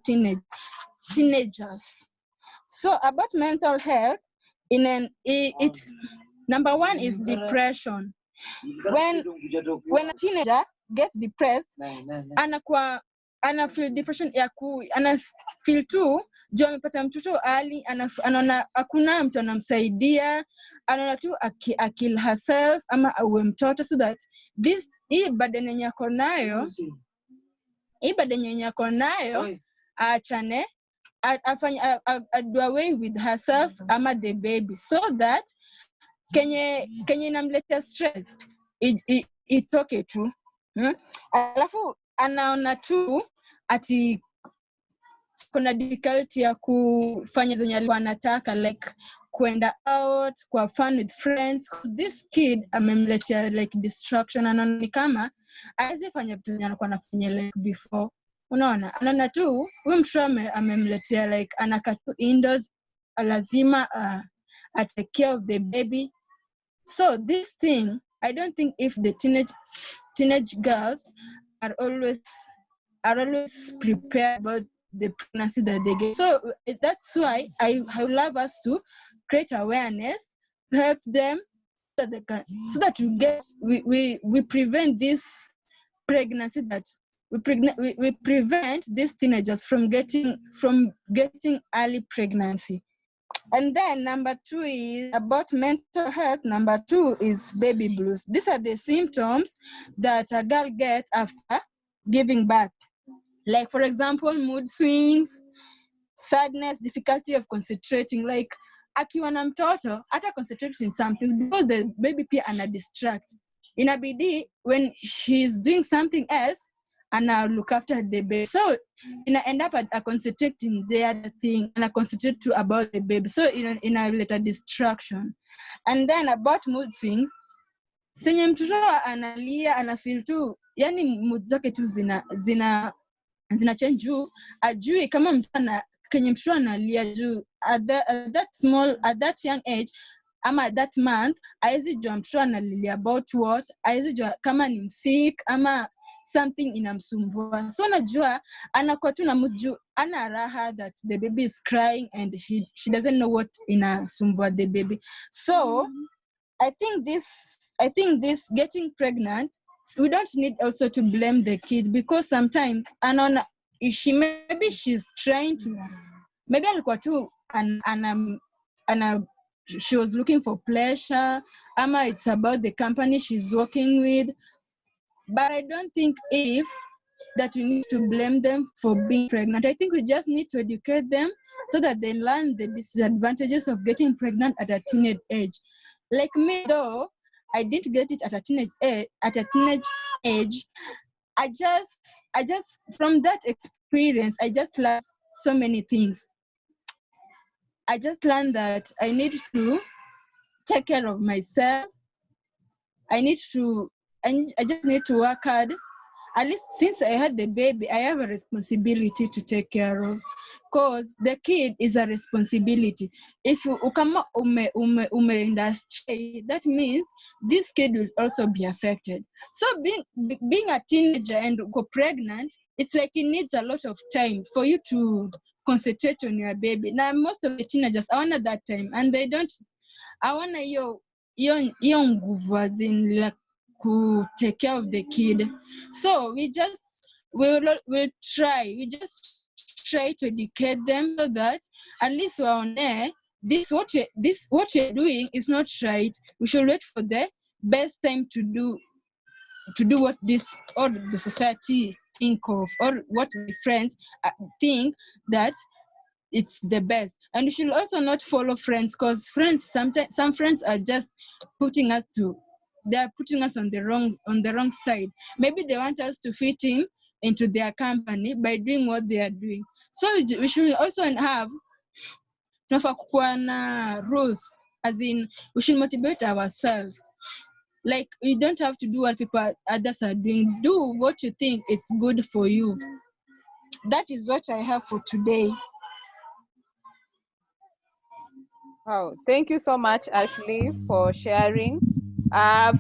Speaker 14: teenagers. So about mental health, number one is depression. When a teenager gets depressed, ana feel depression ana feel tu juu amepata mtoto ali, anaona hakuna mtu anamsaidia, anaona tu akill herself ama awe mtoto, so that hii burden yenye ako nayo aachane, do away with herself ama the baby, so that kenye inamletea stress itoke tu. Alafu anaona tu ati kuna difficulty ya kufanya zenye alikuwa anataka, like kwenda out kwa fun with friends. This kid amemletea like distraction, anaona ni kama hawezi fanya vitu zenye alikuwa anafanya like before. Unaona, anaona tu huyu mtu amemletea like anakaa tu indoors, lazima take care of the baby. So this thing, I don't think if the teenage girls are always prepared about the pregnancy that they get. So that's why I love us to create awareness, help them so that we prevent this pregnancy, that we prevent these teenagers from getting early pregnancy. And then number 2 is about mental health. Number 2 is baby blues. These are the symptoms that a girl gets after giving birth. Like, for example, mood swings, sadness, difficulty of concentrating. Like, akiwa na mtoto, hata concentrate in something because the baby pia ana distract. Inabidi, when she's doing something else, and look after the baby. So end up at concentrating the other thing and concentrate to about the baby. So in a later distraction. And then about mood swings, senye mtoto analia, anafeel tu, yani mood zake tu zina change juu, ajui kama mtoto kenye mtoto analia juu at that young age ama at that month, haizi jua mtoto analilia about what, haizi jua kama ni sick ama something inamsumbua. So najua anakuwa tu na mjuu ana raha that the baby is crying and she doesn't know what inasumbua the baby. So I think this getting pregnant, we don't need also to blame the kid, because sometimes anaona maybe she's trying to, maybe alikuwa tu she was looking for pleasure, ama it's about the company she's working with. But I don't think that we need to blame them for being pregnant. I think we just need to educate them so that they learn the disadvantages of getting pregnant at a teenage age. Like me, though, I didn't get it at a teenage age. I just from that experience, I just learned so many things. I just learned that I need to take care of myself. I just need to work hard. At least since I had the baby, I have a responsibility to take care of, because the kid is a responsibility. If you industry, that means this kid will also be affected. So being a teenager and go pregnant, it's like it needs a lot of time for you to concentrate on your baby. Now most of the teenagers are not that time, and they don't hawana hiyo nguvu as in like to take care of the kid. So we'll try to educate them so that at least we're on air. What you're doing is not right. We should wait for the best time to do what this or the society think of, or what my friends think that it's the best. And we should also not follow friends, because sometimes some friends are just putting us on the wrong side. Maybe they want us to fit into their company by doing what they are doing. So we should also have tunafaa kukuwa na rules, as in we should motivate ourselves. Like, you don't have to do what others are doing. Do what you think is good for you. That is what I have for today.
Speaker 2: Wow, thank you so much, Ashley, for sharing.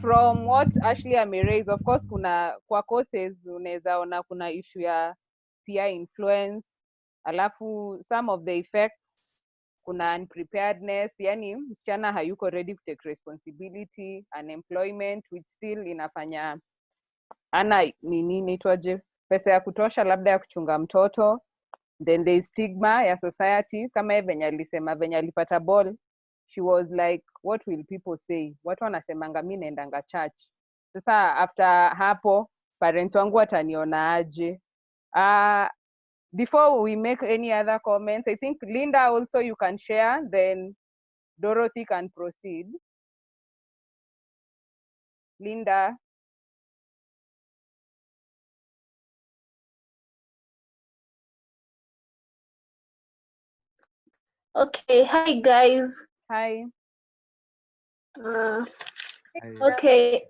Speaker 2: From what Ashley ameraise, of course, kwa courses unaweza ona kuna issue ya peer influence, alafu some of the effects, kuna unpreparedness, yani msichana hayuko ready to take responsibility, unemployment, which still inafanya ana nini inaitwaje, pesa ya kutosha labda ya kuchunga mtoto. Then there is stigma ya society, kama venye alisema venye alipata ball, she was like, what will people say? Watu wanasemanga mimi naendanga church. Sasa after hapo parents wangu wataniona aje? Before we make any other comments, I think Linda also you can share, then Dorothy can proceed. Linda.
Speaker 15: Okay, hi guys.
Speaker 2: Hi.
Speaker 15: Okay,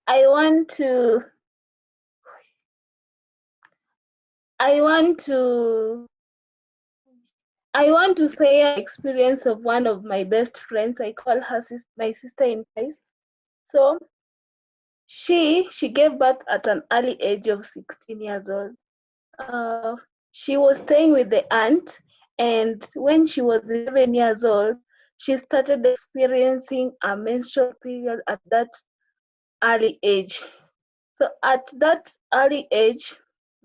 Speaker 15: I want to say an experience of one of my best friends. I call her my sister in Christ. So she gave birth at an early age of 16 years old. She was staying with the aunt, and when she was 11 years old, she started experiencing a menstrual period at that early age. So at that early age,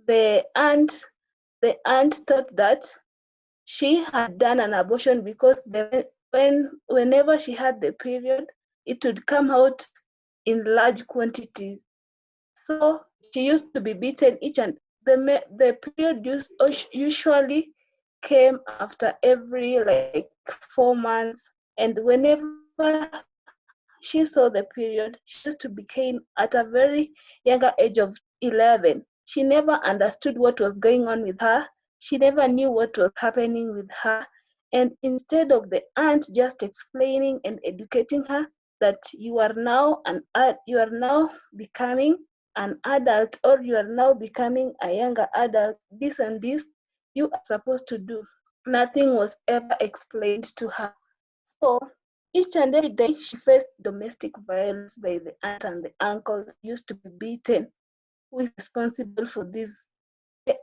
Speaker 15: the aunt thought that she had done an abortion, because whenever she had the period, it would come out in large quantities. So she used to be beaten the period usually came after every like 4 months, and whenever she saw the period, she used to become at a very younger age of 11. She never understood what was going on with her. She never knew what was happening with her. And instead of the aunt just explaining and educating her that you are now becoming an adult, or you are now becoming a younger adult, this and this you are supposed to do, nothing was ever explained to her. So each and every day she faced domestic violence by the aunt and the uncle. Used to be beaten. Who is responsible for this?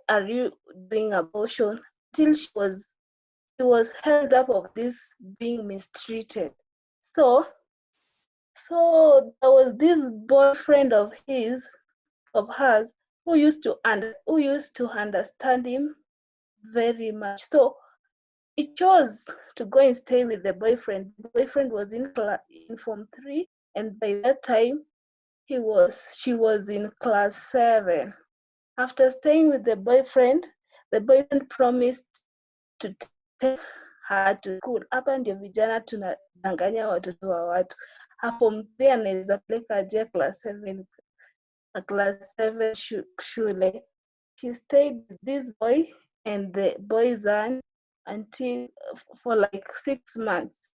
Speaker 15: Are you doing abortion? Till she was held up of this being mistreated. So there was this boyfriend of hers who used to understand him very much. So he chose to go and stay with the boyfriend. The boyfriend was in Form 3, and by that time she was in class 7. After staying with the boyfriend promised to take her to school. Hapa ndio vijana tunadanganya watoto wa watu. Form 3 anaweza peleka aje class 7 shule. She stayed with this boy and the boy's aunt for like 6 months.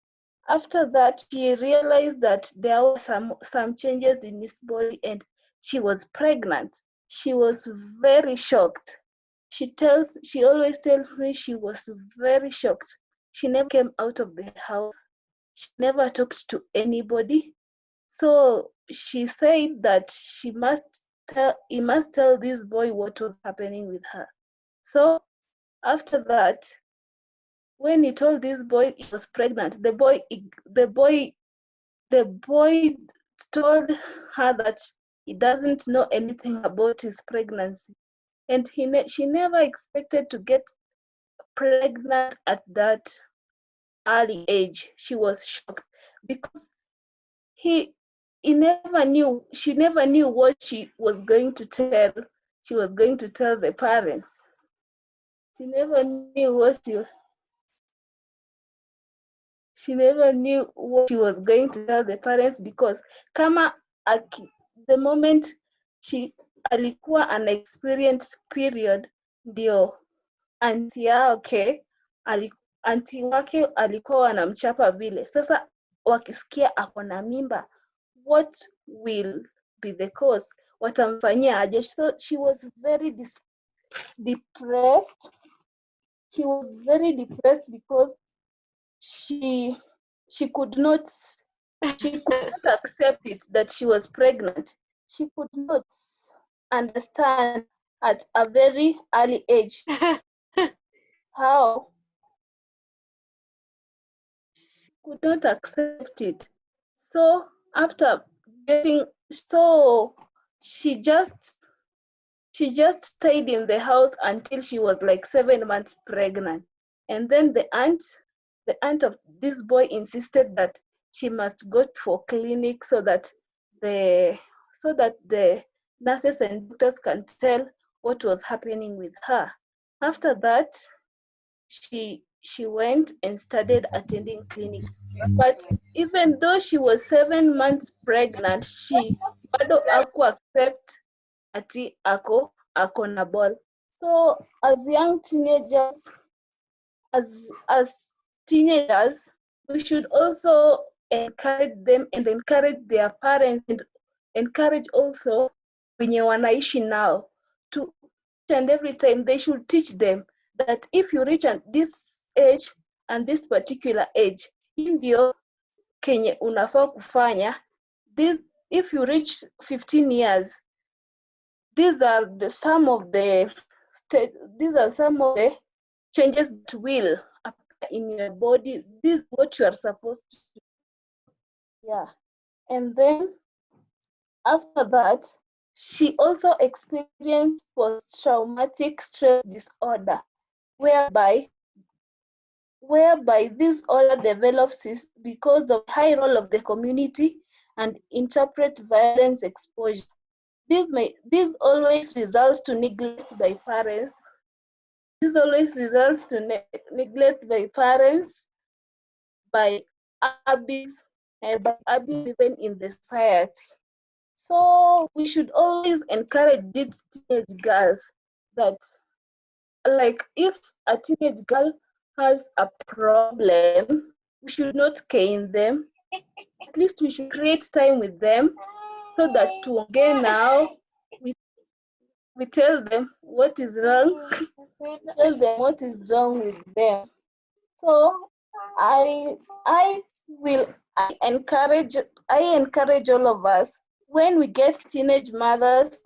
Speaker 15: After that, she realized that there were some changes in his body, and she was pregnant. She was very shocked. She always tells me she was very shocked. She never came out of the house. She never talked to anybody. So she said that he must tell this boy what was happening with her. So after that, when he told this boy he was pregnant, the boy told her that he doesn't know anything about his pregnancy, and she never expected to get pregnant at that early age. She was shocked because she never knew what she was going to tell the parents. She never knew what she was going to tell the parents, because kama the moment she alikuwa an experienced period, ndio anti wake alikuwa wanamchapa vile. Sasa wakisikia ako na mimba, what will be the cause? Watamfanyia aje? So she was very depressed. She was very depressed because she could not accept it that she was pregnant. She could not understand at a very early age how she could not accept it. So after she just stayed in the house until she was like 7 months pregnant. And then the aunt of this boy insisted that she must go for clinic so that the nurses and doctors can tell what was happening with her. After that, she went and started attending clinics. But even though she was 7 months pregnant, she bado accept ati ako na ball. So as young teenagers, as teenagers, we should also encourage them and encourage their parents and encourage also wenye wanaishi now to, and every time they should teach them that if you reach this age and this particular age, ndio kenye unafaa kufanya. If you reach 15 years, these are some of the changes that will appear in your body. This is what you are supposed to do. Yeah. And then after that, she also experienced post-traumatic stress disorder, whereby this order develops because of high role of the community and interpret violence exposure. This always results to neglect by parents. This always results to neglect by parents, by abuse even in the society. So we should always encourage these teenage girls that, like, if a teenage girl has a problem, we should not cane them. At least we should create time with them so that tuongee now, we tell them what is wrong, tell them what is wrong with them. So I encourage all of us, when we get teenage mothers,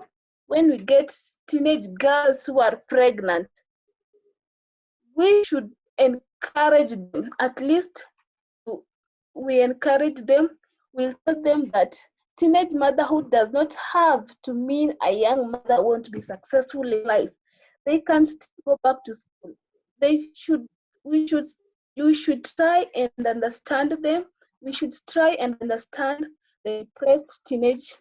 Speaker 15: when we get teenage girls who are pregnant, we should encourage them. At least we encourage them. We'll tell them that teenage motherhood does not have to mean a young mother won't be successful in life. They can still go back to school. We should try and understand them. We should try and understand the depressed teenage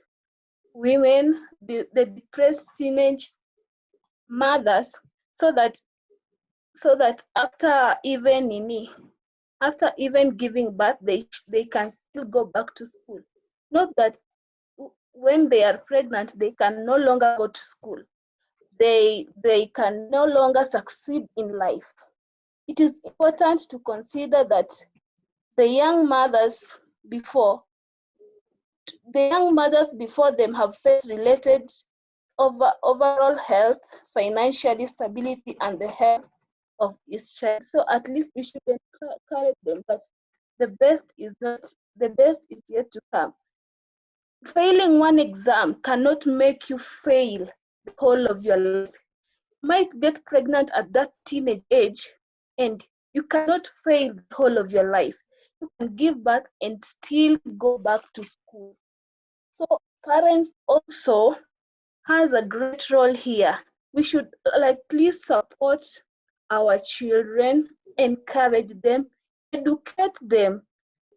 Speaker 15: women, the depressed teenage mothers, so that after even giving birth, they can still go back to school. Not that when they are pregnant, they can no longer go to school. They can no longer succeed in life. It is important to consider that the young mothers before them have faced related overall health, financial stability, and the health of each child. So at least we should encourage them, but the best is yet to come. Failing one exam cannot make you fail the whole of your life. You might get pregnant at that teenage age, and You cannot fail the whole of your life. You can give birth and still go back to school. So parents also has a great role here. We should please support our children, encourage them, educate them,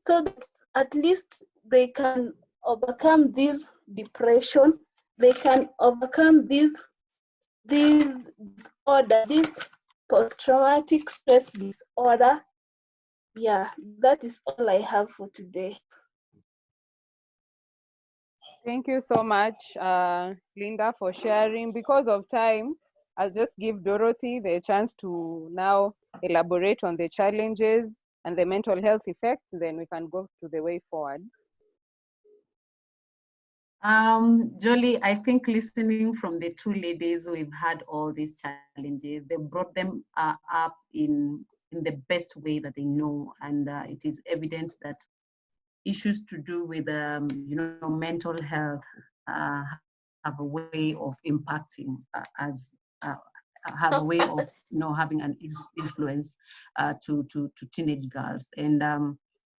Speaker 15: so that at least they can overcome this depression, they can overcome this disorder, this post-traumatic stress disorder. Yeah, that is all I have for today.
Speaker 2: Thank you so much, Linda, for sharing. Because of time, I'll just give Dorothy the chance to now elaborate on the challenges and the mental health effects, then we can go to the way forward.
Speaker 9: Jolie, I think listening from the two ladies, we've had all these challenges. They brought them up in the best way that they know, and it is evident that issues to do with mental health have a way of impacting have a way of having an influence to teenage girls. And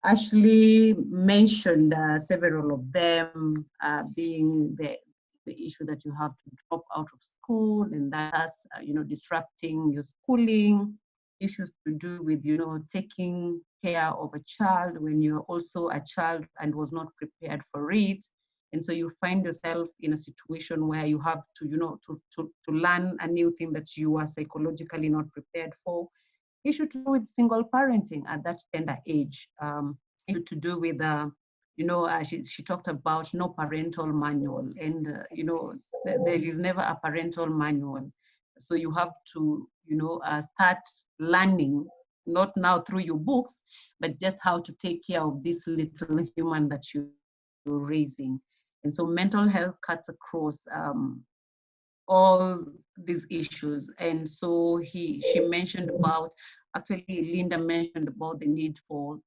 Speaker 9: Ashley mentioned several of them, being the issue that you have to drop out of school, and that's disrupting your schooling, issues to do with taking care of a child when you're also a child and was not prepared for it. And so you find yourself in a situation where you have to to learn a new thing that you are psychologically not prepared for. Issue to do with single parenting at that tender age. Issue to do with she talked about no parental manual, and there is never a parental manual. So you have to start learning, not now through your books, but just how to take care of this little human that you're raising. And so mental health cuts across all these issues. And so she mentioned about, actually Linda mentioned about the need for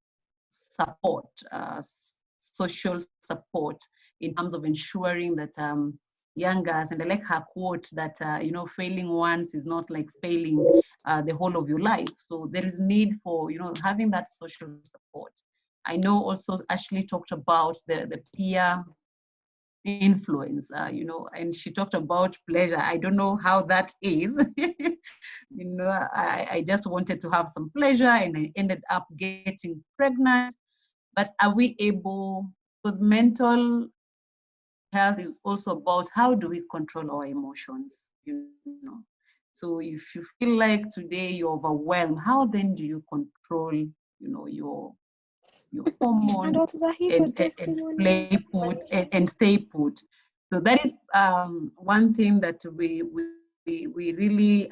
Speaker 9: support, social support, in terms of ensuring that young girls, and I like her quote that failing once is not like failing the whole of your life. So there is need for having that social support. I know also Ashley talked about the peer influence, and she talked about pleasure. I don't know how that is. I just wanted to have some pleasure, and I ended up getting pregnant. But are we able, because mental health is also about how do we control our emotions, So if you feel like today you're overwhelmed, how then do you control, your hormones and play put and stay put? So that is one thing that we really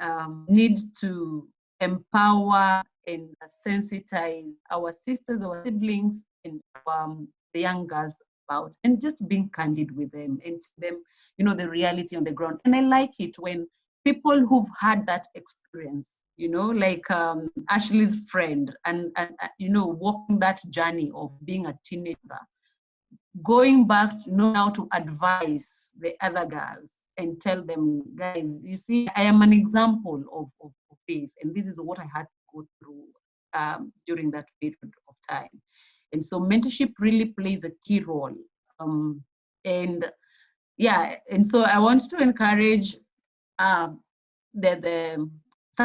Speaker 9: need to empower and sensitize our sisters, our siblings, and the young girls about, and just being candid with them and tell them, the reality on the ground. And I like it when people who've had that experience, like Ashley's friend, and walking that journey of being a teenager, going back now to advise the other girls and tell them, guys, you see, I am an example of this, and this is what I had to go through during that period of time. And so mentorship really plays a key role. And so I want to encourage some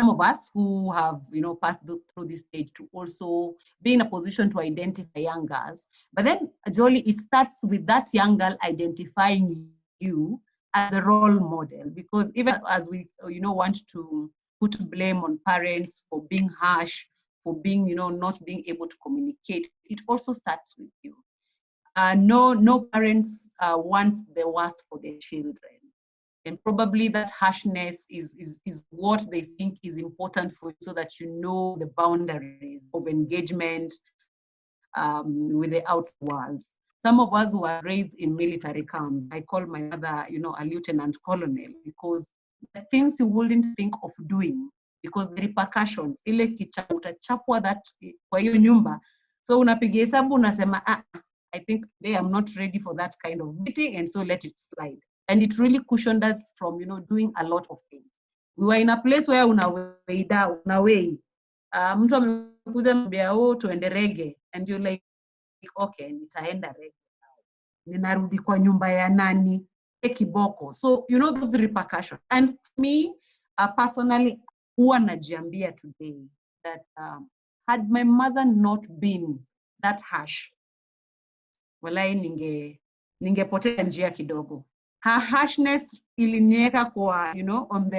Speaker 9: of us who have passed through this stage to also be in a position to identify young girls. But then, Jolie, it starts with that young girl identifying you as a role model, because even as we want to put blame on parents for being harsh, for being not being able to communicate, it also starts with you. No parents wants the worst for their children. And probably that harshness is what they think is important for you, so that you know the boundaries of engagement with the outside world. Some of us who were raised in military camp, I call my mother, a lieutenant colonel, because the things you wouldn't think of doing, because the repercussions, ile utachapwa that kwa hiyo nyumba. So unapiga hesabu unasema, I think today I'm not ready for that kind of meeting, and so let it slide. And it really cushioned us from, doing a lot of things. We were in a place where unaway mtu amekuja mbia tuende reggae, and you're like, okay, nitaenda reggae. Ninarudi kwa nyumba ya nani? Kiboko. So, you know, those repercussions. And me, personally, huwa najiambia today that had my mother not been that harsh, walai ningepotea njia kidogo. Her harshness iliniweka kwa, you know, on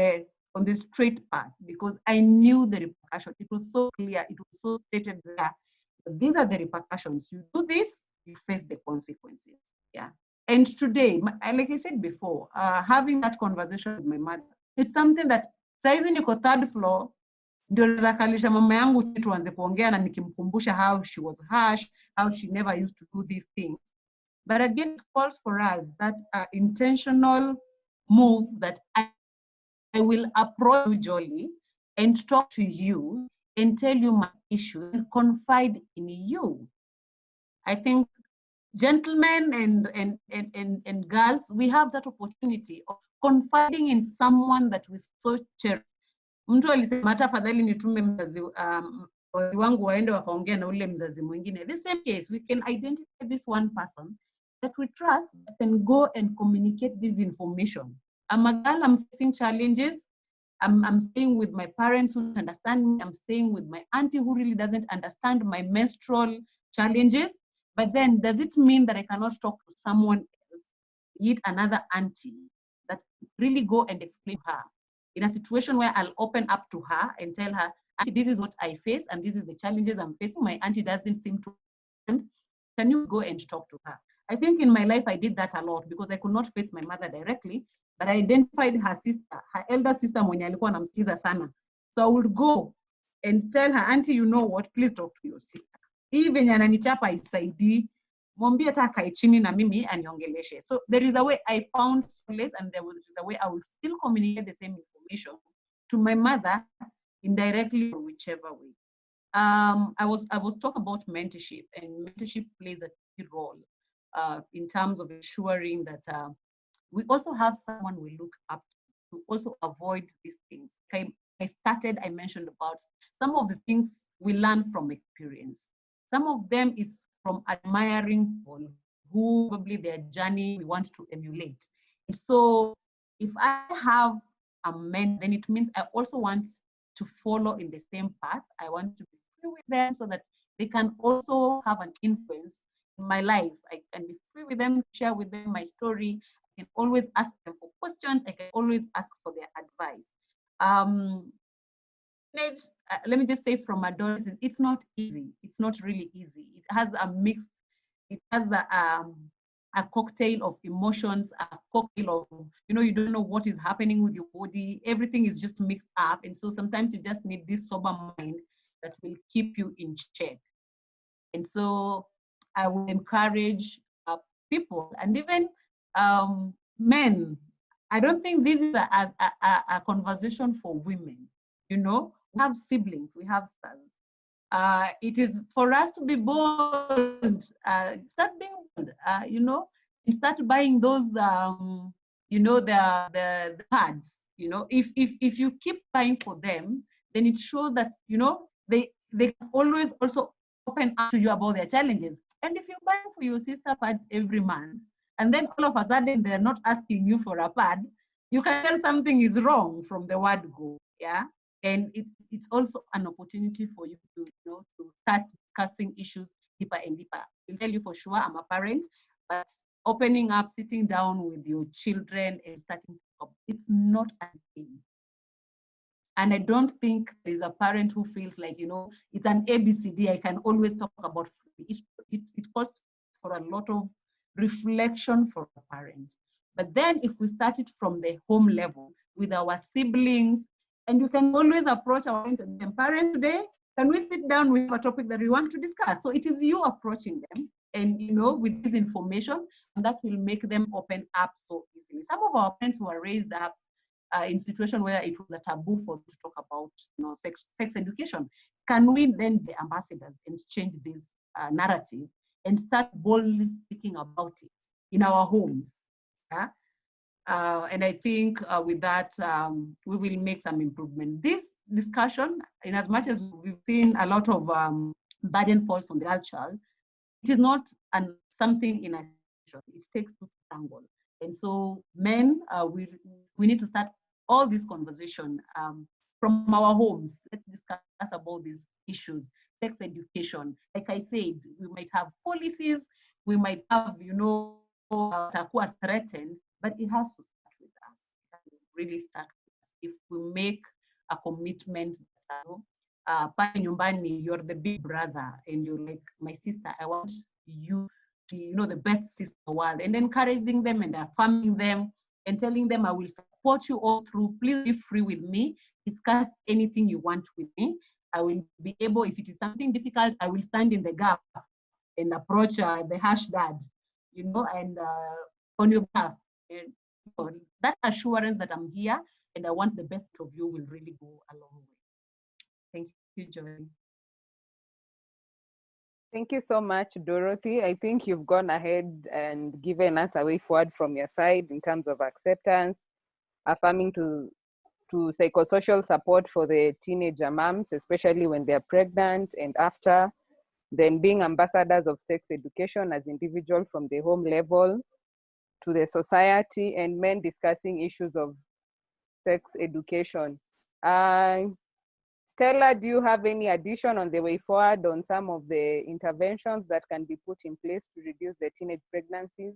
Speaker 9: the straight path, because I knew the repercussions. It was so clear, it was so stated there. These are the repercussions. You do this, you face the consequences. Yeah. And today, like I said before, having that conversation with my mother, it's something that saizi niko third floor, ndio nazakalisha mama yangu tuanze kuongea na nikimkumbusha how she was harsh, how she never used to do these things. But again, it calls for us that intentional move that I will approach you, Jolie, and talk to you and tell you my issue and confide in you. I think gentlemen and girls, we have that opportunity of confiding in someone that we so cherish. Mtu alisema tafadhali nitume mzazi wangu waende wakaongea na ule mzazi mwingine. The same case, we can identify this one person that we trust and go and communicate this information. I'm a girl, I'm facing challenges. I'm staying with my parents who don't understand me. I'm staying with my auntie who really doesn't understand my menstrual challenges. But then, does it mean that I cannot talk to someone else, yet another auntie, that really go and explain to her in a situation where I'll open up to her and tell her, auntie, this is what I face and this is the challenges I'm facing. My auntie doesn't seem to understand. Can you go and talk to her? I think in my life, I did that a lot because I could not face my mother directly, but I identified her sister, her elder sister mwenye alikuwa anamsikiza sana. So I would go and tell her, auntie, you know what, please talk to your sister. Even ananichapa isaidi, mwambie hata akae chini na mimi aniongeleshe. So there is a way I found solace, and there is a way I will still communicate the same information to my mother indirectly or whichever way. I was talking about mentorship, and mentorship plays a key role in terms of ensuring that we also have someone we look up to also avoid these things. I mentioned about some of the things we learn from experience. Some of them is from admiring people who probably their journey we want to emulate. And so if I have a mentor, then it means I also want to follow in the same path. I want to be free with them so that they can also have an influence in my life. I can be free with them, share with them my story. I can always ask them for questions. I can always ask for their advice. Let me just say from adolescence, it's not easy. It's not really easy. It has a mixed, it has a cocktail of emotions, a cocktail of, you know, you don't know what is happening with your body. Everything is just mixed up. And so sometimes you just need this sober mind that will keep you in check. And so I would encourage people and even men. I don't think this is a conversation for women. You know, we have siblings, we have sons. It is for us to be bold, start being bold, you know, and start buying those, you know, the pads. You know, if you keep buying for them, then it shows that, you know, they can always also open up to you about their challenges. And if you're buying for your sister pads every month, and then all of a sudden they're not asking you for a pad, you can tell something is wrong from the word go. Yeah. And it's also an opportunity for you to, you know, to start discussing issues deeper and deeper. I'll tell you for sure, I'm a parent, but opening up, sitting down with your children and starting to talk, it's not a thing. And I don't think there's a parent who feels like, you know, it's an ABCD, I can always talk about it. It calls for a lot of reflection for a parent. But then if we start it from the home level with our siblings, and you can always approach our parents today, can we sit down with a topic that we want to discuss? So it is you approaching them and, you know, with this information, and that will make them open up so easily. Some of our parents were raised up in situations where it was a taboo for them to talk about, you know, sex education. Can we then be ambassadors and change this narrative and start boldly speaking about it in our homes? Yeah? And I think with that, we will make some improvement. This discussion, in as much as we've seen a lot of burden falls on the girl child, it is not something in isolation. It takes two to tangle. And so men, we need to start all this conversation from our homes. Let's discuss about these issues. Sex education. Like I said, we might have policies, we might have, takuwa threatened, but it has to start with us. It has to really start with us. If we make a commitment, pale nyumbani, you're the big brother, and you're like, my sister, I want you to, the best sister in the world, and encouraging them and affirming them and telling them, I will support you all through. Please be free with me. Discuss anything you want with me. I will be able, if it is something difficult, I will stand in the gap and approach the hash dad, and on your behalf. And that assurance that I'm here and I want the best of you will really go a long way. Thank you, Joy.
Speaker 2: Thank you so much, Dorothy. I think you've gone ahead and given us a way forward from your side in terms of acceptance, affirming to psychosocial support for the teenager moms, especially when they're pregnant and after, then being ambassadors of sex education as individuals from the home level to the society, and men discussing issues of sex education. Stella, do you have any addition on the way forward on some of the interventions that can be put in place to reduce the teenage pregnancies?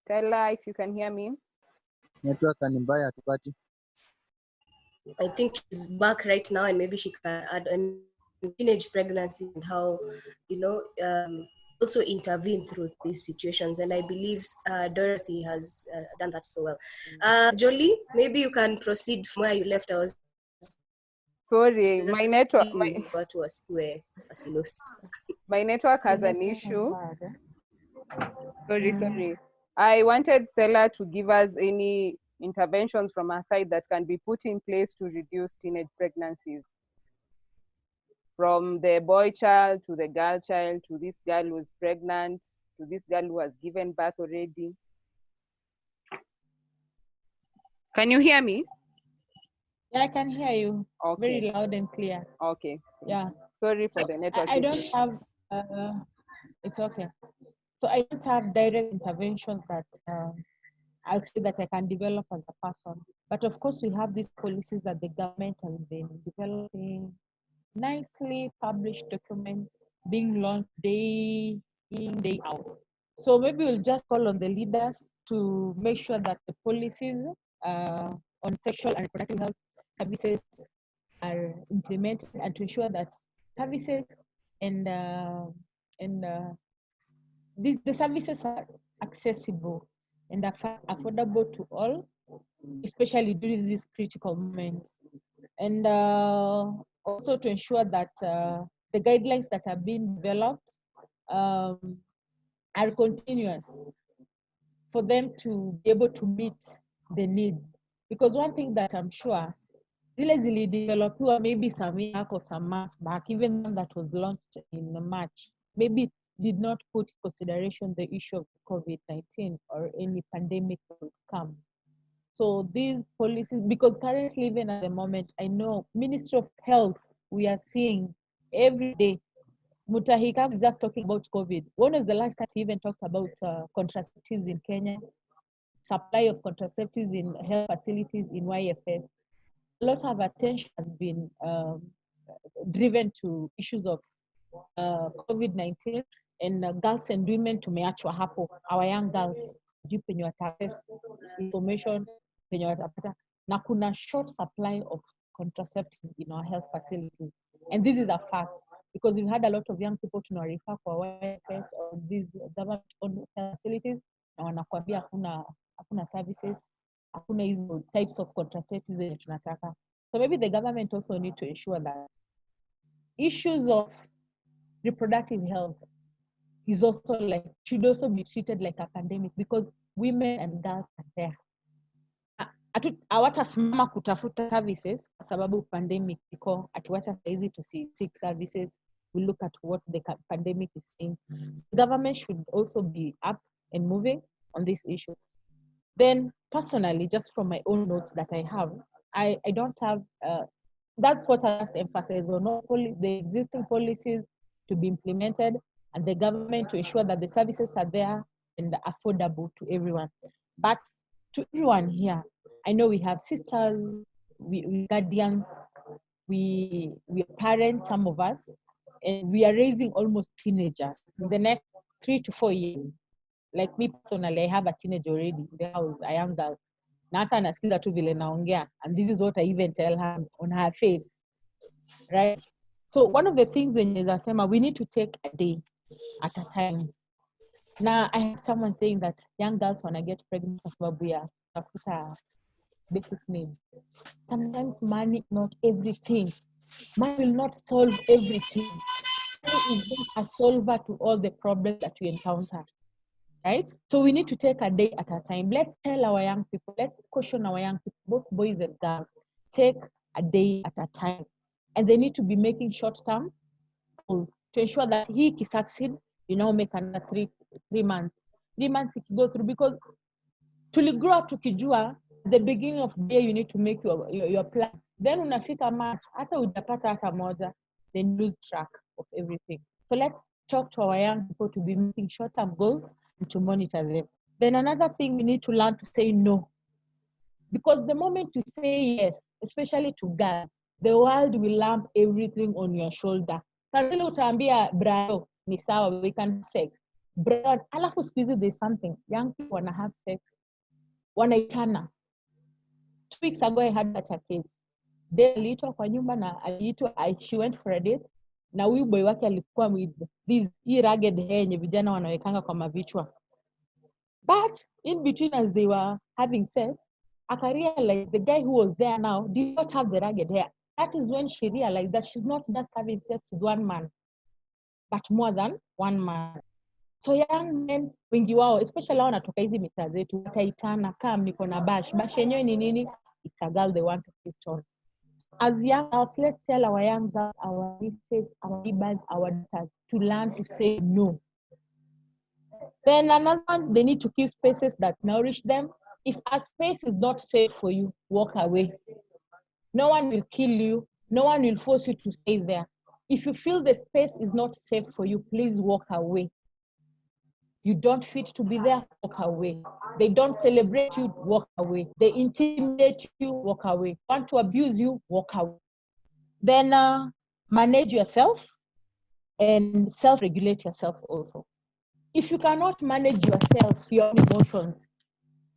Speaker 2: Stella, if you can hear me.
Speaker 3: Network ni mbaya hatupati.
Speaker 7: I think she's back right now, and maybe she can add on teenage pregnancy and how, also intervene through these situations. And I believe Dorothy has done that so well. Jolie, maybe you can proceed from where you left. I was
Speaker 2: sorry, my network. My network has an issue. Sorry. I wanted Stella to give us any interventions from her side that can be put in place to reduce teenage pregnancies. From the boy child to the girl child, to this girl who's pregnant, to this girl who has given birth already. Can you hear me?
Speaker 1: Yeah, I can hear you.
Speaker 2: Okay.
Speaker 1: Very loud and clear.
Speaker 2: Okay.
Speaker 1: Yeah.
Speaker 2: Sorry for the network.
Speaker 1: I don't have, it's okay. So I don't have direct interventions that I'll say that I can develop as a person. But of course, we have these policies that the government has been developing, nicely published documents being launched day in, day out. So maybe we'll just call on the leaders to make sure that the policies on sexual and reproductive health services are implemented, and to ensure that services and the services are accessible and affordable to all, especially during these critical moments. And also to ensure that the guidelines that are being developed are continuous for them to be able to meet the need. Because one thing that I'm sure, zile developiwa maybe some years or some months back, even one that was launched in March, maybe did not put in consideration the issue of COVID-19 or any pandemic that would come. So these policies, because currently, even at the moment, I know Ministry of Health, we are seeing every day, Mutahika is just talking about COVID. When was the last time he even talked about contraceptives in Kenya, supply of contraceptives in health facilities in YFS? A lot of attention has been driven to issues of COVID-19, and girls and women tumeachwa hapo, our young girls, penye wata information, penye watapata, na kuna short supply of contraceptives in our health facilities. And this is a fact, because we've had a lot of young people to refer for YFS or these government-owned facilities, na wanakuambia hakuna services, hakuna hizo types of contraceptives zenye tunataka. So maybe the government also need to ensure that issues of reproductive health should also be treated like a pandemic, because women and girls are there. Hawatasimama kutafuta services kwa sababu pandemic iko, ati wacha saizi to seek services. we look at what the pandemic is saying. So the government should also be up and moving on this issue. Then personally, just from my own notes that I have, I don't have, that's what I just emphasize on, not only the existing policies to be implemented and the government to ensure that the services are there and affordable to everyone. But to everyone here, I know we have sisters, we guardians, we are parents, some of us, and we are raising almost teenagers in the next 3 to 4 years. Like me personally, I have a teenager already in the house, a young girl. Na hata anasikiza tu vile naongea, and this is what I even tell her on her face, right? So one of the things in Zasema, we need to take a day at a time. Now I had someone saying that young girls wanna get pregnant kwa sababu ya tafuta basic needs. Sometimes money is not everything. Money will not solve everything. Money is just a solver to all the problems that we encounter. Right? So we need to take a day at a time. Let's tell our young people, let's caution our young people, both boys and girls, take a day at a time. And they need to be making short-term goals to ensure that he can succeed, you know, make another three months. 3 months he can go through, because to grow up to kijua, the beginning of the year, you need to make your plan. Then unafika March, hata ujapata hata moja, then lose track of everything. So let's talk to our young people to be making short-term goals and to monitor them. Then another thing, we need to learn to say no. Because the moment you say yes, especially to girls, the world will lump everything on your shoulder. Kazile utaambia bro, ni sawa, we can have sex. Bro, alafu siku hizi there's something, young people wanna have sex, wanaitana. 2 weeks ago I had such a case. They aliitwa kwa nyumba na aliitwa, she went for a date, na huyu boy wake alikuwa with hii rugged hair yenye vijana wanawekanga kwa mavichwa. But in between, as they were having sex, I realized the guy who was there now did not have the rugged hair. That is when she realized that she's not just having sex with one man, but more than one man. So young men, wengi wao, especially wanatoka hizi mitaa zetu, wataitana, kama niko na bash yenyewe ni nini? It's a girl they want to kiss on. As young adults, let's tell our young girls, our nieces, our neighbors, our daughters to learn to say no. Then another one, they need to keep spaces that nourish them. If a space is not safe for you, walk away. No one will kill you. No one will force you to stay there. If you feel the space is not safe for you, please walk away. You don't fit to be there, walk away. They don't celebrate you, walk away. They intimidate you, walk away. Want to abuse you, walk away. Then manage yourself and self-regulate yourself also. If you cannot manage yourself, your emotions,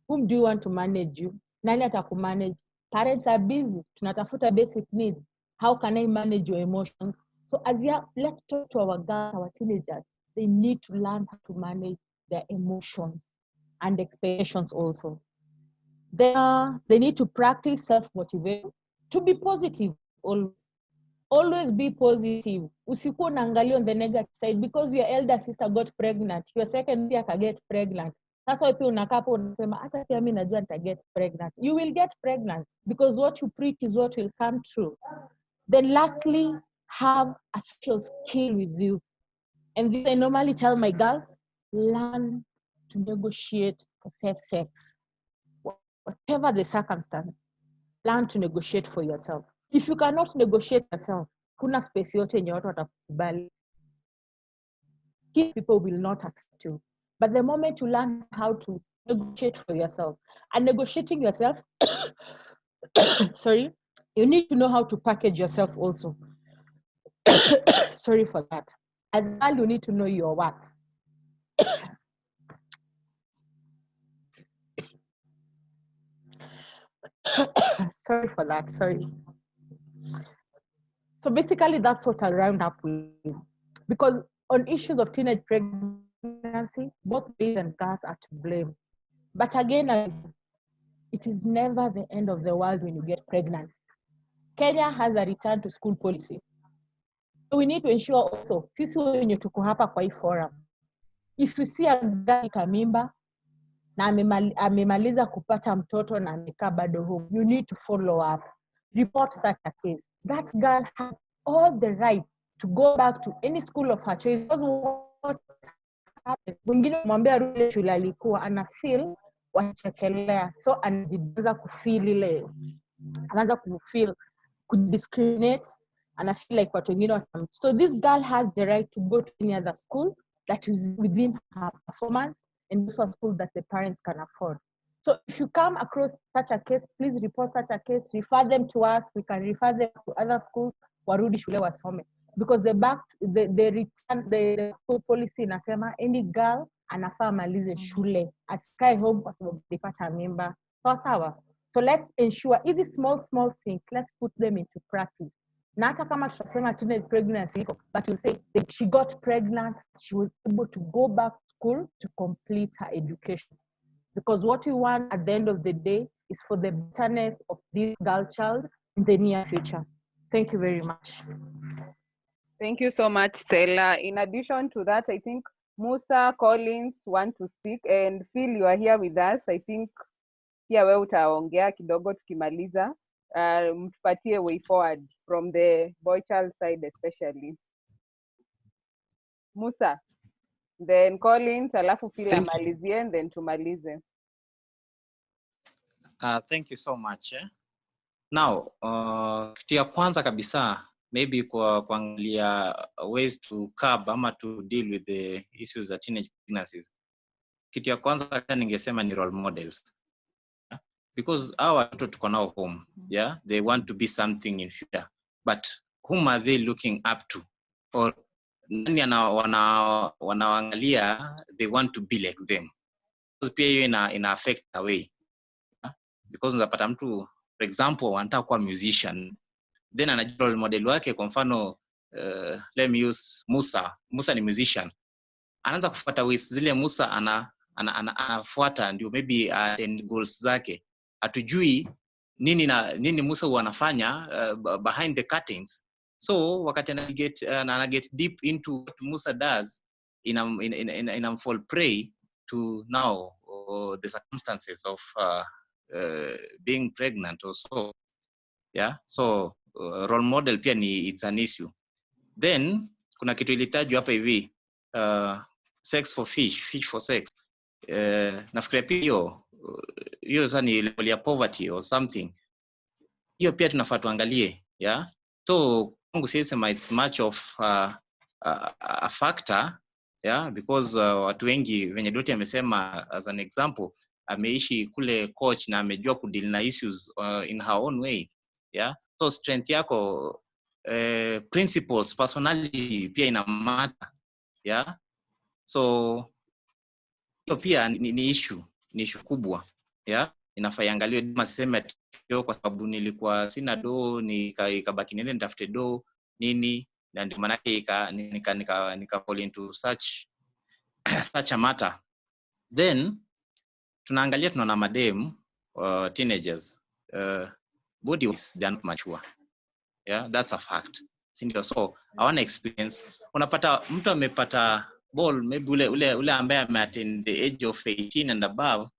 Speaker 1: whom do you want to manage you? Nani atakumanage? Parents are busy. Tunatafuta basic needs. How can I manage your emotions? So as let's talk to our girls, our teenagers. They need to learn how to manage their emotions and expectations also. They need to practice self-motivation to be positive always. Always be positive. Usikuwa unaangalia on the negative side, because your elder sister got pregnant, your second pia ka get pregnant. Sasa pia unakaa hapo unasema hata pia mimi najua nita get pregnant. You will get pregnant because what you preach is what will come true. Then lastly, have a social skill with you. And this I normally tell my girls, learn to negotiate for safe sex. Whatever the circumstance, learn to negotiate for yourself. If you cannot negotiate yourself, kuna space yote yenye watu watakubali. People will not accept you. But the moment you learn how to negotiate for yourself, and negotiating yourself, sorry, you need to know how to package yourself also. Sorry for that. As well, you need to know your worth. Sorry for that, sorry. So basically that's what I'll round up with. Because on issues of teenage pregnancy, both boys and girls are to blame. But again, it is never the end of the world when you get pregnant. Kenya has a return to school policy. So we need to ensure also, sisi wenye tuko hapa kwa hii forum, if you see a girl kamimba, na amemaliza kupata mtoto na amekaa bado home, you need to follow up. Report such a case. That girl has all the rights to go back to any school of her choice. Because what happened, mwingine mwambia rudi shule alikuwa ana feel wachekelea, so anaanza kufeel ile, anaanza kufeel kudiscriminate, and I feel like watu wengine watam. So this girl has the right to go to any other school that is within her performance, and also a school that the parents can afford. So if you come across such a case, please report such a case, refer them to us. We can refer them to other schools, warudi shule wasome. Because the school policy inasema any girl anafaa malize shule, asikae home kwa sababu alipata mimba. Sawa. So let's ensure these small things, let's put them into practice. Na hata kama tutasema teenage pregnancy, but you say that she got pregnant, she was able to go back to school to complete her education. Because what we want at the end of the day is for the betterness of this girl child in the near future. Thank you very much.
Speaker 2: Thank you so much, Stella. In addition to that, I think Musa, Collins want to speak, and Phil, you are here with us. I think pia wewe utaongea kidogo tukimaliza. Mtupatie way forward from the boy child side especially. Musa, then Collins, alafu Phil amalizie, and then tumalize.
Speaker 4: Thank you so much. Now, kitu ya kwanza kabisa, maybe kuangalia ways to curb ama to deal with the issues of teenage pregnancies. Kitu ya kwanza ningesema ni role models. Because our watoto tuko nao home, yeah, they want to be something in future, but whom are they looking up to? Or nani wanaangalia they want to be like them? Because pia hiyo ina affect the way. Because unapata mtu, for example, wanataka kuwa musician, then anajua role model wake, kwa mfano let me use Musa. Musa ni musician, anaanza kufuata ways zile Musa anafuata, ndio maybe and goals zake. Hatujui nini Musa wanafanya behind the curtains. So wakati ana get deep into what Musa does, in fall prey to now the circumstances of being pregnant or so. Yeah, so role model pia it's an issue. Then kuna kitu ilitajwa hapa hivi, sex for fish for sex. Nafikiria pia hiyo sasa ni level ya poverty or something. Hiyo pia tunafaa tuangalie, yeah. So kwangu sisema it's much of a factor, yeah, because watu wengi venye Doti amesema, as an example, ameishi kule coach na amejua kudeal na issues in her own way, yeah. So strength yako, principles, personality pia ina matter, yeah. So hiyo pia ni issue kubwa, yeah. Inafaa iangaliwe, kama siseme kwa sababu nilikuwa sina do nikabaki nile nitafute do nini, na ndio maana nika fall into such a matter. Then tunaangalia, tunaona madem teenagers body wise they are not mature, yeah, that's a fact, sindio? So hawana experience. Unapata mtu amepata ball, maybe ule ambaye ameattain the age of 18 and above,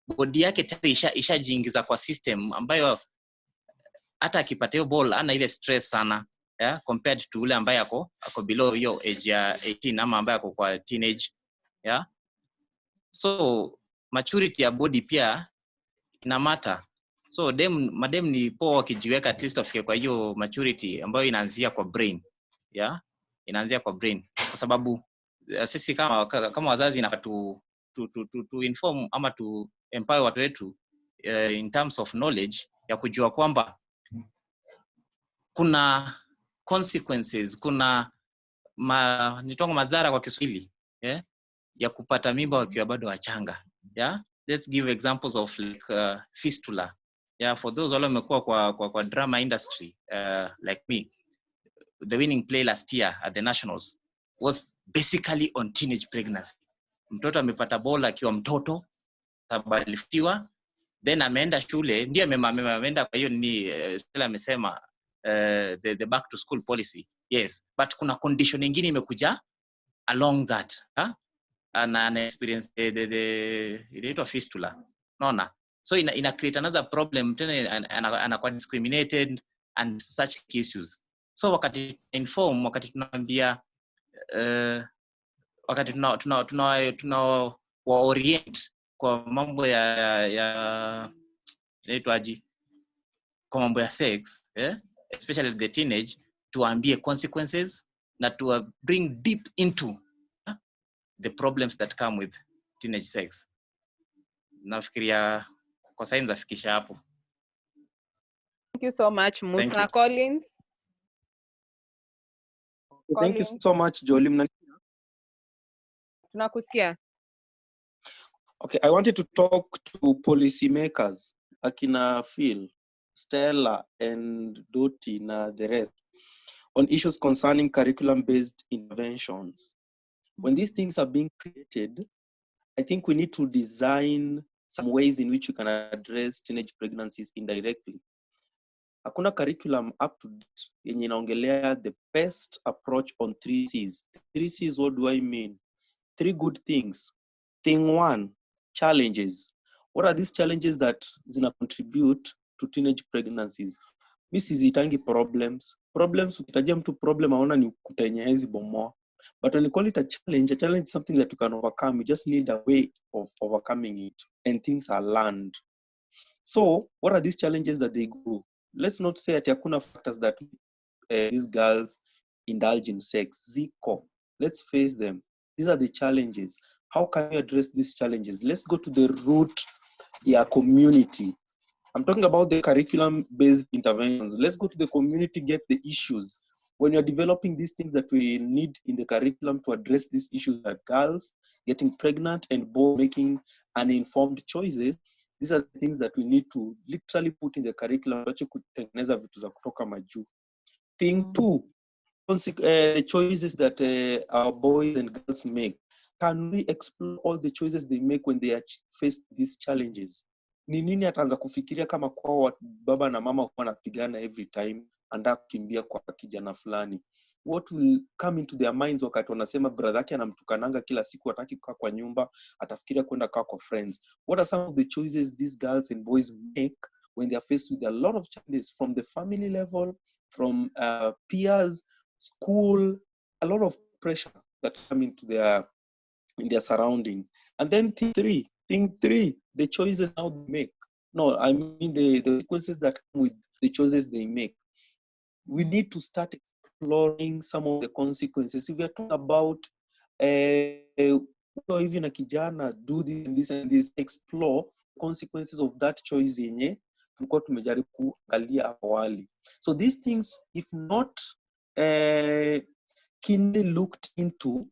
Speaker 4: body yake tayari ishajiingiza kwa system ambayo hata akipata hiyo ball ana ile stress sana, yeah, compared to ule ambaye ako below hiyo age ya 18 ama ambaye ako kwa teenage, yeah. So maturity ya body pia ina matter. So madem ni poa wakijiweka at least afike kwa hiyo maturity ambayo inaanzia kwa brain, yeah, inaanzia kwa brain, kwa sababu sisi kama wazazi inafaa to inform ama to empower watu wetu in terms of knowledge, ya kujua kwamba kuna consequences, kuna nitonga madhara kwa Kiswahili, yeah, ya kupata mimba wakiwa bado wachanga, yeah. Let's give examples of like fistula, yeah, for those wale wamekuwa kwa drama industry, like me, the winning play last year at the nationals was basically on teenage pregnancy. Mtoto amepata bola akiwa mtoto, sabaliftiwa, then ameenda shule, ndiye ameenda kwa hiyo ni Stella amesema the back to school policy, yes, but kuna condition nyingine imekuja along that, and experience the inaitwa fistula, unaona. So ina create another problem tena, anakuwa discriminated and such issues. So wakati inform, wakati tunaambia wakati tuna wa orient kwa mambo ya inaitwaje, kwa mambo ya sex, especially the teenage, tuambie consequences na to bring deep into the problems that come with teenage sex. Nafikiria kwa sasa nzafikisha hapo.
Speaker 2: Thank you so much, Musa. Collins.
Speaker 6: Thank you so much, Jolie.
Speaker 2: Tunakusikia.
Speaker 6: Okay, I wanted to talk to policymakers, akina Phil, Stella, and Doti, na the rest, on issues concerning curriculum-based interventions. When these things are being created, I think we need to design some ways in which we can address teenage pregnancies indirectly. Hakuna curriculum up to date yenye inaongelea the best approach on 3 C's. 3 C's, what do I mean? 3 good things. Thing 1, challenges. What are these challenges that zina contribute to teenage pregnancies? Mi sizitangi problems. Problems, ukitajia mtu problem aona ni ukuta yenye hezi bomoa. But when you call it a challenge is something that you can overcome. You just need a way of overcoming it, and things are learned. So, what are these challenges that they go? Let's not say that hakuna factors that these girls indulge in sex. Ziko. Let's face them. These are the challenges. How can you address these challenges? Let's go to the root community. I'm talking about the curriculum-based interventions. Let's go to the community, get the issues. When you're developing these things that we need in the curriculum to address these issues, like girls getting pregnant and both making uninformed choices, these are the things that we need to literally put in the curriculum. Thing 2, choices that our boys and girls make. Can we explore all the choices they make when they are faced with these challenges? Ni nini ataanza kufikiria kama kwa baba na mama wanapigana every time anda kukimbia kwa kijana fulani? What will come into their minds wakati wanasema brother yake anamtukananga kila siku, hataki kukaa kwa nyumba, atafikiria kwenda kaa kwa friends? What are some of the choices these girls and boys make when they are faced with a lot of challenges from the family level, from peers, school, a lot of pressure that come into in their surrounding? And then thing three, the choices now they make. No, I mean the consequences that come with the choices they make. We need to start exploring some of the consequences. If we are talking about even a kijana do this and this, explore consequences of that choice yenye tulikuwa tumejaribu kuangalia awali. So these things, if not keenly looked into,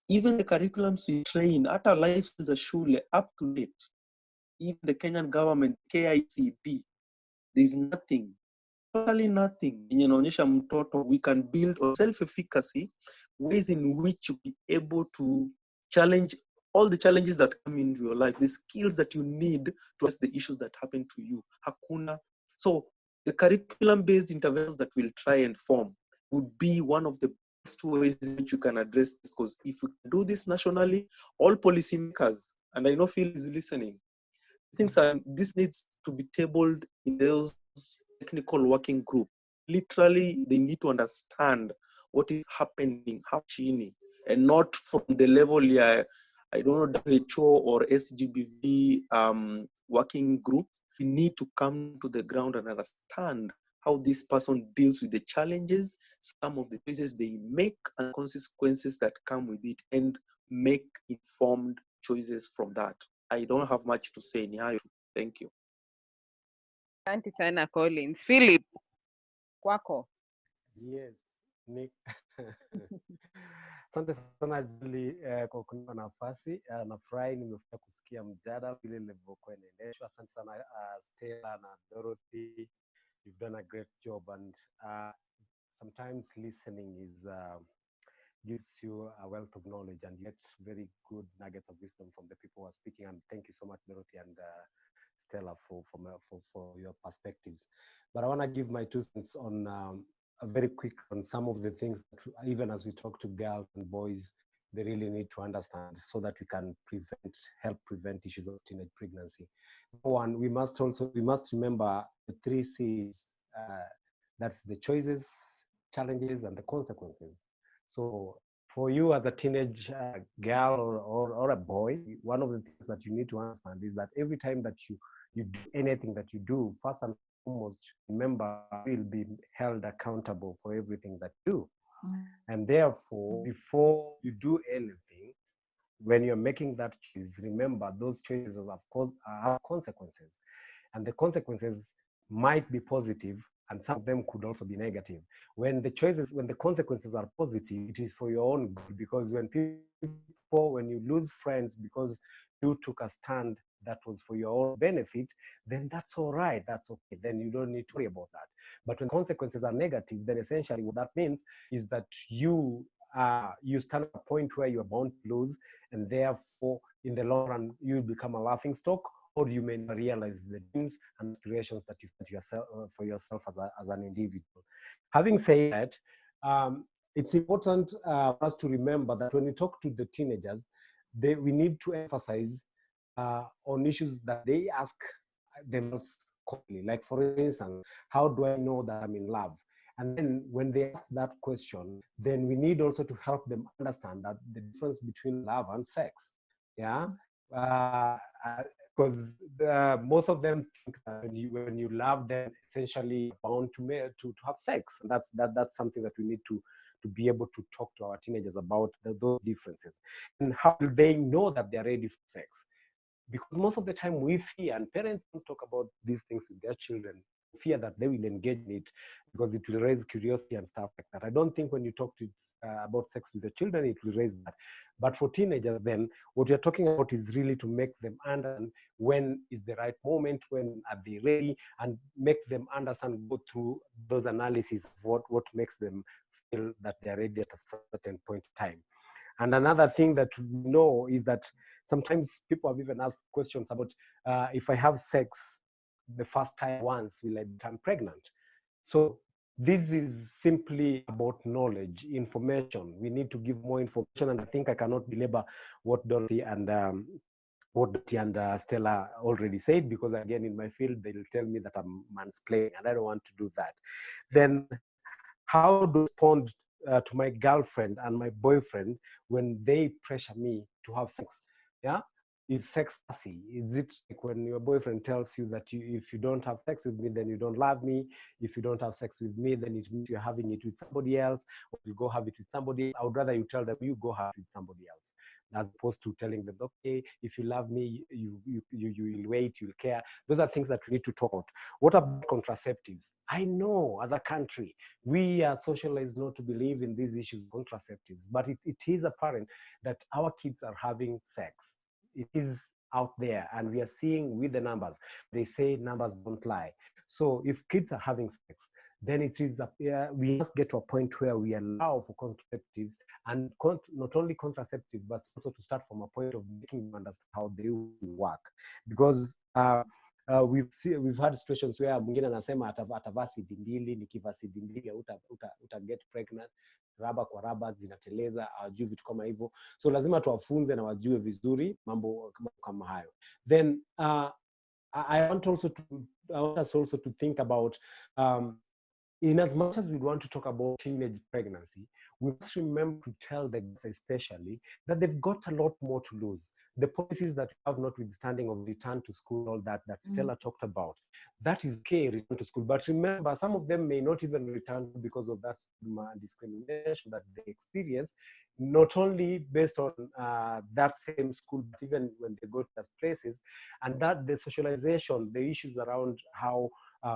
Speaker 6: even the curriculums we train at our life skills at shule up to date, even the Kenyan government, KICD, there's nothing, totally nothing yenye inaonyesha mtoto we can build on self-efficacy, ways in which you'll be able to challenge all the challenges that come into your life, the skills that you need to address the issues that happen to you. Hakuna. So the curriculum-based interventions that we'll try and form would be one of the best ways in which you can address this, because if we do this nationally, all policymakers, and I know Phil is listening, this needs to be tabled in those technical working group. Literally, they need to understand what is happening, how chini, and not from the level, I don't know, WHO or SGBV working group. We need to come to the ground and understand how this person deals with the challenges, some of the choices they make, and consequences that come with it, and make informed choices from that. I don't have much to say. Thank you.
Speaker 2: Asante sana Collins. Philip, kwako.
Speaker 16: Yes, Nick. Asante sana Julie kwa kunipa nafasi. Nafurahi nimefika kusikia mjadala vile ilivyokuwa inaendeshwa. Asante sana Stella na Dorothy. You've done a great job, and sometimes listening gives you a wealth of knowledge, and you get very good nuggets of wisdom from the people who are speaking. And thank you so much, Dorothy and Stella, for your perspectives. But I want to give my 2 cents on very quick on some of the things that, even as we talk to girls and boys, they really need to understand so that we can help prevent issues of teenage pregnancy. One, we must remember the 3 C's. That's the choices, challenges and the consequences. So for you as a teenage girl or a boy, one of the things that you need to understand is that every time that you do anything that you do, first and foremost, remember you will be held accountable for everything that you do. And therefore, before you do anything, when you're making that choice, remember those choices of course have consequences, and the consequences might be positive, and some of them could also be negative. When the consequences are positive, it is for your own good, because when you lose friends because you took a stand that was for your own benefit, then that's all right, that's okay, then you don't need to worry about that. But when consequences are negative, then essentially what that means is that you stand at a point where you're bound to lose, and therefore in the long run you become a laughing stock, or you may not realize the dreams and aspirations that you set yourself for yourself as an individual. Having said that, it's important for us to remember that when we talk to the teenagers, we need to emphasize on issues that they ask themselves constantly. Like, for instance, how do I know that I'm in love? And then when they ask that question, then we need also to help them understand that the difference between love and sex. Yeah. Because most of them think that when you love them, essentially bound to have sex. And that's something that we need to be able to talk to our teenagers about, those differences. And how do they know that they're ready for sex? Because most of the time we fear, and parents don't talk about these things with their children, fear that they will engage in it because it will raise curiosity and stuff like that. I don't think when you talk to about sex with the children, it will raise that. But for teenagers, then what you're talking about is really to make them understand when is the right moment, when are they ready, and make them understand, go through those analyses of what makes them feel that they're ready at a certain point in time. And another thing that we know is that sometimes people have even asked questions about if I have sex the first time once, will I become pregnant? So this is simply about knowledge, information. We need to give more information, and I think I cannot belabor what Dorothy and Stella already said, because again, in my field, they'll tell me that I'm mansplaining, and I don't want to do that. Then how do I respond to my girlfriend and my boyfriend when they pressure me to have sex? Yeah, is sex fussy? Is it like when your boyfriend tells you that if you don't have sex with me, then you don't love me? If you don't have sex with me, then it means you're having it with somebody else, or you go have it with somebody else. I would rather you tell them you go have it with somebody else, as opposed to telling them, okay, if you love me, you will wait, you'll care. Those are things that we need to talk about. What about contraceptives? I know as a country, we are socialized not to believe in these issues of contraceptives, but it is apparent that our kids are having sex. It is out there, and we are seeing with the numbers. They say numbers don't lie. So if kids are having sex, then it is we must get to a point where we allow for contraceptives, and not only contraceptives, but also to start from a point of making them understand how they work. Because we've had situations where mwingine anasema atavaa sidi mbili, nikivaa sidi mbili uta get pregnant, raba kwa raba zinateleza, hawajui vitu kama hivyo. So lazima tuwafunze na wajue vizuri mambo kama hayo. Then I want us also to think about in as much as we want to talk about teenage pregnancy, we must remember to tell the girls especially that they've got a lot more to lose. The policies that we have, notwithstanding of return to school, all that Stella talked about, that is okay, return to school. But remember, some of them may not even return because of that discrimination that they experience, not only based on that same school, but even when they go to those places, and that the socialization, the issues around how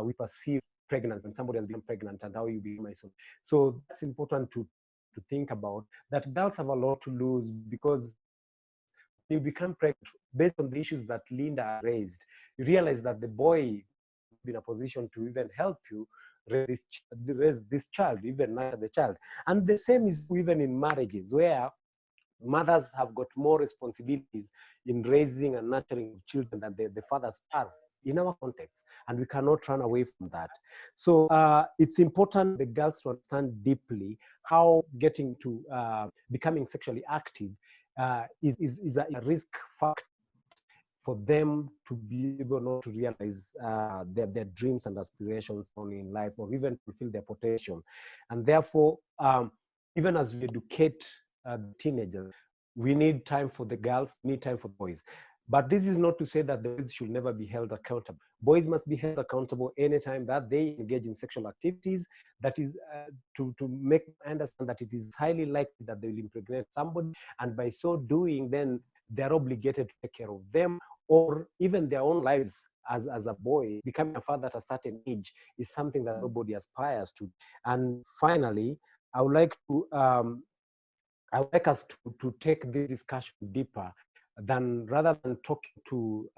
Speaker 16: we perceive pregnancy, and somebody has become pregnant, and how you become isolated. So that's important to think about, that girls have a lot to lose, because you become pregnant based on the issues that Linda raised. You realize that the boy will be in a position to even help you raise this child, even nurture the child. And the same is even in marriages, where mothers have got more responsibilities in raising and nurturing children than the fathers are in our context, and we cannot run away from that. So it's important the girls to understand deeply how getting to becoming sexually active is a risk factor for them to be able not to realize their dreams and aspirations only in life, or even fulfill their potential. And therefore, even as we educate teenagers, we need time for the girls, we need time for boys. But this is not to say that the boys should never be held accountable. Boys must be held accountable anytime that they engage in sexual activities, that is to make them understand that it is highly likely that they will impregnate somebody, and by so doing, then they're obligated to take care of them, or even their own lives. As a boy, becoming a father at a certain age is something that nobody aspires to. And finally, I would like us to take this discussion deeper, rather than talking to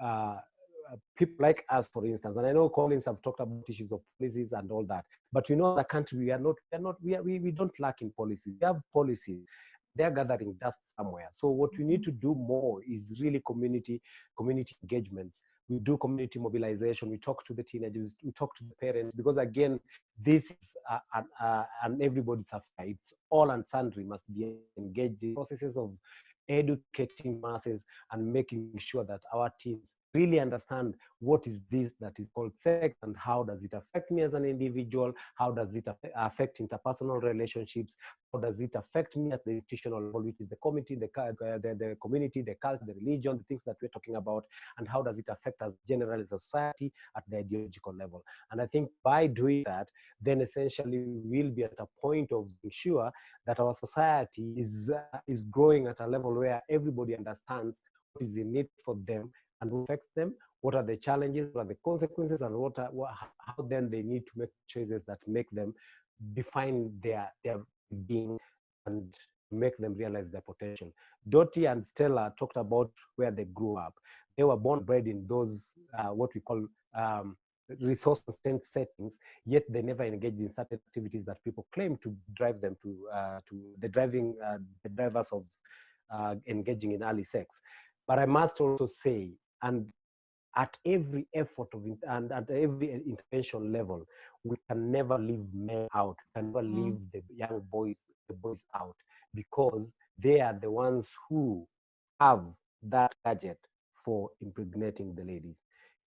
Speaker 16: people like us, for instance. And I know Collins have talked about issues of policies and all that, but we know the country we don't lack in policies. We have policies. They're gathering dust somewhere. So what we need to do more is really community engagements. We do community mobilization. We talk to the teenagers. We talk to the parents, because again, this is an everybody's affair. It's all and sundry must be engaged in processes of educating masses and making sure that our teens really understand what is this that is called sex, and how does it affect me as an individual, how does it affect interpersonal relationships, how does it affect me at the institutional level, which is the community, the community, the culture, the religion, the things that we're talking about, and how does it affect us generally as a society at the ideological level. And I think by doing that, then essentially we'll be at a point of being sure that our society is growing at a level where everybody understands what is the need for them and what affects them, what are the challenges, what are the consequences, and how then they need to make choices that make them define their being and make them realize their potential. Dottie and Stella talked about where they grew up. They were born and bred in those what we call resource-constrained settings, yet they never engaged in certain activities that people claim to drive them to the drivers of engaging in early sex. But I must also say, and at every effort and at every intervention level, we can never leave men out. We can never leave the young boys, out, because they are the ones who have that gadget for impregnating the ladies.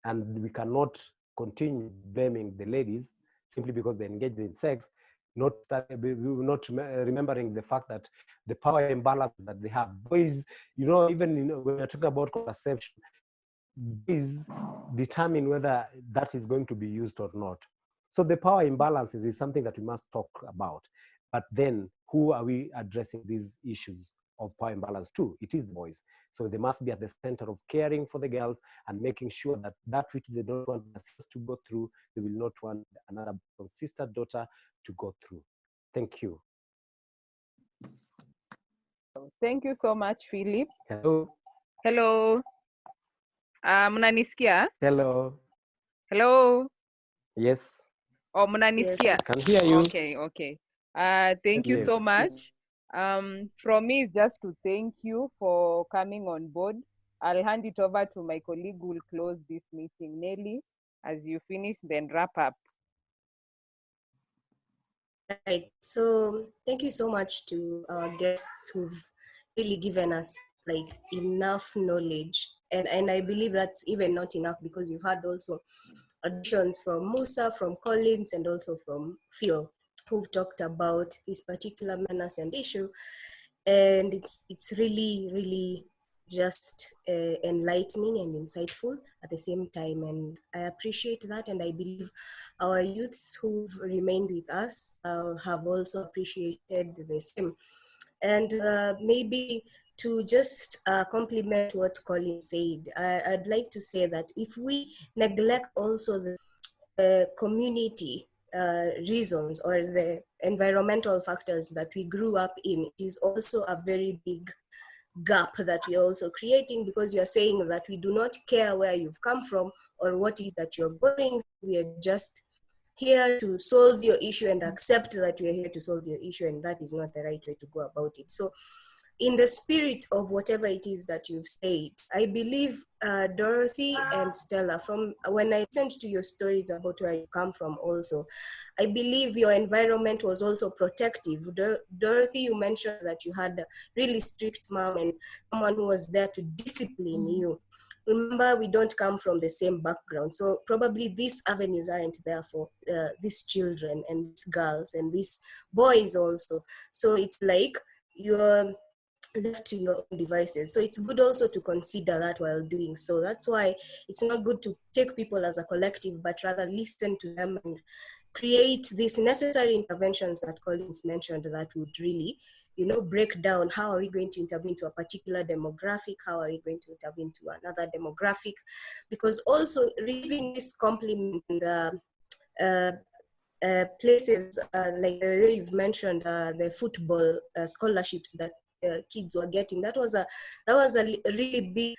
Speaker 16: And we cannot continue blaming the ladies simply because they engage in sex, not remembering the fact that the power imbalance that they have. Boys, even when you're talking about contraception, boys determine whether that is going to be used or not. So the power imbalances is something that we must talk about. But then who are we addressing these issues of power imbalance to? It is the boys. So they must be at the center of caring for the girls and making sure that which they don't want their sisters to go through, they will not want another sister, daughter to go through. Thank you.
Speaker 2: Thank you so much, Philip.
Speaker 16: Hello.
Speaker 2: Hello. Mnanisikia?
Speaker 16: Hello.
Speaker 2: Hello.
Speaker 16: Yes.
Speaker 2: Oh, mnanisikia?
Speaker 16: I can hear you.
Speaker 2: Okay. Thank you so much. From me is just to thank you for coming on board. I'll hand it over to my colleague who will close this meeting. Nelly, as you finish, then wrap up.
Speaker 7: Right. So thank you so much to our guests who've really given us like enough knowledge. And I believe that's even not enough, because we've had also additions from Musa, from Collins, and also from Phil, who've talked about this particular menace and issue. And it's really, really just enlightening and insightful at the same time. And I appreciate that. And I believe our youths who've remained with us have also appreciated the same. And maybe to just complement what Colin said, I'd like to say that if we neglect also the community reasons or the environmental factors that we grew up in, it is also a very big gap that we're also creating, because you're saying that we do not care where you've come from or what is that you're going. We are just here to solve your issue and accept that we're here to solve your issue, and that is not the right way to go about it. So in the spirit of whatever it is that you've said, I believe Dorothy and Stella, from when I listened to your stories about where you come from also, I believe your environment was also protective. Dorothy, you mentioned that you had a really strict mom and someone who was there to discipline you. remember, we don't come from the same background. So probably these avenues aren't there for these children and these girls and these boys also. So it's like you're left to your own devices. So it's good also to consider that while doing so. That's why it's not good to take people as a collective, but rather listen to them and create these necessary interventions that Collins mentioned that would really, you know, break down how are we going to intervene to a particular demographic, how are we going to intervene to another demographic, because also receiving this compliment and places like the way you've mentioned the football scholarships that kids were getting, that was a really big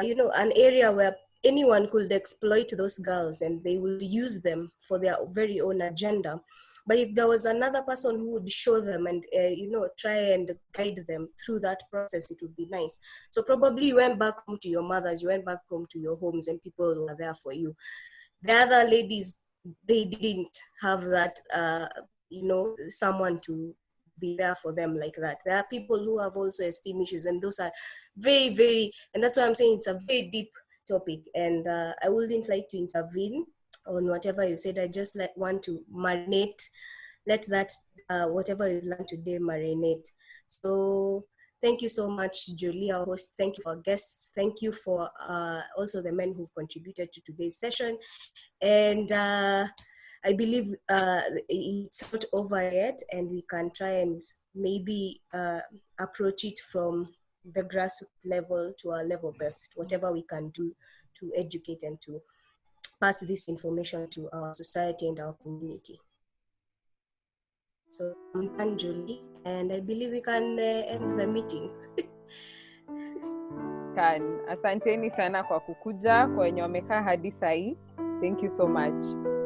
Speaker 7: you know, an area where anyone could exploit those girls and they would use them for their very own agenda. But if there was another person who would show them and you know, try and guide them through that process, it would be nice. So probably you went back home to your mothers, you went back home to your homes, and people were there for you. The other ladies, they didn't have that you know, someone to be there for them like that. There are people who have also esteem issues, and those are very, very, and that's why I'm saying it's a very deep topic, and I wouldn't like to intervene on whatever you said. I just like want to marinate, let that whatever you learned today marinate. So thank you so much, Julie, our host. Thank you for our guests. Thank you for also the men who contributed to today's session. And I believe it's not over yet, and we can try and maybe approach it from the grassroots level to our level best, whatever we can do to educate and to pass this information to our society and our community. So I'm done, Julie, and I believe we can end the meeting.
Speaker 2: Asanteni sana kwa kukuja, kwa wenye wamekaa hadi saa hii. Thank you so much.